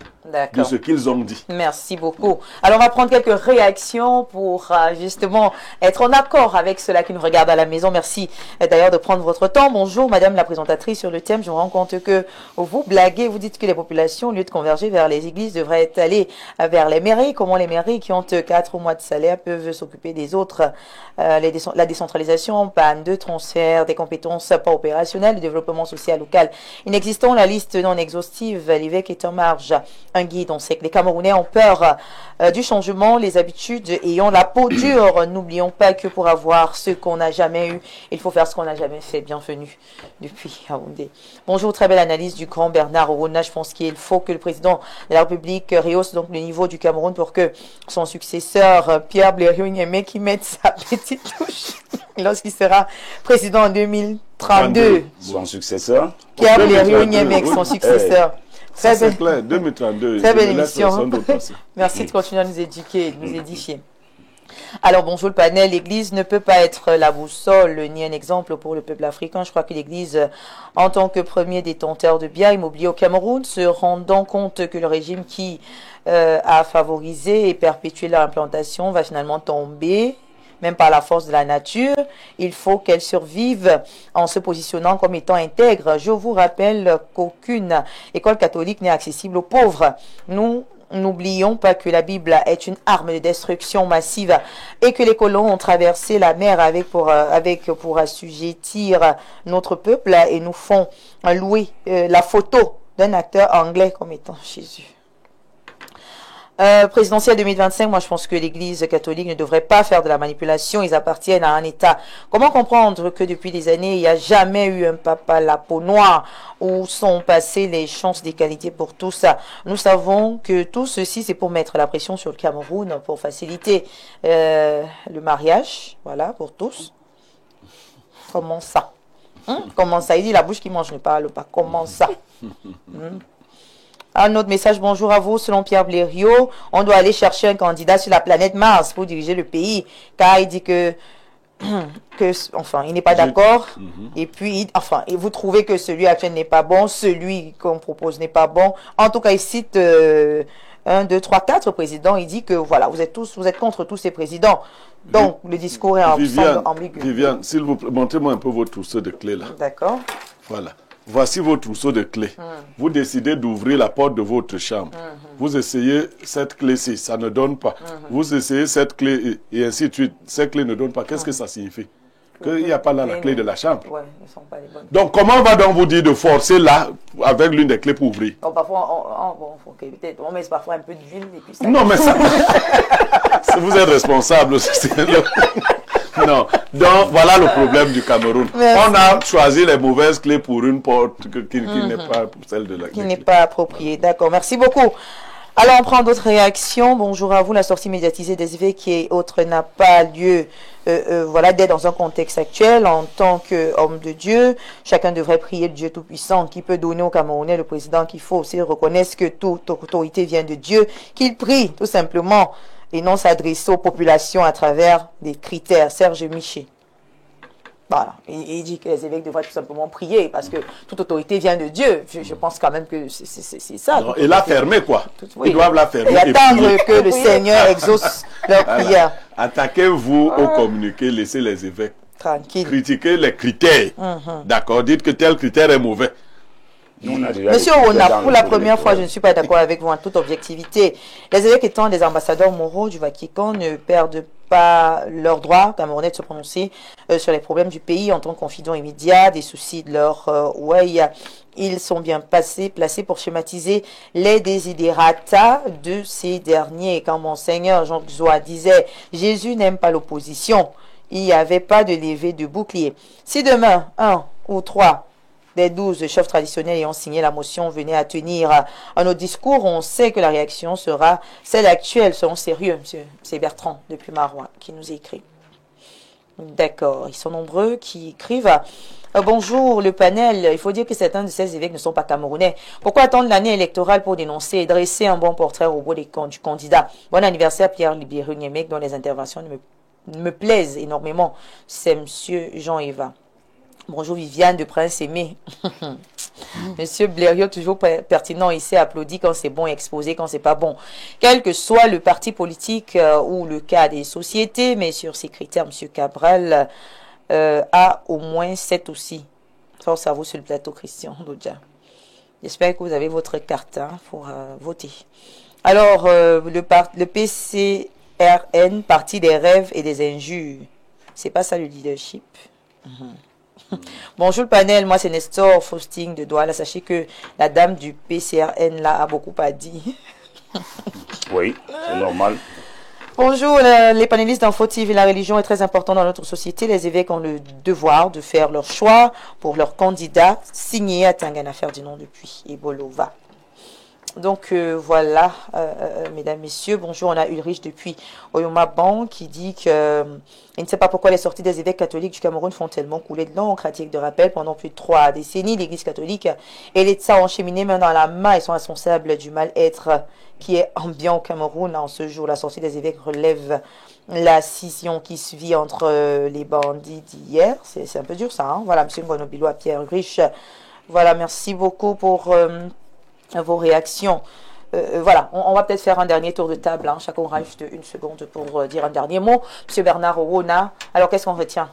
S4: de ce qu'ils ont dit.
S1: Merci beaucoup. Alors, on va prendre quelques réactions pour justement être en accord avec ceux-là qui nous regardent à la maison. Merci d'ailleurs de prendre votre temps. Bonjour, madame la présentatrice, sur le thème. Je me rends compte que vous blaguez, vous dites que les populations, au lieu de converger vers les églises, devraient être allées vers les mairies. Comment les mairies qui ont 4 mois de salaire peuvent s'occuper des autres? La décentralisation en panne de transfert des compétences pas opérationnelles, le développement social local inexistant, la liste non exhaustive, l'évêque est en marge. Un guide, on sait que les Camerounais ont peur du changement, les habitudes ayant la peau dure. N'oublions pas que pour avoir ce qu'on n'a jamais eu, il faut faire ce qu'on n'a jamais fait. Bienvenue depuis Yaoundé. Bonjour, très belle analyse du grand Bernard Orona. Je pense qu'il faut que le président de la République rehausse donc le niveau du Cameroun pour que son successeur, Pierre Blériot-Niémé, qui mette sa petite touche lorsqu'il sera président en 2032.
S2: Son successeur
S1: Pierre Blériot-Niémé, son successeur.
S4: Ça, c'est clair, 2032.
S1: Très belle émission. Merci de continuer à nous éduquer, de nous édifier. Alors, bonjour le panel. L'Église ne peut pas être la boussole ni un exemple pour le peuple africain. Je crois que l'Église, en tant que premier détenteur de biens immobiliers au Cameroun, se rendant compte que le régime qui a favorisé et perpétué leur implantation va finalement tomber, même par la force de la nature, il faut qu'elle survive en se positionnant comme étant intègre. Je vous rappelle qu'aucune école catholique n'est accessible aux pauvres. Nous n'oublions pas que la Bible est une arme de destruction massive et que les colons ont traversé la mer pour assujettir notre peuple et nous font louer la photo d'un acteur anglais comme étant Jésus. Présidentielle 2025, moi je pense que l'Église catholique ne devrait pas faire de la manipulation, ils appartiennent à un État. Comment comprendre que depuis des années, il n'y a jamais eu un papa la peau noire où sont passées les chances d'égalité pour tout ça? Nous savons que tout ceci, c'est pour mettre la pression sur le Cameroun, pour faciliter le mariage, voilà, pour tous. Comment ça? Comment ça? Il dit la bouche qui mange ne parle pas. Comment ça? Un autre message, bonjour à vous. Selon Pierre Blériot, on doit aller chercher un candidat sur la planète Mars pour diriger le pays, car il dit enfin, il n'est pas d'accord. Et puis, et vous trouvez que celui actuel n'est pas bon, celui qu'on propose n'est pas bon. En tout cas, il cite 1, 2, 3, 4 présidents. Il dit que voilà, vous êtes contre tous ces présidents. Donc, le discours est ambigu.
S4: Viviane, s'il vous plaît, montrez-moi un peu votre trousseau de clés là.
S1: D'accord.
S4: Voilà. Voici votre trousseau de clés. Vous décidez d'ouvrir la porte de votre chambre. Vous essayez cette clé-ci, ça ne donne pas. Vous essayez cette clé et ainsi de suite. Cette clé ne donne pas. Qu'est-ce que ça signifie? Qu'il n'y a pas là la clé de la chambre.
S1: Ouais, ne sont pas les bonnes.
S4: Donc, comment va donc vous dire de forcer là avec l'une des clés pour ouvrir?
S1: Bon, parfois, on met parfois un peu d'huile et puis ça...
S4: Non, mais ça... vous êtes responsable aussi. Non. Donc, voilà le problème du Cameroun. Merci. On a choisi les mauvaises clés pour une porte qui n'est pas celle de la clé.
S1: Qui n'est pas appropriée. D'accord. Merci beaucoup. Alors, on prend d'autres réactions. Bonjour à vous. La sortie médiatisée des évêques et autres n'a pas lieu voilà, d'être dans un contexte actuel. En tant qu'homme de Dieu, chacun devrait prier le Dieu Tout-Puissant qui peut donner aux Camerounais le président qu'il faut. Aussi reconnaissent que toute autorité vient de Dieu, qu'il prie tout simplement et non s'adresser aux populations à travers des critères. Serge Miché. Voilà. Il dit que les évêques devraient tout simplement prier parce que toute autorité vient de Dieu. Je pense quand même que c'est ça.
S4: Et la fermer, quoi. Ils doivent la fermer.
S1: Et attendre que le Seigneur exauce leur prière.
S4: Attaquez-vous au communiqué, laissez les évêques.
S1: Tranquille.
S4: Critiquez les critères. D'accord. Dites que tel critère est mauvais.
S1: Monsieur Ona, pour la première fois, je ne suis pas d'accord avec vous en toute objectivité. Les évêques étant des ambassadeurs moraux du Vatican ne perdent pas leur droit camerounais de se prononcer sur les problèmes du pays en tant que confident immédiat, des soucis de leur ils sont bien placés pour schématiser les desiderata de ces derniers. Quand Monseigneur Jean Xoa disait « Jésus n'aime pas l'opposition », il n'y avait pas de levée de bouclier. Si demain, 1 ou 3 des 12 chefs traditionnels ayant signé la motion venaient à tenir à nos discours, on sait que la réaction sera celle actuelle. Soyons sérieux, monsieur. C'est Bertrand, depuis Marois, qui nous écrit. D'accord, ils sont nombreux qui écrivent. Bonjour, le panel. Il faut dire que certains de ces évêques ne sont pas camerounais. Pourquoi attendre l'année électorale pour dénoncer et dresser un bon portrait au bout du candidat? Bon anniversaire, Pierre Libéreux-Niemek, dont les interventions me plaisent énormément. C'est monsieur Jean-Eva. Bonjour Viviane de Prince-Aimé. Monsieur Blériot, toujours pertinent, il s'est applaudi quand c'est bon, exposé quand c'est pas bon. Quel que soit le parti politique ou le cas des sociétés, mais sur ces critères, monsieur Cabral a au moins 7 aussi. Force à vous sur le plateau, Christian Dodja. J'espère que vous avez votre carte pour voter. Alors, le PCRN, Parti des rêves et des injures. C'est pas ça le leadership. Bonjour le panel, moi c'est Nestor Faustin de Douala. Sachez que la dame du PCRN là a beaucoup à dire.
S2: Oui, c'est normal.
S1: Bonjour les panélistes d'Info TV. La religion est très importante dans notre société. Les évêques ont le devoir de faire leur choix pour leur candidat signé à Tangana Ferdinand depuis Ebolova. Donc voilà, mesdames, messieurs, bonjour, on a Ulrich depuis Oyoma Bank qui dit que il ne sait pas pourquoi les sorties des évêques catholiques du Cameroun font tellement couler de l'encre. Article de rappel, pendant plus de 3 décennies, l'Église catholique et l'État ont cheminé main dans la main et sont responsables du mal-être qui est ambiant au Cameroun. En ce jour, la sortie des évêques relève la scission qui se vit entre les bandits d'hier. C'est un peu dur ça, hein. Voilà, monsieur Ngonobilo à Pierre Ulrich. Voilà, merci beaucoup pour vos réactions. Voilà, on va peut-être faire un dernier tour de table. Chacun aura juste 1 seconde pour dire un dernier mot. Monsieur Bernard Owona, alors qu'est-ce qu'on retient?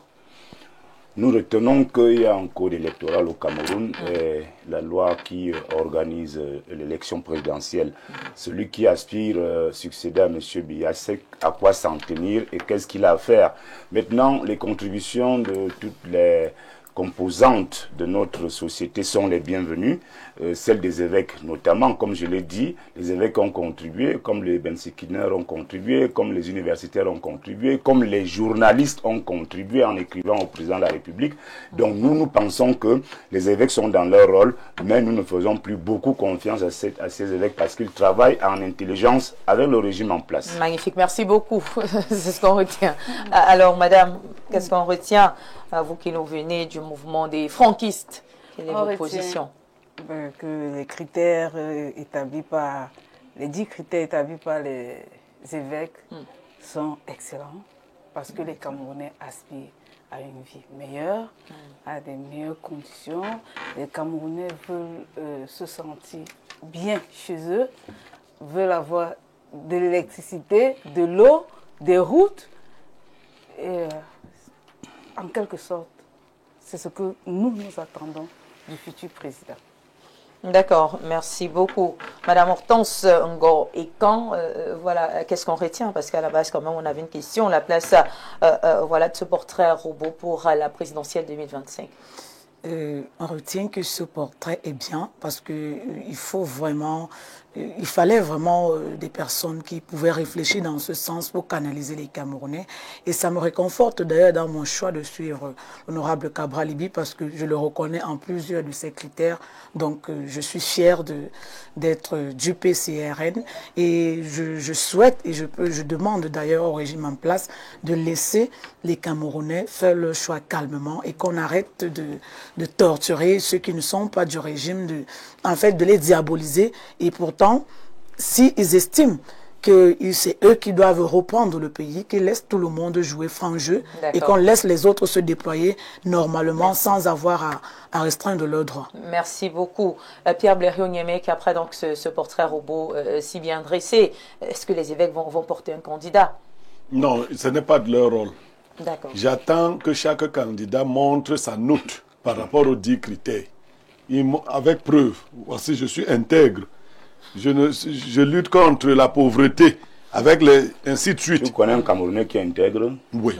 S2: Nous retenons qu'il y a un code électoral au Cameroun, et la loi qui organise l'élection présidentielle. Celui qui aspire succéder à M. Biasek, à quoi s'en tenir et qu'est-ce qu'il a à faire. Maintenant, les contributions de toutes les composantes de notre société sont les bienvenues, celles des évêques notamment, comme je l'ai dit, les évêques ont contribué, comme les bensikineurs ont contribué, comme les universitaires ont contribué, comme les journalistes ont contribué en écrivant au président de la République. Donc nous pensons que les évêques sont dans leur rôle, mais nous ne faisons plus beaucoup confiance à ces évêques parce qu'ils travaillent en intelligence avec le régime en place.
S1: Magnifique, merci beaucoup. C'est ce qu'on retient. Alors madame, qu'est-ce qu'on retient? Vous qui nous venez du mouvement des franquistes, quelle est votre position?
S13: Que les critères établis par, les 10 critères établis par les évêques sont excellents parce que les Camerounais aspirent à une vie meilleure, à des meilleures conditions. Les Camerounais veulent se sentir bien chez eux, veulent avoir de l'électricité, de l'eau, des routes et en quelque sorte, c'est ce que nous attendons du futur président.
S1: D'accord, merci beaucoup. Madame Hortense Ngo et quand, voilà, qu'est-ce qu'on retient? Parce qu'à la base, quand même, on avait une question, la place voilà, de ce portrait robot pour la présidentielle 2025.
S6: On retient que ce portrait est bien parce que il fallait vraiment des personnes qui pouvaient réfléchir dans ce sens pour canaliser les Camerounais. Et ça me réconforte d'ailleurs dans mon choix de suivre l'honorable Cabral Libi parce que je le reconnais en plusieurs de ses critères. Donc je suis fier d'être du PCRN et je souhaite et je demande d'ailleurs au régime en place de laisser les Camerounais faire leur choix calmement et qu'on arrête de torturer ceux qui ne sont pas du régime, en fait de les diaboliser. Et pourtant, s'ils estiment que c'est eux qui doivent reprendre le pays, qu'ils laissent tout le monde jouer franc jeu et qu'on laisse les autres se déployer normalement sans avoir à restreindre leurs droits.
S1: Merci beaucoup. Pierre Blériot-Niemek, après donc ce portrait robot si bien dressé, est-ce que les évêques vont porter un candidat?
S4: Non, ce n'est pas de leur rôle.
S1: D'accord.
S4: J'attends que chaque candidat montre sa note par rapport aux 10 critères. Avec preuve, voici, je suis intègre. Je lutte contre la pauvreté, avec ainsi de suite.
S2: Tu connais un Camerounais qui est intègre?
S4: Oui.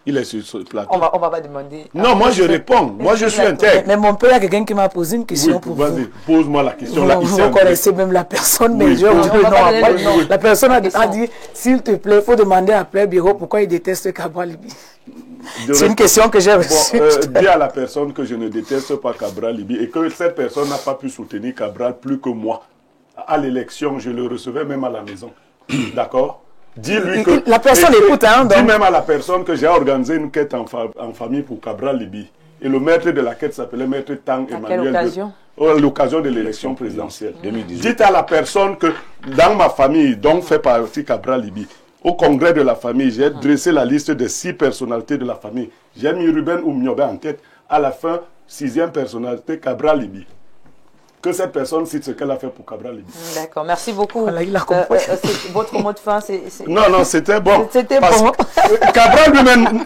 S4: Il est sur ce plateau.
S1: On va pas demander.
S4: Non, moi je réponds. Moi je suis intègre.
S6: Mais mon père, il y a quelqu'un qui m'a posé une question pour vous.
S4: Vas-y, pose-moi la question.
S6: Vous connaissez même la personne, mais je non. La personne a dit, s'il te plaît, il faut demander après Bureau pourquoi il déteste Cabral Libi. C'est une question que j'ai reçue.
S4: Dis à la personne que je ne déteste pas Cabral Libi et que cette personne n'a pas pu soutenir Cabral plus que moi. À l'élection, je le recevais même à la maison. D'accord? Dis-lui que...
S6: La personne écoute, hein,
S4: dis même à la personne que j'ai organisé une quête en famille pour Cabral Libi. Et le maître de la quête s'appelait Maître Tang Emmanuel.
S1: À quelle occasion?
S4: À l'occasion de l'élection présidentielle. 2018. Dites à la personne que dans ma famille, dont fait partie Cabral Libi, au congrès de la famille, j'ai dressé la liste des 6 personnalités de la famille. J'ai mis Ruben Oumniobe en tête. À la fin, 6e personnalité, Cabral Libi. Que cette personne cite ce qu'elle a fait pour Cabral Libi.
S1: D'accord, merci beaucoup.
S6: Voilà, il a compris.
S1: Votre mot de fin, c'est...
S4: Non, c'était bon.
S1: C'était bon.
S4: Cabral lui-même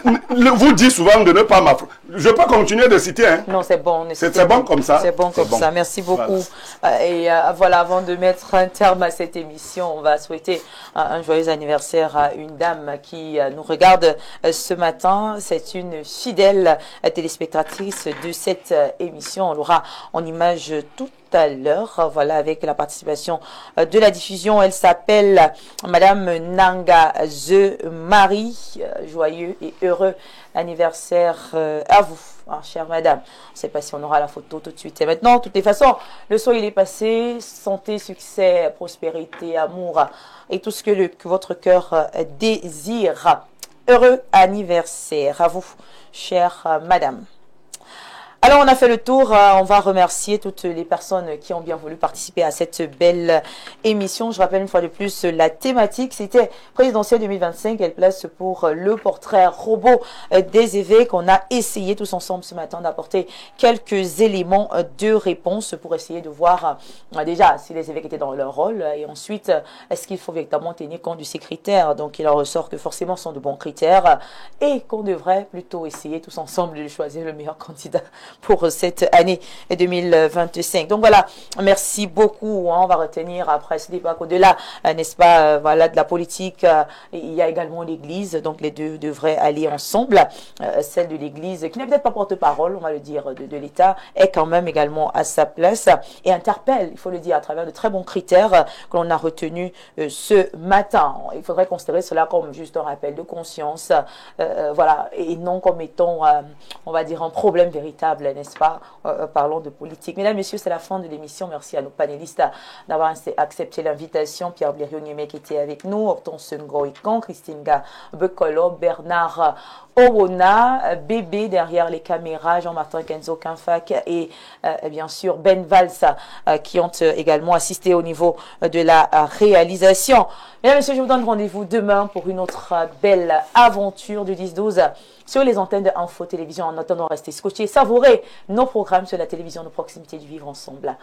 S4: vous dit souvent de ne pas m'affronter. Je peux continuer de citer. Hein.
S1: Non, c'est bon.
S4: C'est bon comme ça.
S1: C'est bon comme ça. Merci beaucoup. Voilà. Et voilà, avant de mettre un terme à cette émission, on va souhaiter un joyeux anniversaire à une dame qui nous regarde ce matin. C'est une fidèle téléspectatrice de cette émission. On l'aura en image tout à l'heure, voilà, avec la participation de la diffusion. Elle s'appelle Madame Nanga The Marie. Joyeux et heureux anniversaire à vous, hein, chère madame. On ne sait pas si on aura la photo tout de suite. Et maintenant, de toutes les façons, le soir il est passé. Santé, succès, prospérité, amour et tout ce que votre cœur désire. Heureux anniversaire à vous, chère madame. Alors, on a fait le tour. On va remercier toutes les personnes qui ont bien voulu participer à cette belle émission. Je rappelle une fois de plus la thématique. C'était présidentielle 2025. Elle place pour le portrait robot des évêques. On a essayé tous ensemble ce matin d'apporter quelques éléments de réponse pour essayer de voir déjà si les évêques étaient dans leur rôle et ensuite est-ce qu'il faut véritablement tenir compte de ces critères. Donc, il en ressort que forcément ce sont de bons critères et qu'on devrait plutôt essayer tous ensemble de choisir le meilleur candidat pour cette année 2025. Donc voilà, merci beaucoup. On va retenir après ce débat qu'au-delà, n'est-ce pas, voilà, de la politique, il y a également l'Église. Donc les deux devraient aller ensemble. Celle de l'Église, qui n'est peut-être pas porte-parole, on va le dire, de l'État, est quand même également à sa place et interpelle, il faut le dire, à travers de très bons critères que l'on a retenus ce matin. Il faudrait considérer cela comme juste un rappel de conscience, voilà, et non comme étant, on va dire, un problème véritable, n'est-ce pas, parlons de politique. Mesdames, Messieurs, c'est la fin de l'émission. Merci à nos panélistes d'avoir accepté l'invitation. Pierre Blériot-Niemé qui était avec nous, Hortense Ngoïkan, Christine Bekolo, Bernard Owona, Bébé derrière les caméras, Jean-Martin Kenzo Kinfak et bien sûr Ben Valls qui ont également assisté au niveau de la réalisation. Mesdames, Messieurs, je vous donne rendez-vous demain pour une autre belle aventure du 10-12 sur les antennes de Info Télévision. En attendant, restez scotchés et savourez nos programmes sur la télévision de proximité du Vivre Ensemble.